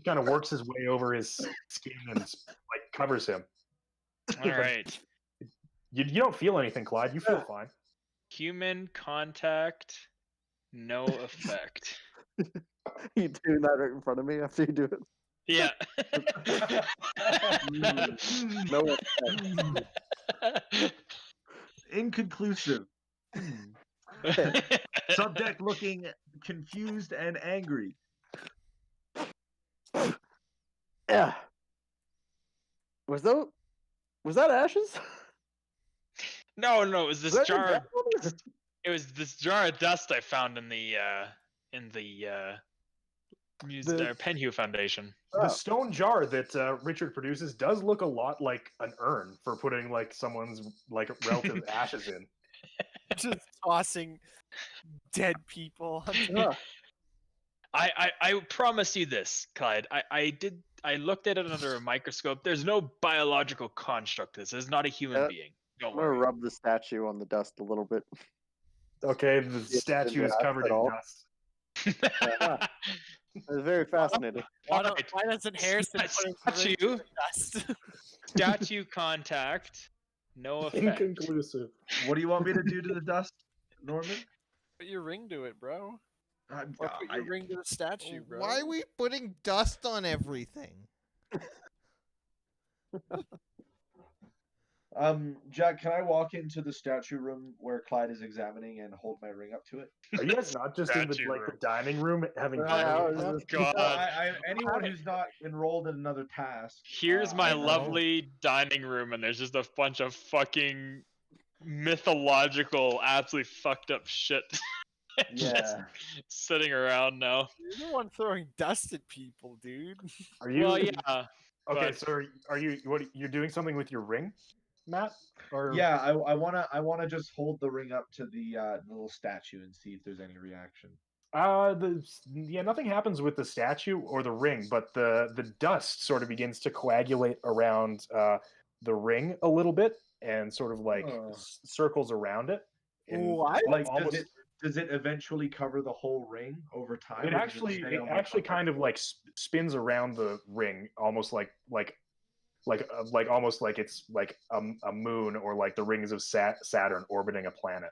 kind of works his way over his skin and like covers him. All right. You don't feel anything, Clyde. You feel fine. Human contact, no effect. You doing that right in front of me after you do it? Yeah. No. Inconclusive. Subject looking confused and angry. Yeah. Was that ashes? No, it was this Was that jar. your breath? It was this jar of dust I found in the Penhue Foundation. The Oh. stone jar that Richard produces does look a lot like an urn for putting like someone's like relative ashes in. Just tossing dead people. Yeah. I promise you this, Clyde. I looked at it under a microscope. There's no biological construct. This is not a human being. Don't I'm gonna worry. rub the statue on the dust a little bit. Okay, the It's statue is grass covered at in all. dust. It's very fascinating. Alright. Why doesn't Harrison put his ring Statue. to the dust? Statue contact. No effect. Inconclusive. What do you want me to do to the dust, Norman? Put your ring to it, bro. I'm- Or put your ring to the statue, bro. Why are we putting dust on everything? Jack, can I walk into the statue room where Clyde is examining and hold my ring up to it? Are you guys not just in the Statue like room. the dining room having Right, dinner? I with was them? just- God. Anyone who's not enrolled in another task. Here's my I know. lovely dining room, and there's just a bunch of fucking mythological, absolutely fucked up shit. Just Yeah. sitting around now. You're the one throwing dust at people, dude. Are you? Well, yeah. Okay, but- so are you? What you're doing something with your ring, Matt? Or Yeah, I wanna just hold the ring up to the little statue and see if there's any reaction. nothing happens with the statue or the ring, but the dust sort of begins to coagulate around the ring a little bit and sort of like Oh. circles around it. in What? Like, almost- does it eventually cover the whole ring over time? It or does actually stay on the actually top? kind of like spins around the ring, almost like almost like it's like a moon or like the rings of Saturn orbiting a planet.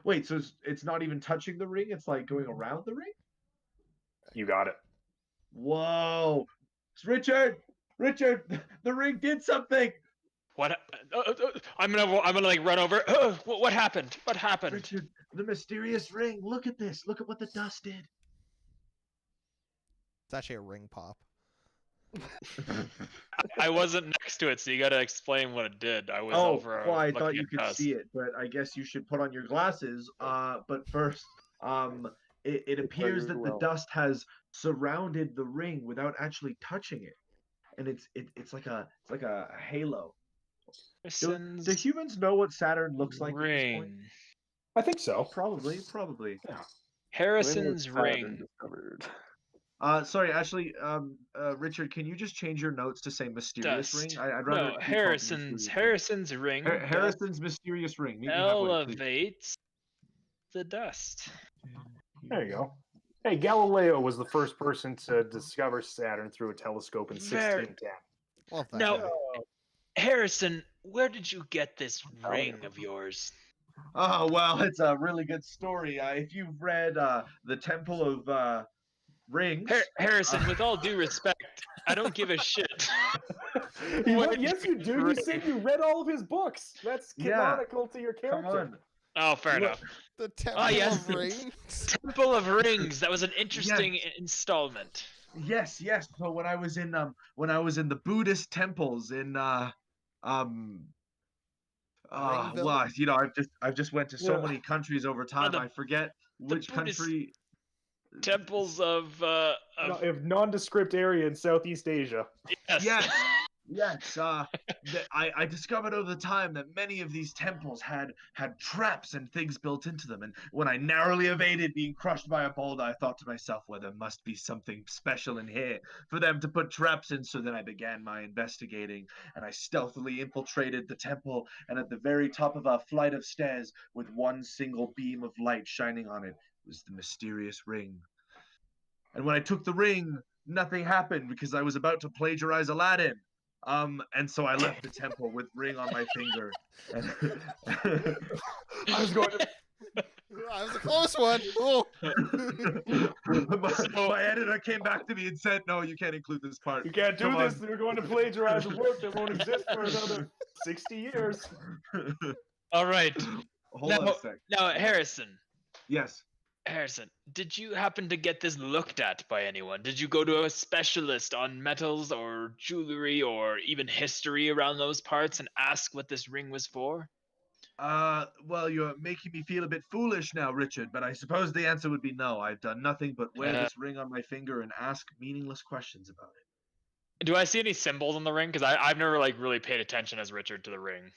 Wait, so it's not even touching the ring? It's like going around the ring? You got it. Whoa! It's Richard! Richard! The ring did something! What? I'm gonna like run over. What happened? What happened? Richard, the mysterious ring. Look at this. Look at what the dust did. It's actually a ring pop. I wasn't next to it, so you gotta explain what it did. I was over. Well, I looking thought you at could dust. see it, but I guess you should put on your glasses. But first, it appears you that the will. dust has surrounded the ring without actually touching it, and it's like a halo. Do Harrison's humans know what Saturn looks like at this point? ring. I think so. Probably. Harrison's When was Saturn ring. discovered? Sorry, actually, Richard, can you just change your notes to say mysterious Dust. ring? I'd rather. No, it be called Harrison's mysterious ring. Harrison's ring. Harrison's mysterious ring. Maybe that way, please. Elevates the dust. There you go. Hey, Galileo was the first person to discover Saturn through a telescope in Very- 1610. Love that Now- guy. Harrison, where did you get this ring of yours? Oh well, it's a really good story. If you've read the Temple of Rings, Harrison, with all due respect, I don't give a shit. Well, Where yes, did you do. You ring? said you read all of his books. That's Yeah. canonical to your come character. on. Oh, fair Look, enough. The Temple yes. of Rings. Temple of Rings. That was an interesting installment. Yes. So when I was in the Buddhist temples in Ringville? well, you know, I've just went to so Yeah. many countries over time. the- I forget which Buddhist country. Temples of Of nondescript area in Southeast Asia. yes. Yes. I discovered over the time that many of these temples had traps and things built into them. And when I narrowly evaded being crushed by a boulder, I thought to myself, well, there must be something special in here for them to put traps in. So then I began my investigating, and I stealthily infiltrated the temple. And at the very top of a flight of stairs, with one single beam of light shining on it, was the mysterious ring. And when I took the ring, nothing happened because I was about to plagiarize Aladdin. And so I left the temple with ring on my finger. I was going to. That was a close one. Oh. my editor came back to me and said, "No, you can't include this part." You can't do Come this. on. They're going to plagiarize a book that won't exist for another 60 years. All right. Hold on No. a sec. Now, Harrison. Yes. Harrison, did you happen to get this looked at by anyone? Did you go to a specialist on metals or jewelry or even history around those parts and ask what this ring was for? Well, you're making me feel a bit foolish now, Richard, but I suppose the answer would be no. I've done nothing but wear this ring on my finger and ask meaningless questions about it. Do I see any symbols on the ring? Because I've never like really paid attention as Richard to the ring.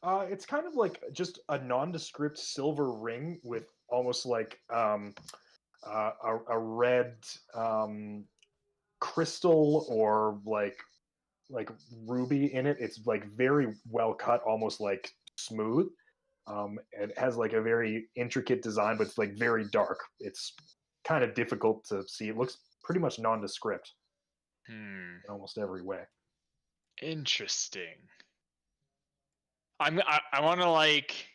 It's kind of like just a nondescript silver ring with almost like a red crystal or like like ruby in it. It's like very well cut, almost like smooth. It has like a very intricate design, but it's like very dark. It's kind of difficult to see. It looks pretty much nondescript Hmm. in almost every way. Interesting. I want to like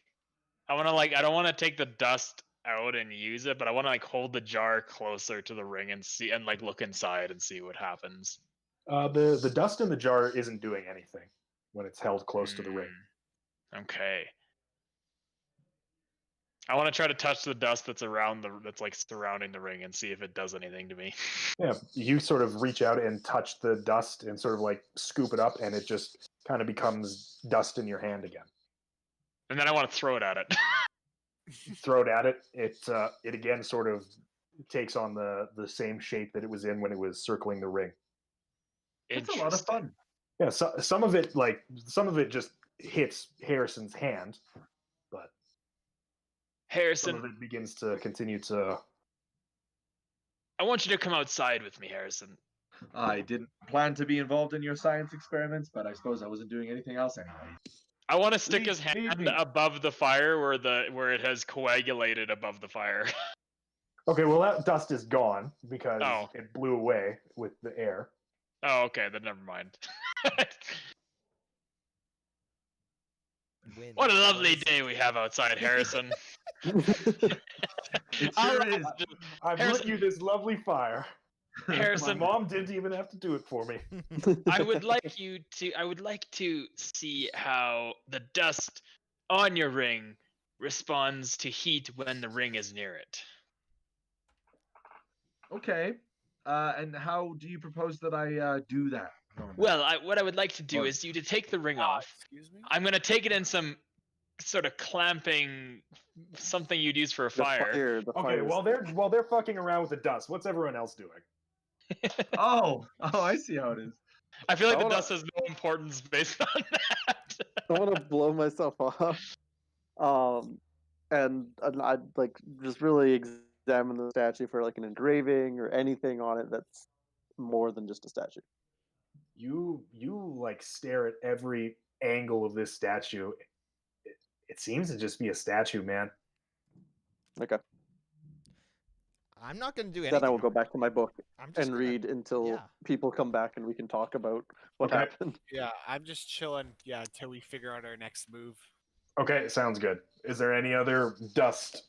I don't want to take the dust out and use it, but I want to like hold the jar closer to the ring and see and like look inside and see what happens. The dust in the jar isn't doing anything when it's held close to the ring. Okay. I want to try to touch the dust that's that's like surrounding the ring and see if it does anything to me. Yeah, you sort of reach out and touch the dust and sort of like scoop it up, and it just kind of becomes dust in your hand again. And then I want to throw it at it. Throw it at it. It again sort of takes on the same shape that it was in when it was circling the ring. It's a lot of fun. Yeah, so, some of it just hits Harrison's hand, but some Harrison, of it begins to continue to. I want you to come outside with me, Harrison. I didn't plan to be involved in your science experiments, but I suppose I wasn't doing anything else anyway. I want to stick Leave- his leave hand me. above the fire where it has coagulated above the fire. Okay, well that dust is gone because Oh. it blew away with the air. Oh, okay, then never mind. Win. What a What lovely is day it? we have outside, Harrison. It sure is. I've Harrison- lit you this lovely fire. My Harrison, mom didn't even have to do it for me. I would like to see how the dust on your ring responds to heat when the ring is near it. Okay. And how do you propose that I do that? Well, what I would like to do Or- is you to take the ring off. Excuse me? I'm gonna take it in some sort of clamping, something you'd use for a fire. The Okay, fire. while they're fucking around with the dust, what's everyone else doing? Oh, I see how it is. I feel like I the wanna- dust has no importance based on that. I want to blow myself off. And I'd like just really examine the statue for like an engraving or anything on it that's more than just a statue. You like stare at every angle of this statue. It seems to just be a statue, man. Okay. I'm not going to do anything. Then I will go back to my book I'm just and gonna- read until yeah. people come back and we can talk about what Okay. happened. Yeah, I'm just chilling. Yeah, until we figure out our next move. Okay, sounds good. Is there any other dust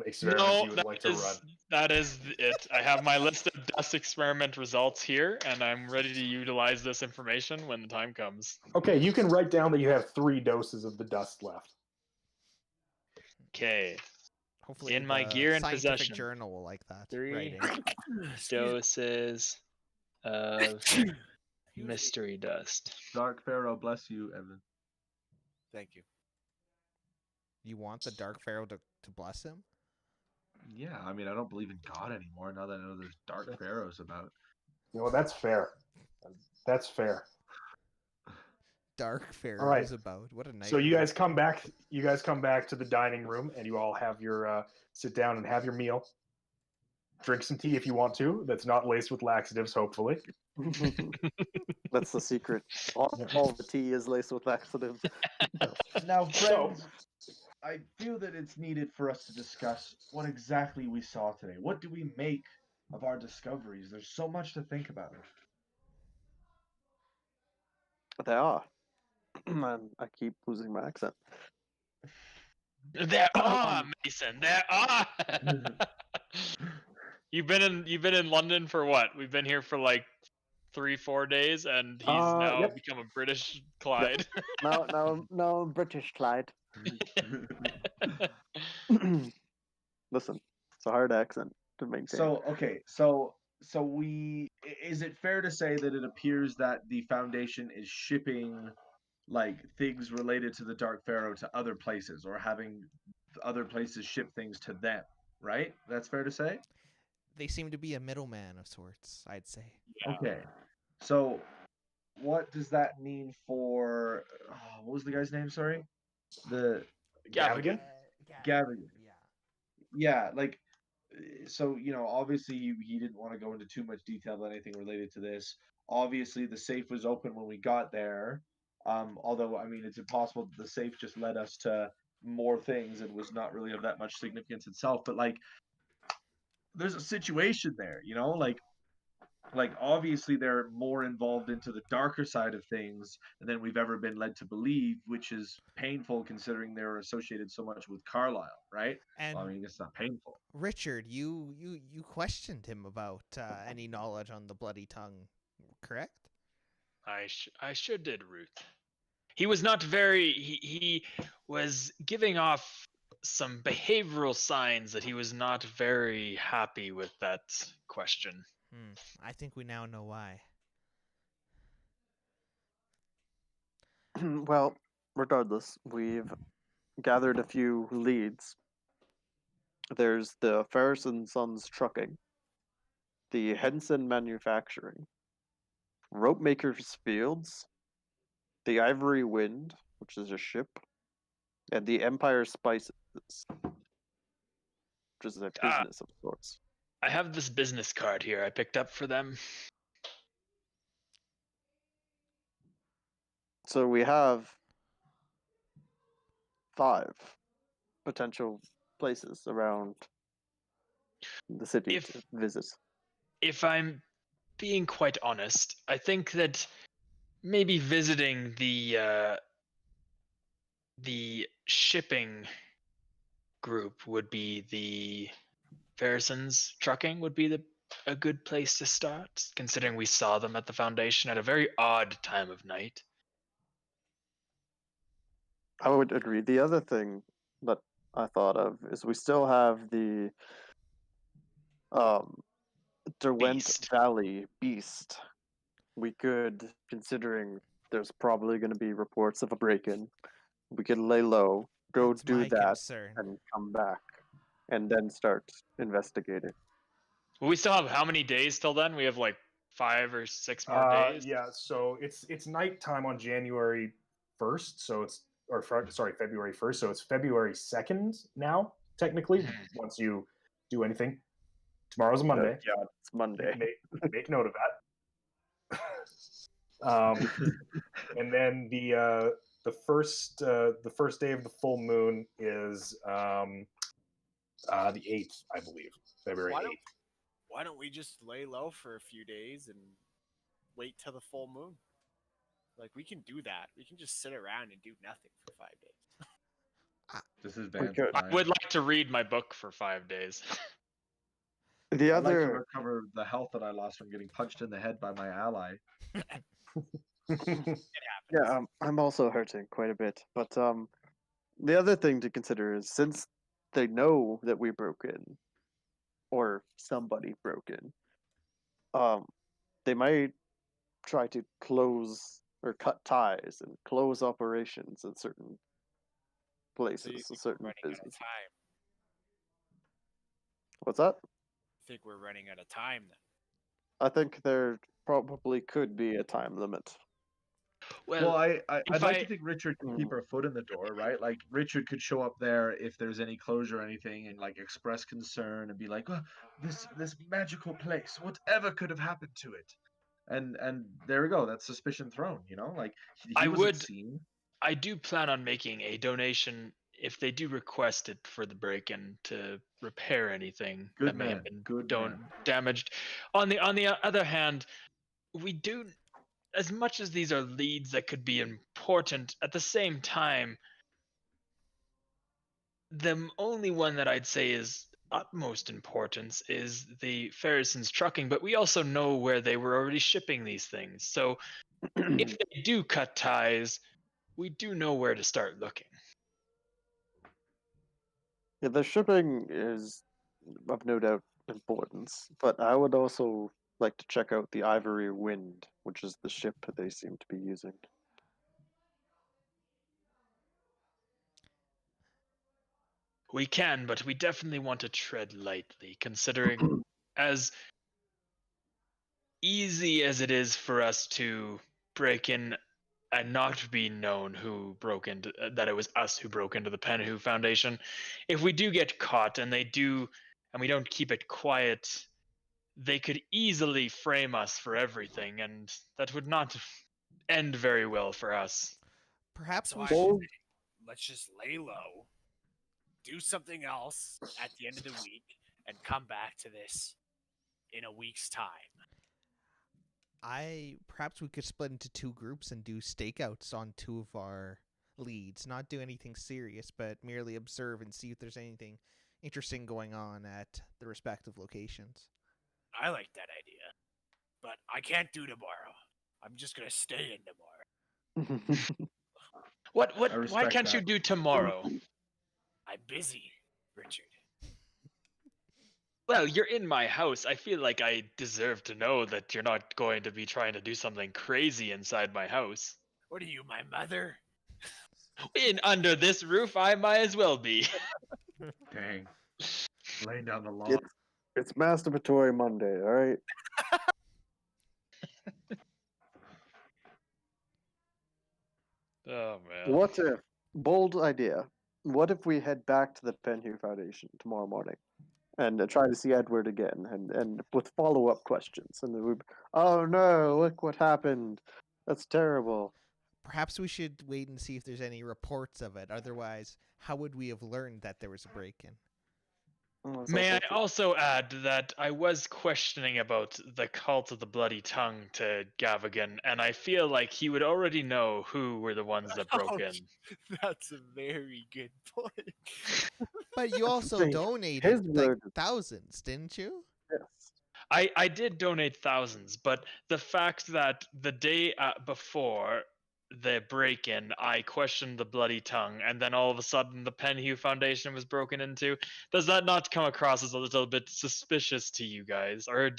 experiments No, you would like to run? that is it. I have my list of dust experiment results here, and I'm ready to utilize this information when the time comes. Okay, you can write down that you have 3 doses of the dust left. Okay, Hopefully in my the gear and scientific possession. journal will like that. 3 writing. doses of mystery dust. Dark Pharaoh, bless you, Evan. Thank you. You want the Dark Pharaoh to bless him? Yeah, I mean, I don't believe in God anymore now that I know there's Dark Pharaohs about. You know, that's fair. That's fair. Dark Pharaoh right. is about. What a night. So you guys come back. You guys come back to the dining room, and you all have your sit down and have your meal. Drink some tea if you want to. That's not laced with laxatives, hopefully. That's the secret. All the tea is laced with laxatives. Now, So- friends, I feel that it's needed for us to discuss what exactly we saw today. What do we make of our discoveries? There's so much to think about. They are. Man, I keep losing my accent. There are, Mason. There are. You've been in London for what? We've been here for like 3-4 days, and he's now Yep. become a British Clyde. Now I'm British, Clyde. Listen, it's a hard accent to maintain. So okay, is it fair to say that it appears that the Foundation is shipping like things related to the Dark Pharaoh to other places, or having other places ship things to them, right? That's fair to say? They seem to be a middleman of sorts, I'd say. Okay. So what does that mean for what was the guy's name, sorry? The Gavigan? Gavigan. Yeah, like so obviously he didn't want to go into too much detail about anything related to this. Obviously, the safe was open when we got there. Although I mean, it's impossible that the safe just led us to more things and was not really of that much significance itself. But like, there's a situation there, like obviously they're more involved into the darker side of things than we've ever been led to believe, which is painful considering they're associated so much with Carlisle, right? And Well, I mean, it's not painful. Richard, you questioned him about any knowledge on the bloody tongue, correct? I sure did, Ruth. He was not very. He was giving off some behavioral signs that he was not very happy with that question. I think we now know why. Well, regardless, we've gathered a few leads. There's the Ferris and Sons Trucking, the Henson Manufacturing, Rope Makers Fields, the Ivory Wind, which is a ship, and the Empire Spices, which is a business of sorts. I have this business card here I picked up for them. So we have 5 potential places around the city If- to visit. If I'm being quite honest, I think that maybe visiting the shipping group would be the Ferrison's Trucking would be a good place to start, considering we saw them at the Foundation at a very odd time of night. I would agree. The other thing that I thought of is we still have the Derwent Beast. Valley Beast. We could, considering there's probably going to be reports of a break-in, we could lay low, go That's do my that, concern. and come back, and then start investigating. Well, we still have how many days till then? We have like 5 or 6 more days. Yeah, so it's nighttime on January 1st, so it's February 1st, so it's February 2nd now, technically, once you do anything. Tomorrow's a Monday. Yeah, it's Monday. Make note of that. And then the first day of the full moon is the 8th, I believe, February 8th. Why don't we just lay low for a few days and wait till the full moon? Like, we can do that. We can just sit around and do nothing for 5 days. This is We bad. could. I would like to read my book for 5 days. The I'd like to other, recover the health that I lost from getting punched in the head by my ally. It happens. yeah, I'm also hurting quite a bit. But the other thing to consider is since they know that we broke in, or somebody broke in, they might try to close or cut ties and close operations in certain So you places, think we're certain running out of business. time? What's that? I think we're running out of time then. I think there probably could be a time limit. Well, I'd if like I- to think Richard can keep our foot in the door, right? Like Richard could show up there if there's any closure or anything, and like express concern and be like, "Oh, this magical place, whatever could have happened to it?" And there we go. That's suspicion thrown. Like he I wasn't would- seen. I do plan on making a donation if they do request it for the break-in to repair anything Good that may have man, been good damaged. On the other hand, we do, as much as these are leads that could be important, at the same time, the only one that I'd say is utmost importance is the Ferrison's Trucking, but we also know where they were already shipping these things. So if they do cut ties, we do know where to start looking. Yeah, the shipping is of no doubt importance, but I would also like to check out the Ivory Wind, which is the ship they seem to be using. We can, but we definitely want to tread lightly, considering as easy as it is for us to break in and not be known who broke into that it was us who broke into the Penhu Foundation. If we do get caught and they do and we don't keep it quiet, they could easily frame us for everything, and that would not end very well for us. Perhaps So we I should. Well- let's just lay low, do something else at the end of the week, and come back to this in a week's time. Perhaps we could split into two groups and do stakeouts on two of our leads. Not do anything serious, but merely observe and see if there's anything interesting going on at the respective locations. I like that idea, but I can't do tomorrow. I'm just gonna stay in tomorrow. What? I Why respect can't you that. do tomorrow? I'm busy, Richard. Well, you're in my house. I feel like I deserve to know that you're not going to be trying to do something crazy inside my house. What are you, my mother? In under this roof, I might as well be. Dang. Laying down the law. It's Masturbatory Monday, all right? Oh man. What if, bold idea, what if we head back to the Penhue Foundation tomorrow morning and try to see Edward again and with follow-up questions? And then oh no, look what happened. That's terrible. Perhaps we should wait and see if there's any reports of it. Otherwise, how would we have learned that there was a break-in? Oh, it's May I also true. also add that I was questioning about the cult of the bloody tongue to Gavigan, and I feel like he would already know who were the ones that broke in. That's a very good point. But you also Say, donated his like word. thousands, didn't you? Yes. I did donate thousands, but the fact that the day before the break-in, I questioned the bloody tongue, and then all of a sudden the Penhue Foundation was broken into, does that not come across as a little bit suspicious to you guys? Or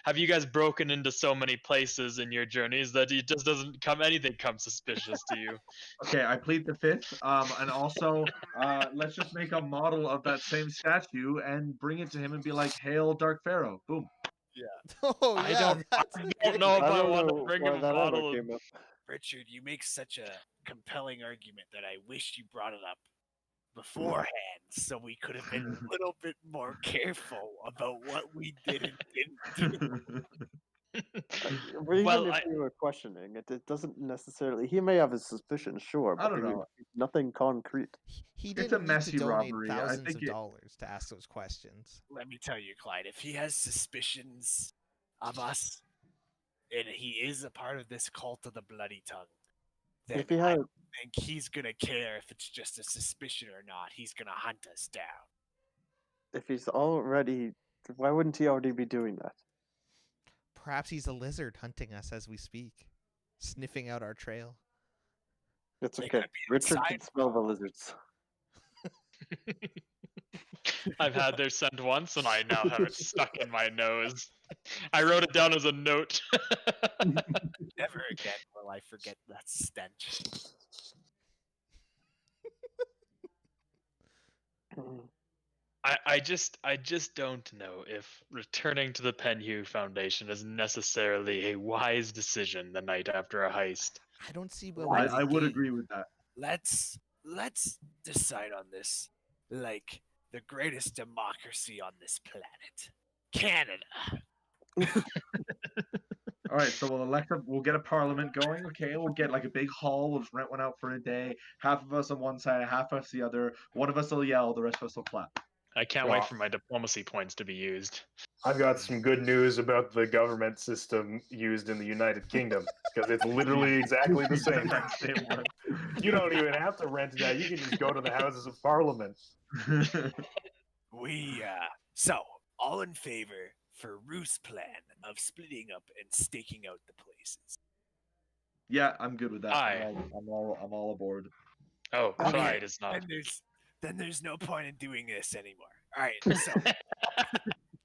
have you guys broken into so many places in your journeys that it just doesn't come anything comes suspicious to you? Okay, I plead the fifth. And also, let's just make a model of that same statue and bring it to him and be like, "Hail, Dark Pharaoh!" Boom. Oh I yeah, don't- that's I a don't great- know if I I don't want to know bring why a that ever model of came up. Richard, you make such a compelling argument that I wish you brought it up beforehand so we could have been a little bit more careful about what we did and didn't do. Even Well, if we were questioning, it doesn't necessarily. He may have his suspicions, sure, I but don't they would know. be nothing concrete. He It's didn't a need messy to donate robbery. I thousands think of it- dollars to ask those questions. Let me tell you, Clyde, if he has suspicions of us and he is a part of this cult of the bloody tongue, then If he I had, don't think he's gonna care if it's just a suspicion or not. He's gonna hunt us down. if he's already, why wouldn't he already be doing that? Perhaps he's a lizard hunting us as we speak, sniffing out our trail. It's They okay. could be Richard can outside. smell the lizards. I've had their scent once, and I now have it stuck in my nose. I wrote it down as a note. Never again will I forget that stench. I just don't know if returning to the Penhue Foundation is necessarily a wise decision the night after a heist. I don't see what Why- would I would gain. agree with that. Let's decide on this like the greatest democracy on this planet. Canada. All right, so we'll get a parliament going. Okay, we'll get like a big hall. We'll just rent one out for a day. Half of us on one side, half of us the other. One of us will yell, the rest of us will clap. I can't Well- wait for my diplomacy points to be used. I've got some good news about the government system used in the United Kingdom because it's literally exactly the same. Same one. You don't even have to rent it out. You can just go to the Houses of Parliament. So all in favor for Roost's plan of splitting up and staking out the places. Yeah, I'm good with that. Aye. I'm all aboard. Oh, Okay, Clyde is not. Then there's no point in doing this anymore. All right, so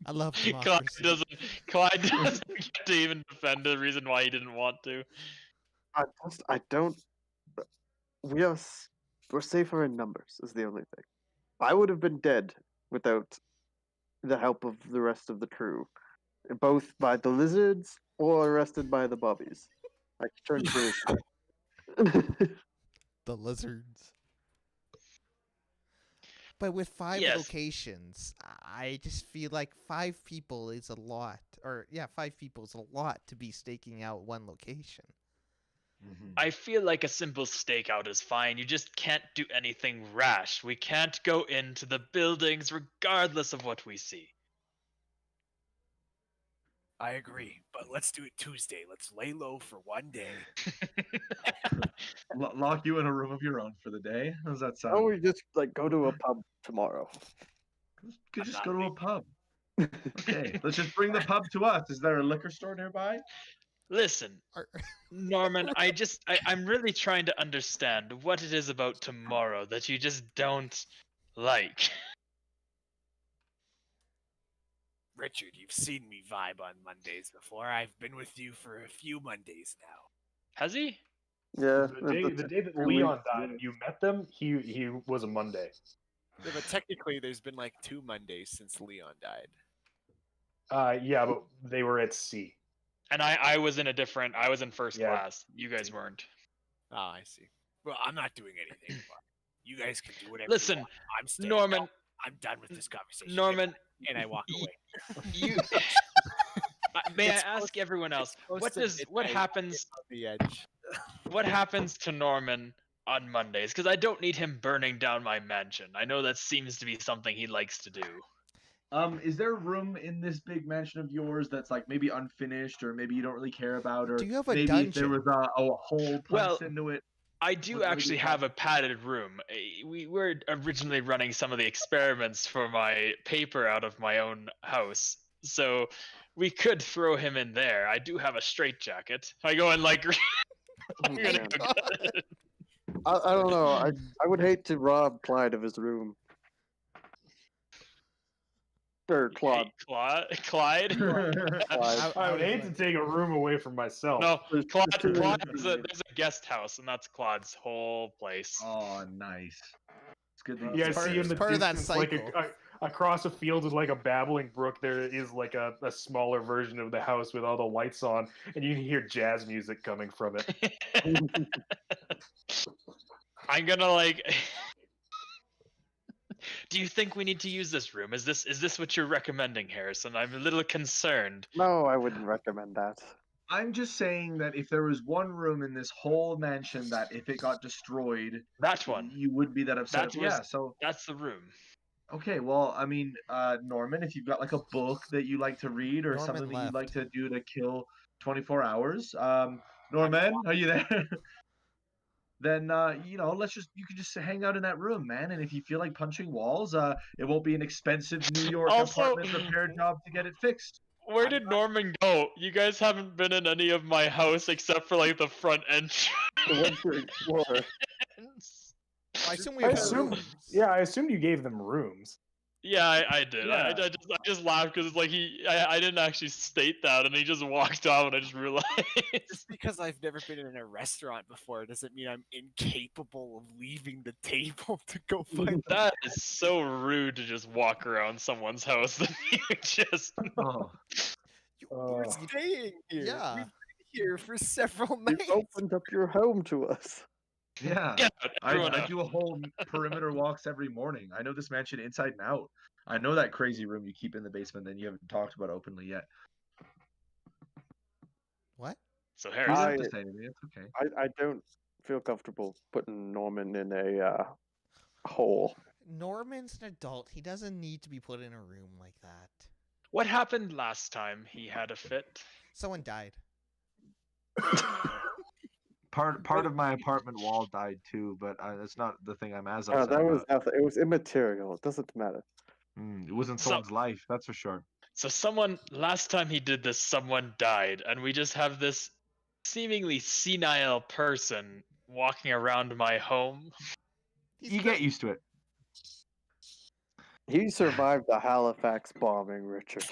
I love Clyde democracy. doesn't get to even defend the reason why he didn't want to. I don't. We're safer in numbers is the only thing. I would have been dead without the help of the rest of the crew, both by the lizards or arrested by the bobbies. I turned really slow. The lizards. But with 5 Yes. locations, I just feel like 5 people is a lot. Or, yeah, 5 people is a lot to be staking out one location. I feel like a simple stakeout is fine. You just can't do anything rash. We can't go into the buildings regardless of what we see. I agree, but let's do it Tuesday. Let's lay low for one day. Lock you in a room of your own for the day. How does that sound? Oh, we just like go to a pub tomorrow. Could I'm just not go to a leaving. pub. Okay, let's just bring the pub to us. Is there a liquor store nearby? Listen, Or- Norman, I'm really trying to understand what it is about tomorrow that you just don't like. Richard, you've seen me vibe on Mondays before. I've been with you for a few Mondays now. Has he? Yeah. The day that Leon died and you met them, he was a Monday. Yeah, but technically, there's been like 2 Mondays since Leon died. Yeah, but they were at sea. And I was in I was in first Yeah. class. You guys weren't. Oh, I see. Well, I'm not doing anything. But you guys can do whatever. Listen, you want. I'm staying. Norman, No, I'm done with this conversation. Norman, and I walk y- away. you may I It's close- ask everyone else It's close what to does what midnight. happens On the edge. what happens to Norman on Mondays? Because I don't need him burning down my mansion. I know that seems to be something he likes to do. Is there room in this big mansion of yours that's like maybe unfinished, or maybe you don't really care about, or Do you have a maybe if there dungeon? was a hole punched Well, into it? I do What do actually you have have? a padded room. We were originally running some of the experiments for my paper out of my own house, so we could throw him in there. I do have a straitjacket. I go in like. I'm gonna Man. go get it. I don't know. I would hate to rob Clyde of his room. Or Claude. Clyde? Clyde. I would hate to take a room away from myself. No, There's Claude. too many There's a guest house, and that's Claude's whole place. Oh, nice. It's good that You you guys part- see in it's the part of that distance, like cycle. across a field with like a babbling brook, there is like a smaller version of the house with all the lights on, and you can hear jazz music coming from it. I'm gonna like. Do you think we need to use this room? Is this what you're recommending, Harrison? I'm a little concerned. No, I wouldn't recommend that. I'm just saying that if there was one room in this whole mansion that if it got destroyed, That one. you would be that upset. That was- Yeah, so That's the room. okay, well, I mean, Norman, if you've got like a book that you like to read or Norman something that you'd like left. to do to kill 24 hours, Norman, are you there? Then you know, you can just hang out in that room, man. And if you feel like punching walls, it won't be an expensive New York Also- apartment repair job to get it fixed. Where did Norman go? You guys haven't been in any of my house except for like the front entrance. The one to explore. I assume we I have assume- rooms. Yeah, I assumed you gave them rooms. Yeah, I did. Yeah. I just laughed because it's like I didn't actually state that, and he just walked off, and I just realized. Just because I've never been in a restaurant before doesn't mean I'm incapable of leaving the table to go find. That is so rude to just walk around someone's house that you just. Oh, We're staying here. Yeah. We've been here for several You nights. opened up your home to us. yeah. Get out, everyone I out. do a whole perimeter walks every morning. I know this mansion inside and out. I know that crazy room you keep in the basement that you haven't talked about openly yet. What? So You Harrison, don't have to say anything. It's okay. I don't feel comfortable putting Norman in a hole. Norman's an adult. He doesn't need to be put in a room like that. what happened last time he had a fit? Someone died. Part of my apartment wall died too, but that's not the thing I'm as upset That was about. nothing. It was immaterial. It doesn't matter. It wasn't So- someone's life, that's for sure. So someone last time he did this, someone died, and we just have this seemingly senile person walking around my home. You get used to it. He survived the Halifax bombing, Richard.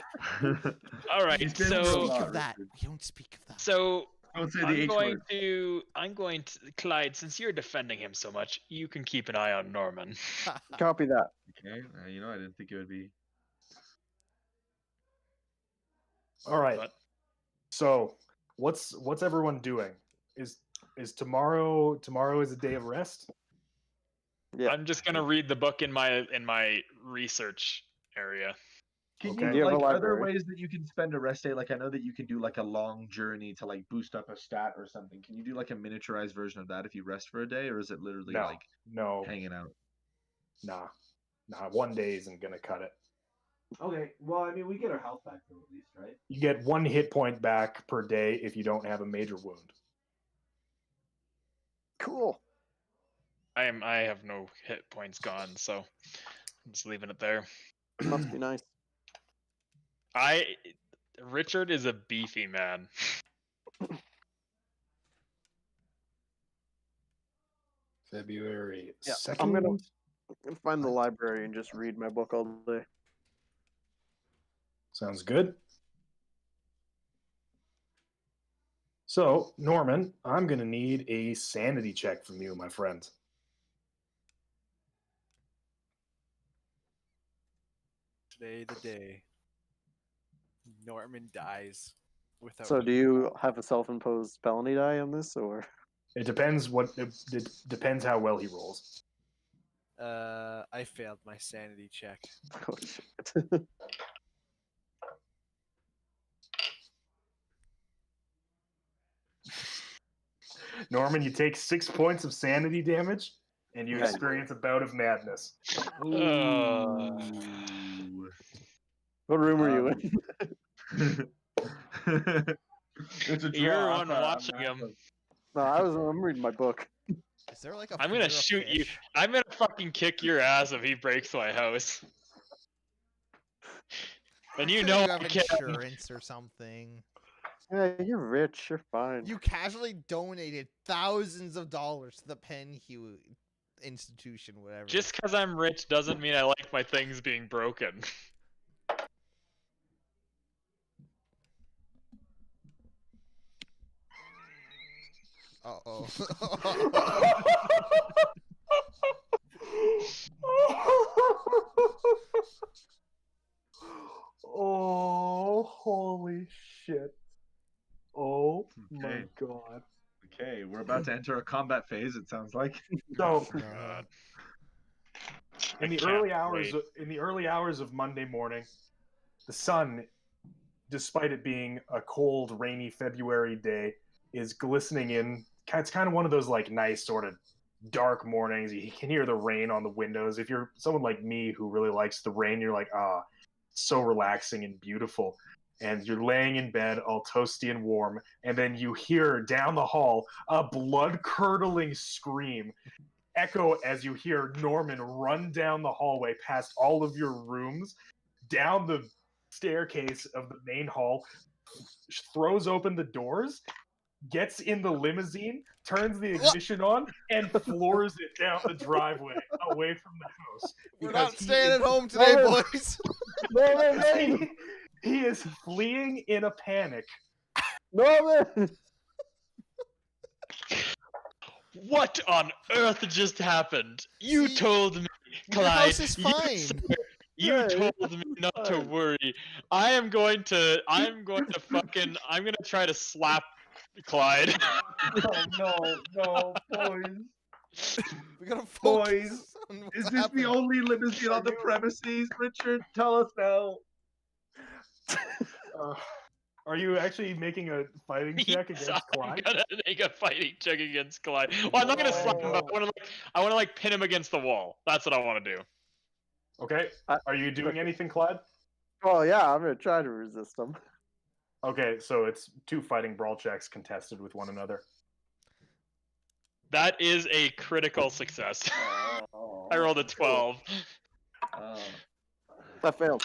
All right, He's been so- through a Speak lot, of that. Richard. We don't speak of that. So Don't say the I'm H going word. to Clyde, since you're defending him so much, you can keep an eye on Norman. Copy that. Okay, you know, I didn't think it would be. All right. But- So, what's everyone doing? Is tomorrow is a day of rest? Yeah. I'm just gonna read the book in my research area. Can Okay. Do you you have a like are there library? ways that you can spend a rest day? Like I know that you can do like a long journey to like boost up a stat or something. Can you do like a miniaturized version of that if you rest for a day, or is it literally No, like no, hanging out? nah. 1 day isn't gonna cut it. Okay, well I mean we get our health back though, at least, right? You get 1 hit point back per day if you don't have a major wound. Cool. I have no hit points gone, so I'm just leaving it there. Must be nice. Richard is a beefy man. February Yeah, 2nd. I'm gonna find the library and just read my book all day. Sounds good. So, Norman, I'm going to need a sanity check from you, my friend. Today the day Norman dies without. So, do you have a self-imposed felony die on this, or? It depends it depends how well he rolls. I failed my sanity check. Oh shit! Norman, you take 6 points of sanity damage, and you Nice. experience a bout of madness. Uh, What room are you Um, in? It's a You're draw. the one watching him. No, I'm reading my book. Is there like a? I'm gonna fear of shoot you. fish? I'm gonna fucking kick your ass if he breaks my house. And you Sure know you I have can. insurance or something. Yeah, you're rich. You're fine. You casually donated thousands of dollars to the Penn Hugh institution, whatever. Just because I'm rich doesn't mean I like my things being broken. Uh-oh. Oh, holy shit. Oh my Okay. god. Okay, we're about to enter a combat phase. It sounds like. So, God. in the I can't early hours of Monday morning, the sun, despite it being a cold, rainy February day, is glistening in. It's kind of one of those like nice sort of dark mornings. You can hear the rain on the windows. If you're someone like me who really likes the rain, you're like, so relaxing and beautiful. And you're laying in bed all toasty and warm, and then you hear down the hall a blood-curdling scream echo as you hear Norman run down the hallway past all of your rooms, down the staircase of the main hall, throws open the doors, gets in the limousine, turns the ignition on, and floors it down the driveway away from the house. We're because not he staying is- at home today, Norman! boys. Norman! He is fleeing in a panic. Norman! What on earth just happened? You See, told me, Your Clyde. house is you fine. You Yeah, told me not to fine. worry. I'm going to try to slap Clyde. No, boys. We gotta focus Boys, on what's Is this happening. the only limousine on the premises, Richard? Tell us now. Are you actually making a fighting check Yes, against I'm Clyde? gonna make a fighting check against Clyde. Well, I'm not gonna slap him, but I wanna like pin him against the wall. That's what I wanna do. Okay. Are you doing anything, Clyde? Oh yeah, I'm gonna try to resist him. Okay, so it's 2 fighting brawl checks contested with one another. That is a critical success. I rolled a 12. I failed.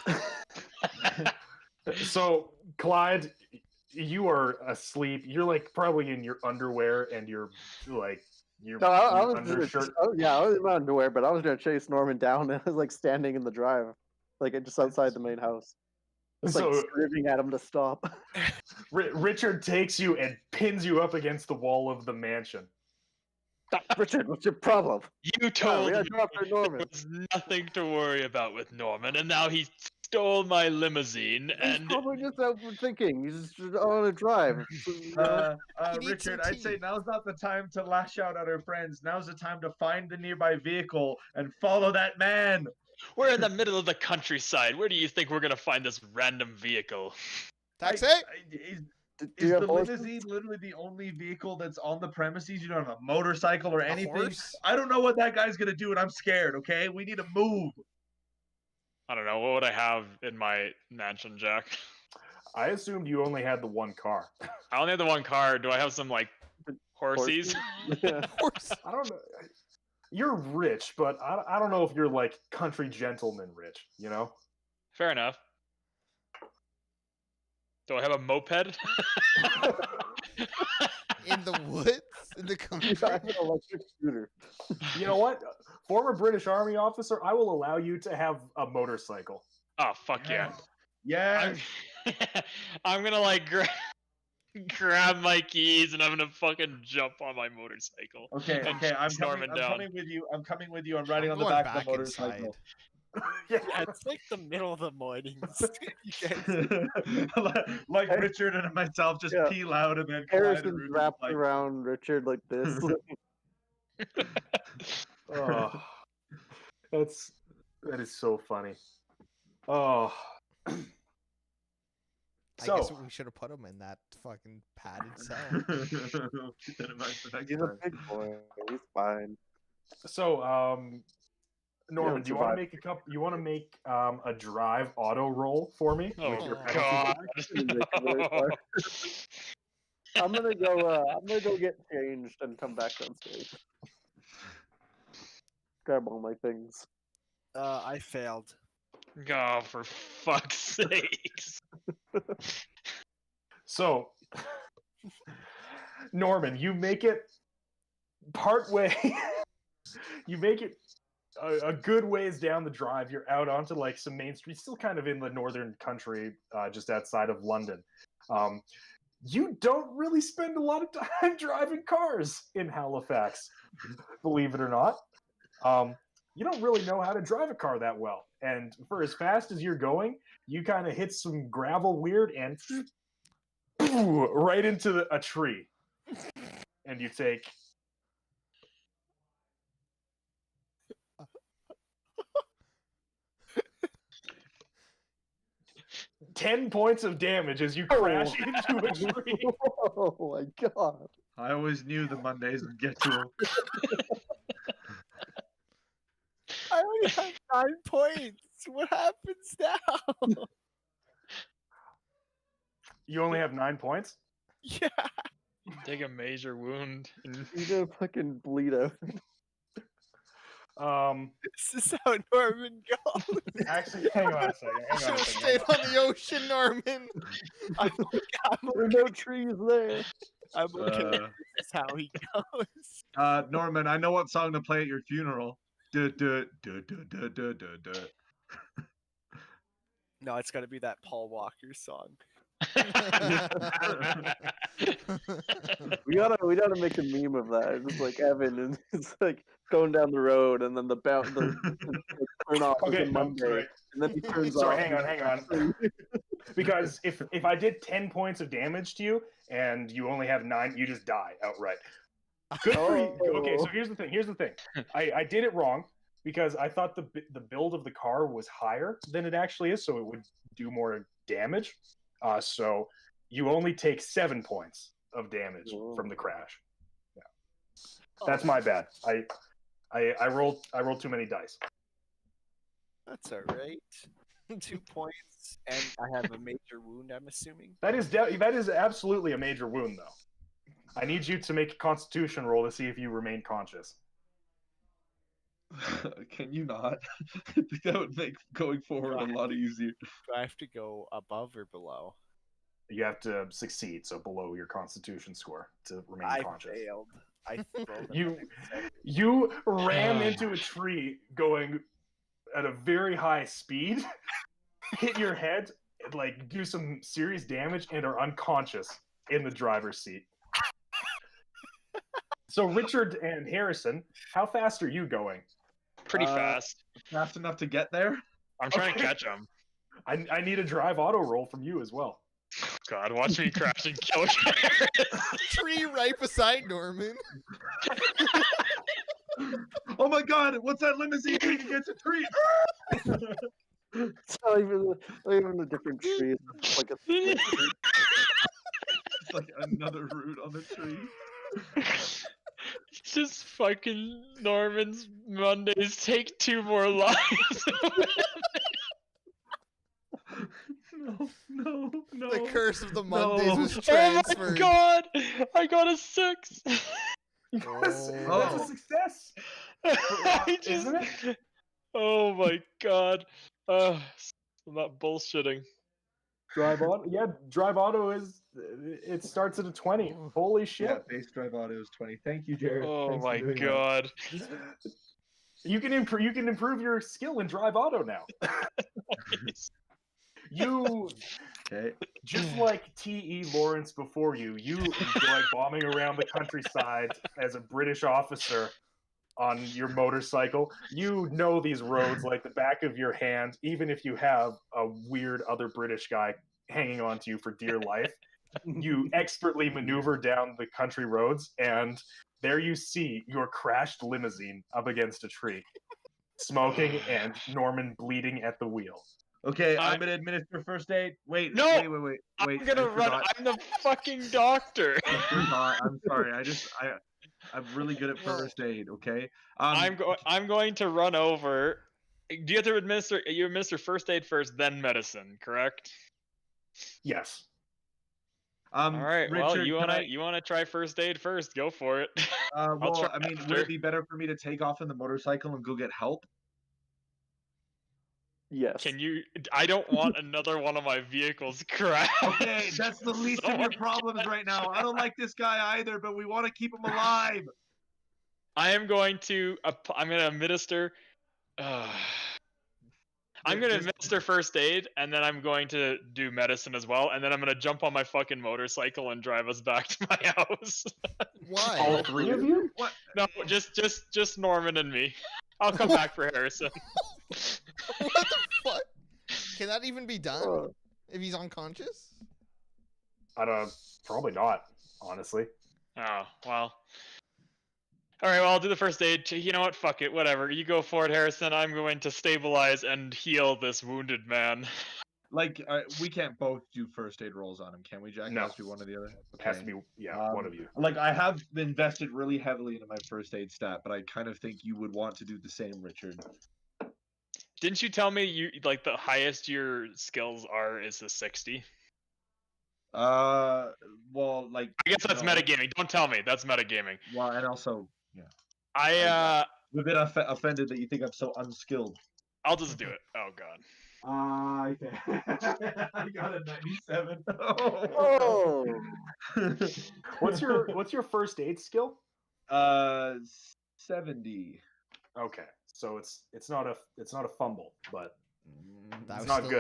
So, Clyde, you are asleep. You're like probably in your underwear and your like your No, I was undershirt. I was in my underwear, but I was gonna chase Norman down, and I was like standing in the drive, like just outside the main house, just like So screaming at him to stop. Richard takes you and pins you up against the wall of the mansion. Richard, what's your problem? You Yeah, told we me gotta go after there Norman. was nothing to worry about with Norman, and now he's stole my limousine, He's and probably just out for thinking. He's just on a drive. So, you know, He needs some Richard, I'd say tea. now's not the time to lash out at our friends. Now's the time to find the nearby vehicle and follow that man. we're in the middle of the countryside. Where do you think we're gonna find this random vehicle? Taxi. Is do is you the have horses? limousine literally the only vehicle that's on the premises? You don't have a motorcycle or A anything? horse? I don't know what that guy's gonna do, and I'm scared. Okay, we need to move. I don't know. What would I have in my mansion, Jack? I assumed you only had the one car. I only have the one car. Do I have some like horsies? Yeah. Horse. I don't know. You're rich, but I don't know if you're like country gentleman rich, you know? Fair enough. Do I have a moped? In the woods? In the country? I have an electric scooter. You know what? Former British Army officer, I will allow you to have a motorcycle. Oh fuck yeah! Yeah. I'm gonna like grab my keys and I'm gonna fucking jump on my motorcycle. Okay. and Okay. I'm chase coming. Norman I'm down. coming with you. I'm coming with you. I'm riding I'm on the going back of the motorcycle. inside. Yeah. Yeah, it's like the middle of the morning. You guys- Like Richard and myself just Yeah. peel out and then Harrison's Clyde wrapped like, around Richard like this. Oh, that is so funny. Oh. I So, guess we should have put him in that fucking padded cell. keep that in mind for next He's a time. big boy. He's fine. Norman, do you want to survive. make a cup? You want to make a drive auto roll for me? Oh with your Oh. penalty? god! I'm gonna go get changed and come back on stage. Grab all my things. I failed. Oh, for fuck's sakes! So, Norman, you make it part way. You make it a good ways down the drive. You're out onto like some main street, still kind of in the northern country, just outside of London. You don't really spend a lot of time driving cars in Halifax, believe it or not. You don't really know how to drive a car that well. And for as fast as you're going, you kind of hit some gravel weird and right into a tree. And you take 10 points of damage as you crash into a tree. Oh my god. I always knew the Mondays would get to him. I only have 9 points. What happens now? You only have 9 points? Yeah. Take a major wound. You're gonna fucking bleed out. This is how Norman goes. Actually, hang on a second. Hang on Should a have second. stayed on the ocean, Norman. I'm There are no trees there. okay. This is how he goes. Norman, I know what song to play at your funeral. Du, du, du, du, du, du, du, du. No, it's got to be that Paul Walker song. We gotta make a meme of that. It's just like Evan and it's like going down the road and then the turn off is Okay, a no, Monday. sorry. And then he turns Sorry, off. hang on. Because if I did 10 points of damage to you and you only have 9, you just die outright. Good for you. Okay, so here's the thing. I did it wrong because I thought the build of the car was higher than it actually is, so it would do more damage. So you only take 7 points of damage from the crash. Yeah, that's my bad. I rolled too many dice. That's all right. 2 points, and I have a major wound. I'm assuming. That is absolutely a major wound, though. I need you to make a Constitution roll to see if you remain conscious. Can you not? I think that would make going forward a lot easier. Do I have to go above or below? You have to succeed, so below your Constitution score to remain I conscious. failed. I rolled a You- negative 7. You ran into a tree going at a very high speed, hit your head, and, like do some serious damage, and are unconscious in the driver's seat. So Richard and Harrison, how fast are you going? Pretty Uh, fast. Fast enough to get there? I'm trying to okay. catch him. I need a drive auto roll from you as well. God, watch me crash and kill Garrus. Tree right beside Norman. Oh my god, what's that limousine doing against a tree? It's not even a different tree. It's like a split tree. It's like another root on the tree. Just fucking Norman's Mondays take 2 more lives. No. The curse of the Mondays was Oh my transferred. god! I got a 6. That's Oh. a success, I just... isn't it? Oh my god. I'm not bullshitting. Drive auto, yeah. Drive auto is. It starts at a 20. Holy shit! Yeah, base drive auto is 20. Thank you, Jared. Oh Thanks for my doing that. god. You can improve your skill in drive auto now. You Okay. just like T.E. Lawrence before you. You enjoy bombing around the countryside as a British officer on your motorcycle. You know these roads like the back of your hand, even if you have a weird other British guy hanging on to you for dear life. You expertly maneuver down the country roads, and there you see your crashed limousine up against a tree, smoking, and Norman bleeding at the wheel. Okay, I'm gonna administer first aid. Wait, No! wait. I'm gonna I run. forgot. I'm the fucking doctor. I forgot. I'm sorry. I'm really good at first aid. Okay. I'm going to run over. Do you have to administer? You administer first aid first, then medicine, correct? Yes. All right. Well, Richard, you wanna try first aid first? Go for it. Well, try I mean, would after. it be better for me to take off in the motorcycle and go get help? Yes. Can you? I don't want another one of my vehicles crash. Okay, that's the least of your Someone problems right now. I don't like this guy either, but we want to keep him alive. I am going to. I'm going to administer. I'm going to administer first aid, and then I'm going to do medicine as well, and then I'm going to jump on my fucking motorcycle and drive us back to my house. Why? All 3 of you? What? No, just Norman and me. I'll come back for Harrison. What the fuck? Can that even be done Uh, if he's unconscious? I don't. Probably not. Honestly. Oh, well. Alright, well, I'll do the first aid. You know what? Fuck it. Whatever. You go for it, Harrison. I'm going to stabilize and heal this wounded man. Like, we can't both do first aid rolls on him, can we, Jack? No. It has to be one or the other. It has to be one of you. Like, I have invested really heavily into my first aid stat, but I kind of think you would want to do the same, Richard. Didn't you tell me you like the highest your skills are is a 60? Well, like. I guess that's no. metagaming. Don't tell me. That's metagaming. Well, and also, yeah. I'm a bit offended that you think I'm so unskilled. I'll just do it. Oh god. I got a 97. Oh. What's your first aid skill? 70. Okay, so it's not a fumble, but That It's was not still,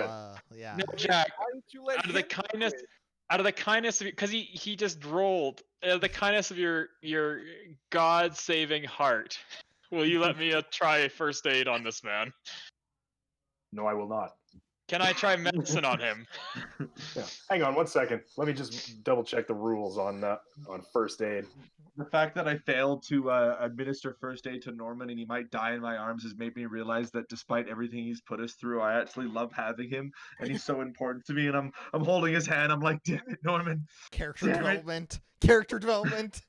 good. Yeah. No, Jack. Why did you let Out of the him do kindness, it? out of the kindness of you, because he just rolled. Out of the kindness of your God-saving heart, will you let me try first aid on this man? no, I will not. Can I try medicine on him? Yeah. Hang on 1 second. Let me just double check the rules on first aid. The fact that I failed to administer first aid to Norman and he might die in my arms has made me realize that despite everything he's put us through, I actually love having him, and he's so important to me. And I'm holding his hand. I'm like, damn it, Norman, Character Damn it. development. Character development.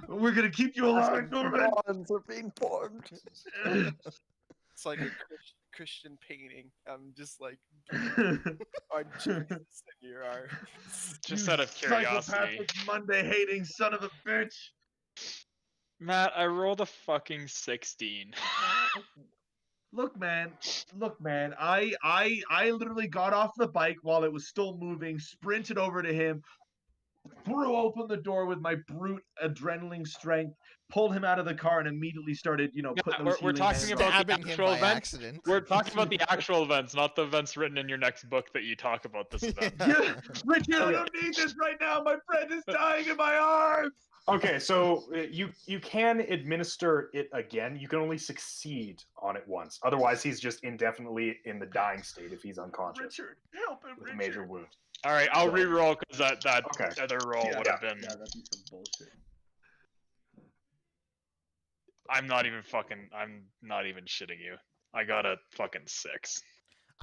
we're gonna keep you alive, Norman. Bonds are being formed. It's like a Christian painting. I'm just like on Jesus in your arm. Just out of curiosity. Psychopathic Monday hating son of a bitch. Matt, I rolled a fucking 16. Look, man. I literally got off the bike while it was still moving, sprinted over to him, threw open the door with my brute adrenaline strength, pulled him out of the car, and immediately started, putting those we're healing talking hands about on. Stabbing the him actual by event. accident. We're talking about the actual events, not the events written in your next book that you talk about this event. Yeah, Richard, I don't need this right now. My friend is dying in my arms. Okay, so you can administer it again. You can only succeed on it once. Otherwise, he's just indefinitely in the dying state if he's unconscious Richard, help him, with a Richard. major wound. All right, I'll So- re-roll because that Okay. other roll would have been. Yeah, that'd be some bullshit. I'm not even shitting you. I got a fucking 6.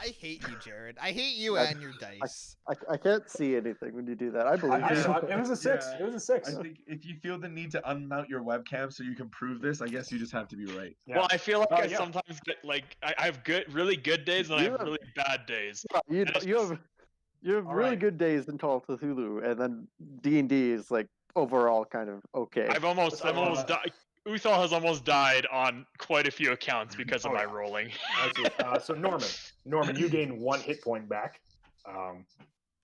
I hate you, Jared. I hate you I- and your dice. I can't see anything when you do that. I believe I you. saw it. It was a 6. Yeah. It was a 6. I think if you feel the need to unmount your webcam so you can prove this, I guess you just have to be right. Yeah. Well, I feel like I yeah. sometimes get like I have really good days and I You have have- really bad days. You, And it's you just- have All really right. good days in Call of Cthulhu, and then D&D is like overall kind of okay. I'm almost So, died. Uthal has almost died on quite a few accounts because of Oh, my yeah. rolling. So Norman, you gain 1 hit point back.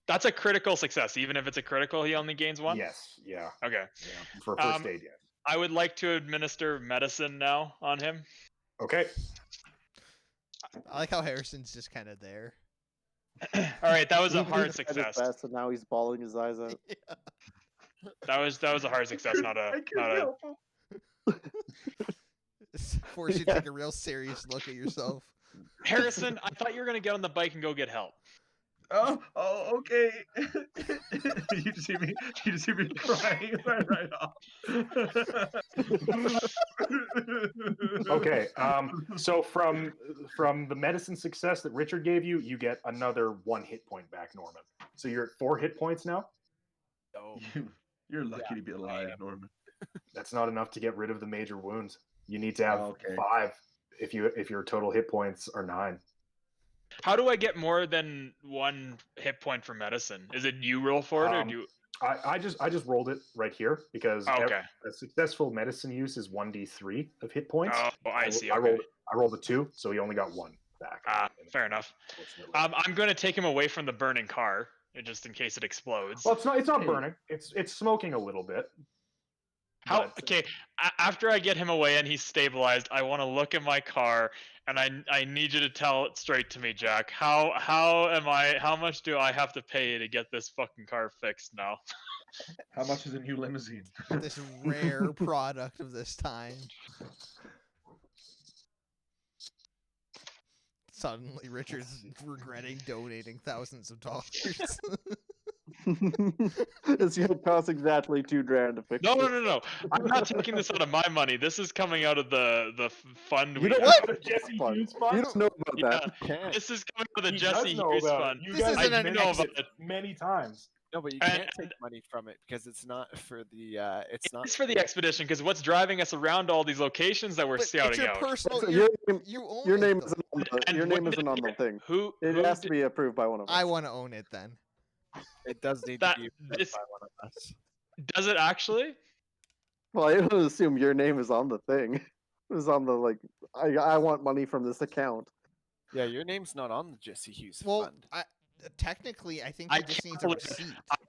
That's a critical success. Even if it's a critical, he only gains 1? Yes, yeah, Okay. yeah. For first aid, yes. I would like to administer medicine now on him. Okay. I like how Harrison's just kind of there. All right, that was a He hard just tried his success. best, and now he's bawling his eyes out. That was a hard success, not a. Force you to take a real serious look at yourself. Harrison, I thought you were gonna get on the bike and go get help. Oh, okay. You just hear me crying right off. Okay. So from the medicine success that Richard gave you, you get another 1 hit point back, Norman. So you're at 4 hit points now. Oh, You're lucky to be alive, Norman. That's not enough to get rid of the major wounds. You need to have Okay. 5 if your total hit points are 9. How do I get more than 1 hit point for medicine? Is it you roll for it or do? I just rolled it right here because Oh, okay. a successful medicine use is 1d3 of hit points. Oh, I see. I Okay. rolled a 2, so he only got 1 back. Fair enough. Unfortunately. I'm going to take him away from the burning car, just in case it explodes. Well, it's not Hey. burning. It's smoking a little bit. How? but- Okay. After I get him away and he's stabilized, I want to look at my car, and I need you to tell it straight to me, Jack. How much do I have to pay to get this fucking car fixed now? How much is a new limousine? This rare product of this time. Suddenly, Richard's regretting donating thousands of dollars. It's gonna cost exactly $2,000 to fix No, it. no. I'm not taking this out of my money. This is coming out of the fund. You we know have. what? Jesse Fun. Hughes You fund? don't know about Yeah, that. can't. this is coming out of the He Jesse does know Hughes about it. fund. You This guys isn't have an mentioned exit. it many times. No, but you And- can't take money from it because it's not for the. It's not. It's for the expedition because what's driving us around all these locations that we're But it's scouting your out? personal. So You your own your it, name though. isn't on the, And your when name did isn't on the it- thing. Who It has to be approved by one of us. I want to own it then. It does need That- to be this- by one of us. does it actually? Well, I would assume your name is on the thing. It was on the like. I want money from this account. Yeah, your name's not on the Jesse Hughes Well, fund. technically, I think I he just can't needs a believe it.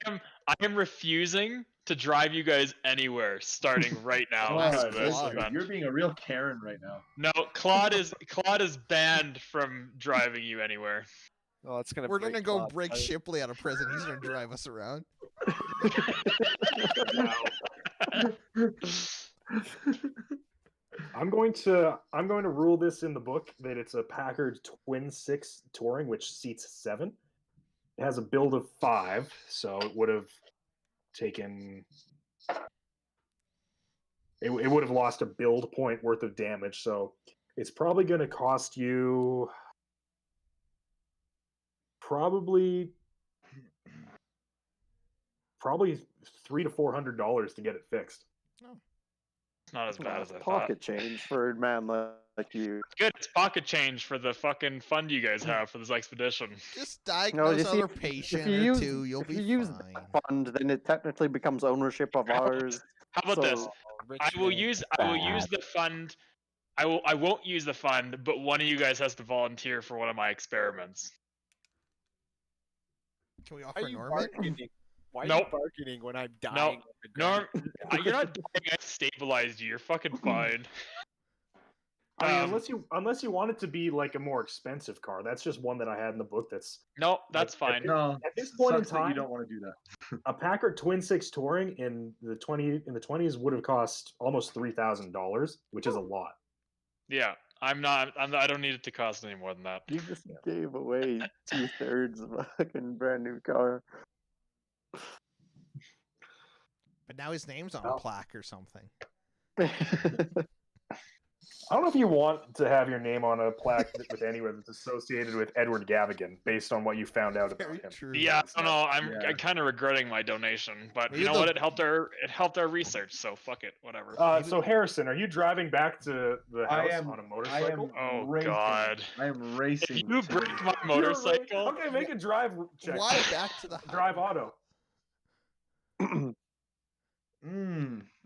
receipt. I am refusing to drive you guys anywhere starting right now. Claude, because of this Claude. event. You're being a real Karen right now. No, Claude is banned from driving you anywhere. Oh, it's gonna. We're break gonna go Claude's break heart. Shipley out of prison. He's gonna drive us around. I'm going to rule this in the book that it's a Packard Twin 6 Touring, which seats 7. It has a build of 5, so it would have taken. It would have lost a build point worth of damage, so it's probably going to cost you probably $300 to $400 to get it fixed. It's not as bad as I thought. Pocket change for a man like you. Good, it's pocket change for the fucking fund you guys have for this expedition. Just diagnose you see, other patient you or use, two. You'll if be you use fine. that fund, then it technically becomes ownership of ours. How about this? So- I will Richard, use the fund. I won't use the fund, but one of you guys has to volunteer for one of my experiments. Can we Are offer you Norman? bargaining? Why are Nope. you bargaining when I'm dying? on the Norm, ground? you're not dying. I stabilized you. You're fucking fine. I mean, unless you want it to be like a more expensive car, that's just one that I had in the book. No, that's at fine. No, At this point in sucks that you time, don't want to do that. a Packard Twin Six Touring in the 20s would have cost almost $3,000, which is a lot. Yeah, I don't need it to cost any more than that. You just gave away 2/3 of a fucking brand new car. But now his name's on a Well. plaque or something. I don't know if you want to have your name on a plaque with anywhere that's associated with Edward Gavigan, based on what you found out about Very him. true. Yeah, I don't know. Yeah. I'm kind of regretting my donation, but Maybe you know the- what? It helped our research, so fuck it, whatever. So Harrison, are you driving back to the I house am- on a motorcycle? Oh, racing. God. I am If racing. you to- break my You're motorcycle, Okay, make a drive check. Why back to the house? Drive auto.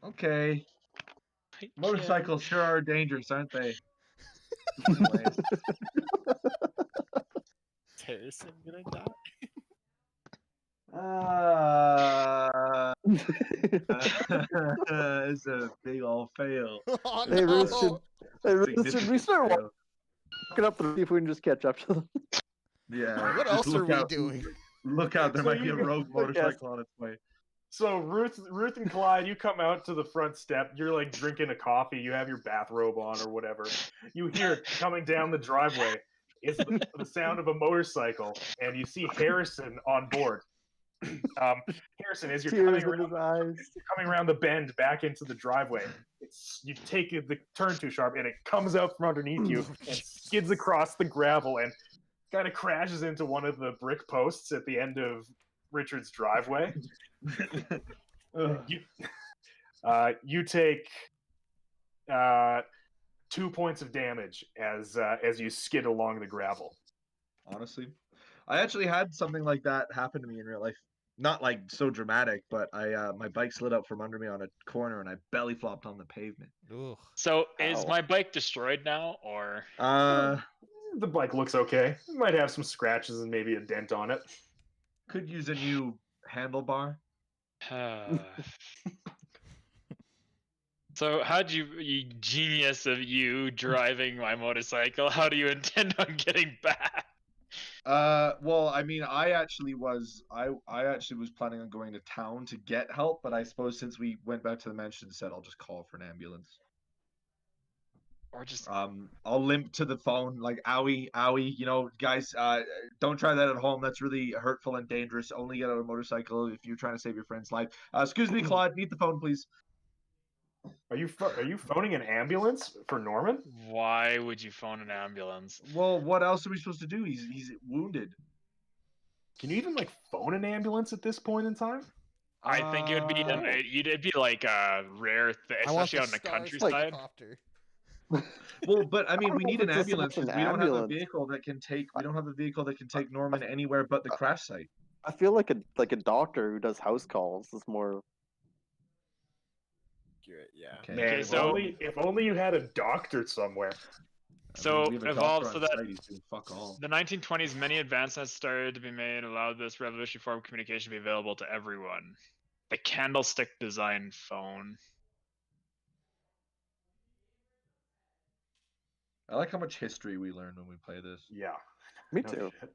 Okay. I can't- Motorcycles sure are dangerous, aren't they? Anyways. Is Harrison gonna die? It's a big old fail. Oh, Hey, Ruth, no. should we start Fail. walking up to see if we can just catch up to them? Yeah. What just else are look we out- doing? Look out, there So might be a you- rogue yes. motorcycle on its way. So Ruth and Clyde, you come out to the front step. You're like drinking a coffee. You have your bathrobe on or whatever. You hear coming down the driveway is the sound of a motorcycle, and you see Harrison on board. Harrison, as you're Tears in his eyes. coming around the bend back into the driveway, you take the turn too sharp, and it comes out from underneath you and skids across the gravel and kind of crashes into one of the brick posts at the end of Richard's driveway. You take 2 points of damage as you skid along the gravel. Honestly, I actually had something like that happen to me in real life. Not like so dramatic, but I my bike slid out from under me on a corner and I belly flopped on the pavement. Ugh. So is Ow. my bike destroyed now, or The bike looks okay. It might have some scratches and maybe a dent on it. could use a new handlebar. So how'd you genius of you driving my motorcycle? How do you intend on getting back? Well, I mean, I actually was planning on going to town to get help, but I suppose since we went back to the mansion and said I'll just call for an ambulance. Or just I'll limp to the phone like owie, owie. You know, guys, don't try that at home. That's really hurtful and dangerous. Only get on a motorcycle if you're trying to save your friend's life. Excuse me, Claude, need the phone, please. Are you phoning an ambulance for Norman? why would you phone an ambulance? Well, what else are we supposed to do? He's wounded. Can you even like phone an ambulance at this point in time? I think it would be it'd be like a rare thing, I want especially the out in the stars countryside. helicopter. Well, but I mean, don't we know need if an it's so ambulance much an because we don't have a ambulance. vehicle that can take. We don't have a vehicle that can take Norman anywhere but the crash site. I feel like a doctor who does house calls is more. Yeah. Okay. Man, Okay, if, so- only you had a doctor somewhere. So we have a evolved doctor so on that- site, he's doing fuck all. The 1920s, many advancements started to be made, allowed this revolutionary form of communication to be available to everyone. The candlestick design phone. I like how much history we learn when we play this. Yeah. Me No too. shit.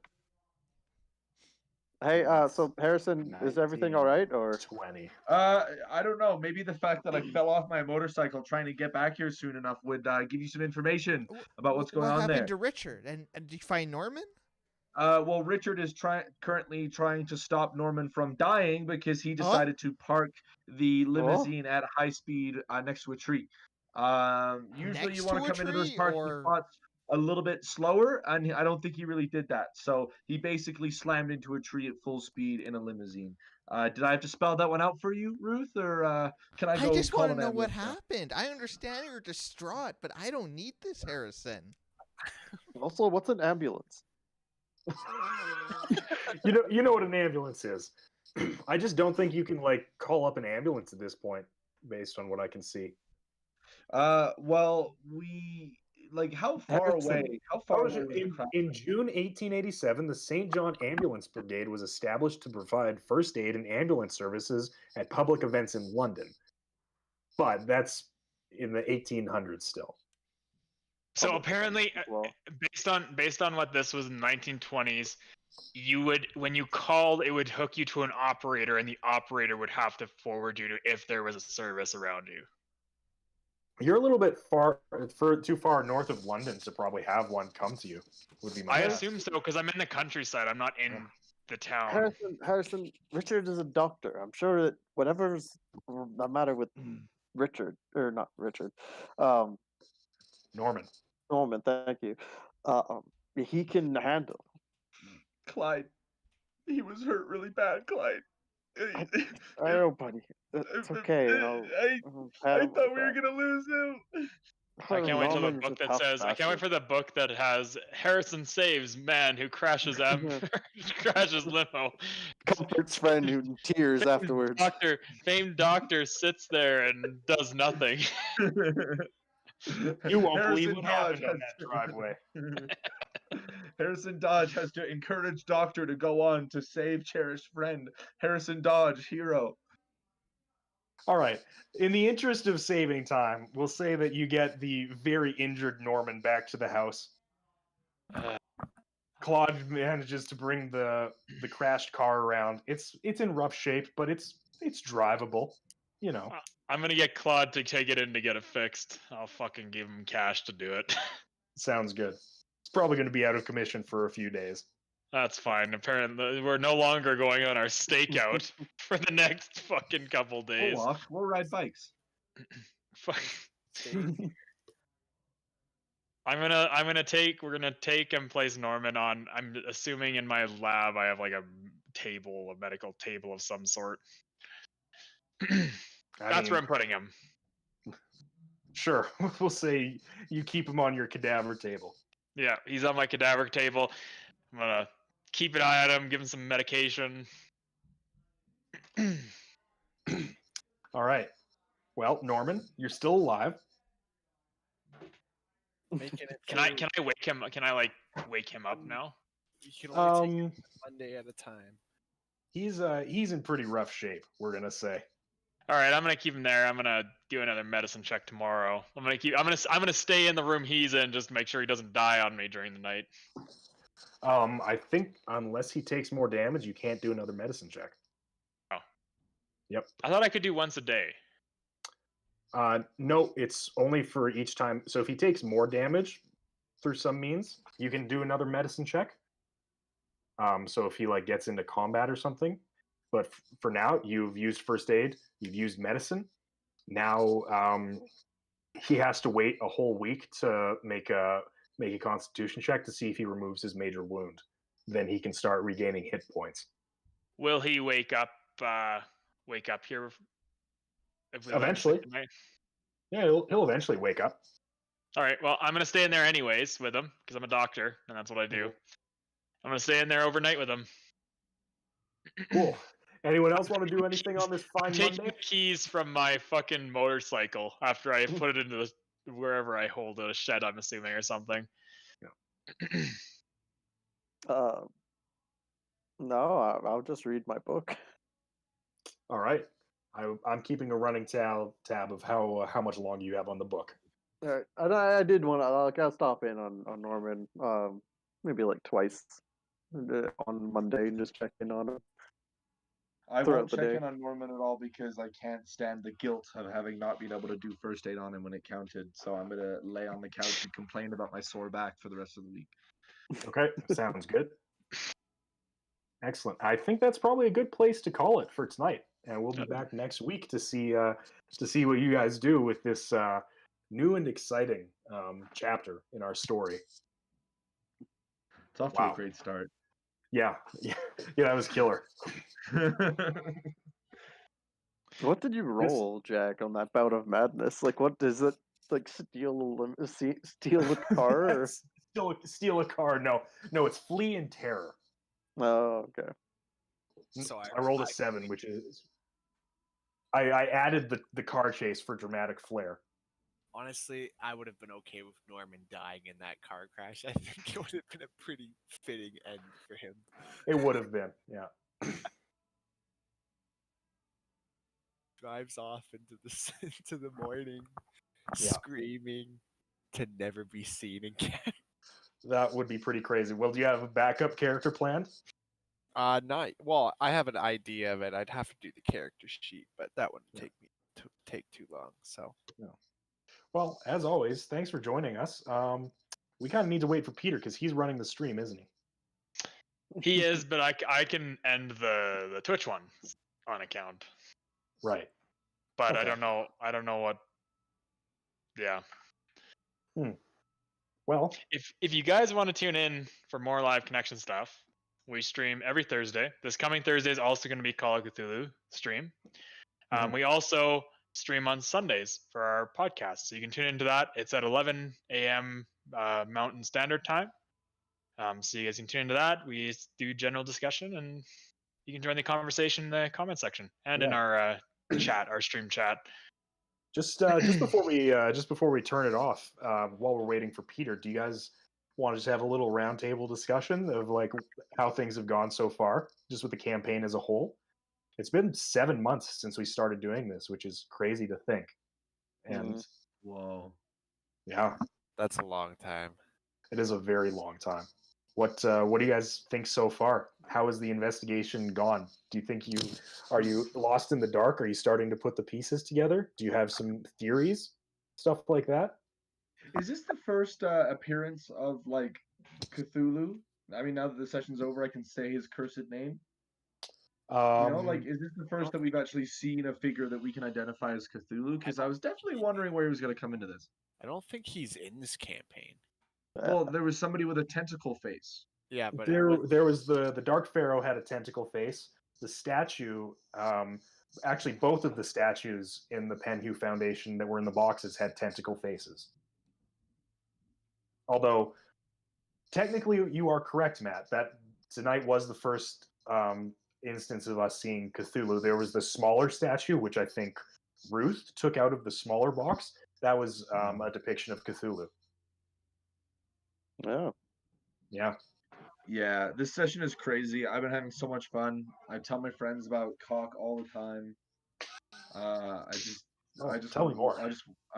Hey, That's so Harrison, is everything all right, or 20. I don't know. Maybe the fact that I fell off my motorcycle trying to get back here soon enough would give you some information about what's going what on happened there. to Richard? And did you find Norman? Well, Richard is currently trying to stop Norman from dying because he decided to park the limousine at high speed next to a tree. Usually Next you want to to a come into those tree, parking or- spots a little bit slower, and I don't think he really did that. So he basically slammed into a tree at full speed in a limousine. Did I have to spell that one out for you, Ruth, or can I go I just call want an to know what ambulance now? happened. I understand you're distraught, but I don't need this, Harrison. also what's an ambulance? You know what an ambulance is. I just don't think you can like call up an ambulance at this point, based on what I can see. Well, we like how far Harrison. away? How far away was the crash? In June 1887, the St. John Ambulance Brigade was established to provide first aid and ambulance services at public events in London. But that's in the 1800s still. So public apparently, as well. based on what this was in the 1920s, you would, when you called, it would hook you to an operator, and the operator would have to forward you to if there was a service around you. You're a little bit too far north of London to probably have one come to you. Would be my I guess. assume so because I'm in the countryside. I'm not in the town. Harrison, Richard is a doctor. I'm sure that whatever's the matter with Richard, or not Richard, Norman. Norman, thank you. He can handle. Clyde, he was hurt really bad, Clyde. I know, buddy. It's okay. I thought we were gonna lose him. I can't wait till the Norman's book a that tough says. I can't wait bastard. for the book that has Harrison saves man who crashes crashes limo. Comfort's friend who in tears afterwards. Famed doctor sits there and does nothing. You won't believe Harrison what Dodge happened on has that driveway. Harrison Dodge has to encourage Doctor to go on to save cherished friend. Harrison Dodge, hero. All right. In the interest of saving time, we'll say that you get the very injured Norman back to the house. Claude manages to bring the crashed car around. It's in rough shape, but it's drivable. You know. I'm gonna get Claude to take it in to get it fixed. I'll fucking give him cash to do it. Sounds good. It's probably going to be out of commission for a few days. That's fine. Apparently, we're no longer going on our stakeout for the next fucking couple days. We'll walk. We'll ride bikes. Fuck. We're gonna take and place Norman on. I'm assuming in my lab I have like a medical table of some sort. That's where I'm putting him. Sure. We'll say you keep him on your cadaver table. Yeah, he's on my cadaver table. I'm gonna keep an eye on him, give him some medication. All right. Well, Norman, you're still alive. Making it Can I wake him? Can I like wake him up now? You can only take it one day at a time. He's in pretty rough shape, we're gonna say. All right, I'm gonna keep him there. I'm gonna do another medicine check tomorrow. I'm gonna stay in the room he's in just to make sure he doesn't die on me during the night. I think unless he takes more damage, you can't do another medicine check. Oh. Yep. I thought I could do once a day. No, it's only for each time. So if he takes more damage through some means, you can do another medicine check. So if he like gets into combat or something. But for now, you've used first aid, you've used medicine. Now he has to wait a whole week to make a constitution check to see if he removes his major wound. Then he can start regaining hit points. Will he wake up here? If we let him Eventually. sleep tonight? Yeah, he'll eventually wake up. All right. Well, I'm gonna stay in there anyways with him because I'm a doctor and that's what I do. I'm gonna stay in there overnight with him. Cool. Anyone else want to do anything on this fine Taking Monday? the keys from my fucking motorcycle after I put it into wherever I hold it, a shed, I'm assuming, or something. No, I'll just read my book. All right. I'm keeping a running tab of how much longer you have on the book. All right, and I did want to. I'll stop in on Norman, maybe like twice on Monday and just check in on him. I Throughout won't the check day. in on Norman at all because I can't stand the guilt of having not been able to do first aid on him when it counted. So I'm gonna lay on the couch and complain about my sore back for the rest of the week. Okay, sounds good. Excellent. I think that's probably a good place to call it for tonight, and we'll be back next week to see what you guys do with this new and exciting chapter in our story. It's off to a great start. Yeah, that was killer. What did you roll, Jack, on that bout of madness? Like, what is it? Like, steal a car? Or... steal a car? No, it's flee in terror. Oh, okay. So I rolled a 7, which is I added the car chase for dramatic flair. Honestly, I would have been okay with Norman dying in that car crash. I think it would have been a pretty fitting end for him. It would have been, yeah. Drives off into the morning, Yeah. screaming, to never be seen again. That would be pretty crazy. Well, do you have a backup character planned? Not well. I have an idea of it. I'd have to do the character sheet, but that wouldn't take too long. So Well, as always, thanks for joining us. We kind of need to wait for Peter because he's running the stream, isn't he? He is, but I can end the Twitch one on account. Right. But Okay. I don't know what. Yeah. Well, If you guys want to tune in for more live connection stuff, we stream every Thursday. This coming Thursday is also going to be Call of Cthulhu stream. Mhm. We also stream on Sundays for our podcast, so you can tune into that. It's at 11 a.m. Mountain Standard Time. So you guys can tune into that. We do general discussion, and you can join the conversation in the comment section and in Yeah. our chat, our stream chat. just before we turn it off, while we're waiting for Peter, do you guys want to just have a little roundtable discussion of like how things have gone so far, just with the campaign as a whole? It's been 7 months since we started doing this, which is crazy to think. And Whoa. yeah, that's a long time. it is a very long time. What do you guys think so far? How has the investigation gone? Do you think are you lost in the dark? Are you starting to put the pieces together? Do you have some theories, stuff like that? Is this the first appearance of like Cthulhu? I mean, now that the session's over, I can say his cursed name. You know, like, is this the first that we've actually seen a figure that we can identify as Cthulhu? Because I was definitely wondering where he was going to come into this. I don't think he's in this campaign. Well, there was somebody with a tentacle face. Yeah, but there was the Dark Pharaoh had a tentacle face. The statue, actually, both of the statues in the Penhew Foundation that were in the boxes had tentacle faces. Although, technically, you are correct, Matt. That tonight was the first instance of us seeing Cthulhu. There was the smaller statue, which I think Ruth took out of the smaller box. That was a depiction of Cthulhu. Yeah. Yeah. Yeah, this session is crazy. I've been having so much fun. I tell my friends about cock all the time. I just Tell me more. I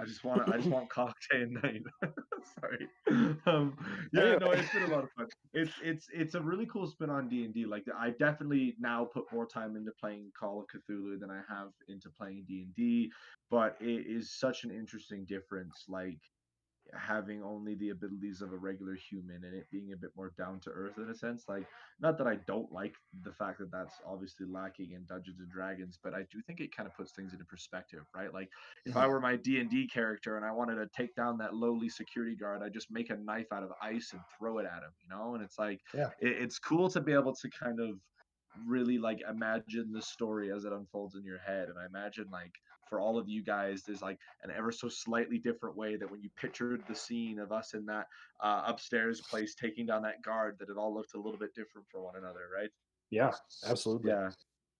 just want cock day and night. Sorry. Yeah, Anyway. no, it's been a lot of fun. It's a really cool spin on D&D. Like, I definitely now put more time into playing Call of Cthulhu than I have into playing D&D, but it is such an interesting difference. Like, having only the abilities of a regular human and it being a bit more down to earth in a sense. Like, not that I don't like the fact that that's obviously lacking in Dungeons and Dragons, but I do think it kind of puts things into perspective, right? Like, if I were my D&D character and I wanted to take down that lowly security guard, I just make a knife out of ice and throw it at him, you know? And it's like, Yeah. it's cool to be able to kind of really like imagine the story as it unfolds in your head. And I imagine, like, for all of you guys, there's like an ever so slightly different way that when you pictured the scene of us in that upstairs place taking down that guard, that it all looked a little bit different for one another, right? Yeah, absolutely. Yeah.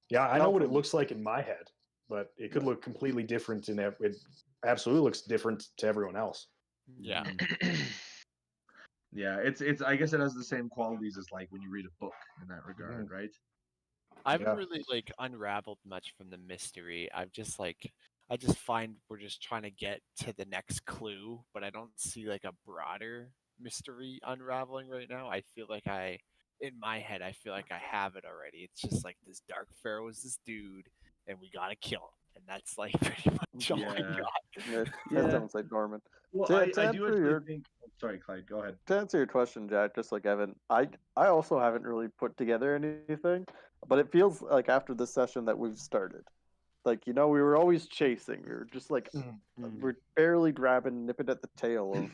Yeah, I know Now what it from- looks like in my head, but it could look completely different it absolutely looks different to everyone else. yeah. Yeah, it's I guess it has the same qualities as like when you read a book in that regard, right? I haven't Yeah. really like unraveled much from the mystery. I just find we're just trying to get to the next clue, but I don't see like a broader mystery unraveling right now. I feel like in my head, I feel like I have it already. It's just like this Dark Pharaoh is this dude, and we gotta kill him, and that's like pretty much all I Yeah. got. Yeah, Yeah. that sounds like Norman. Well, To I answer do actually your- think. Oh, sorry, Clyde, go ahead. To answer your question, Jack, just like Evan, I also haven't really put together anything, but it feels like after this session that we've started. Like, you know, we were always chasing. We were just like we're barely grabbing, nipping at the tail of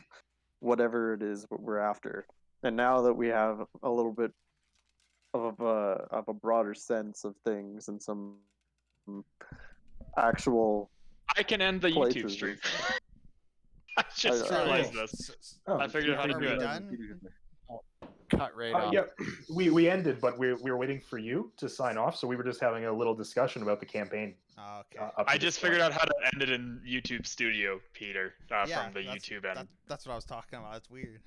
whatever it is what we're after. And now that we have a little bit of a broader sense of things and some actual I can end the YouTube places stream. and I just I- realized Oh, this. I figured out how to Are do we it. done? Cut right off. Yeah, we ended, but we were waiting for you to sign off, so we were just having a little discussion about the campaign. Oh, okay. I just figured out how to end it in YouTube Studio, Peter, Yeah, from the YouTube end. That's what I was talking about. It's weird.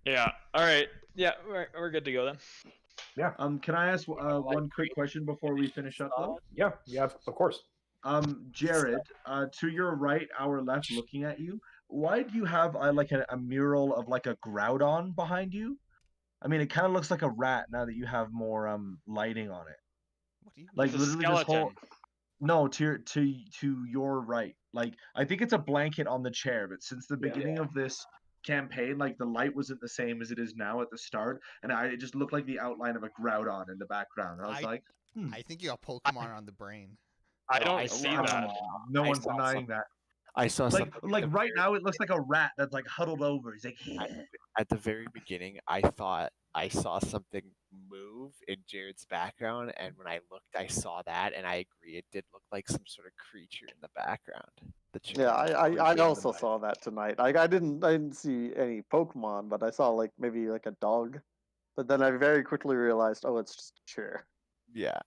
Yeah. All right. Yeah, we're good to go then. Can I ask one quick question before we finish up, though? Yeah, of course. Jared, to your right, our left, looking at you, why do you have like a mural of like a Groudon behind you? I mean, it kind of looks like a rat now that you have more lighting on it. What do you Like It's a literally this whole skeleton. no to your right. Like I think it's a blanket on the chair, but since the Yeah. beginning of this campaign, like the light wasn't the same as it is now at the start, and it just looked like the outline of a Groudon in the background. And I was like, I think you got Pokemon on the brain. I No, don't I see saw that. no I one's saw denying that. I saw Like something at the right very- now, it looks like a rat that's like huddled over. He's like, at the very beginning. I thought I saw something move in Jared's background, and when I looked, I saw that, and I agree, it did look like some sort of creature in the background. The Yeah, I in the also back. saw that tonight. Like I didn't see any Pokemon, but I saw like maybe like a dog. But then I very quickly realized, oh, it's just a chair. Yeah.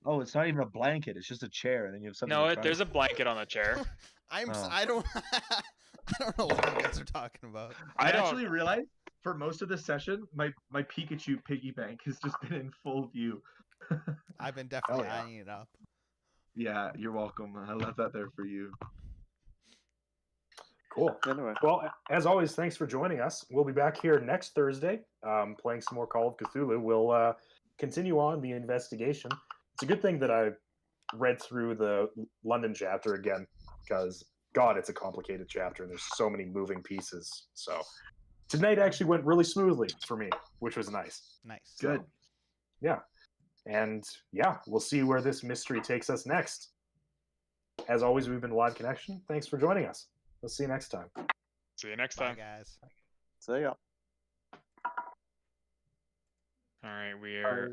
oh, it's not even a blanket; it's just a chair, and then you have something. No, in front there's of a blanket on the chair. Oh. I don't I don't know what you guys are talking about. I I don't- actually realized for most of this session, my Pikachu piggy bank has just been in full view. I've been definitely yeah. eyeing it up. Yeah, you're welcome. I left that there for you. Cool. Anyway, Well, as always, thanks for joining us. We'll be back here next Thursday, playing some more Call of Cthulhu. We'll continue on the investigation. It's a good thing that I read through the London chapter again, because God, it's a complicated chapter, and there's so many moving pieces. So tonight actually went really smoothly for me, which was nice. Nice. Good. Yeah. And yeah, we'll see where this mystery takes us next. As always, we've been Live Connection. Thanks for joining us. We'll see you next time. See you next Bye, time. guys. so yeah. All right, we are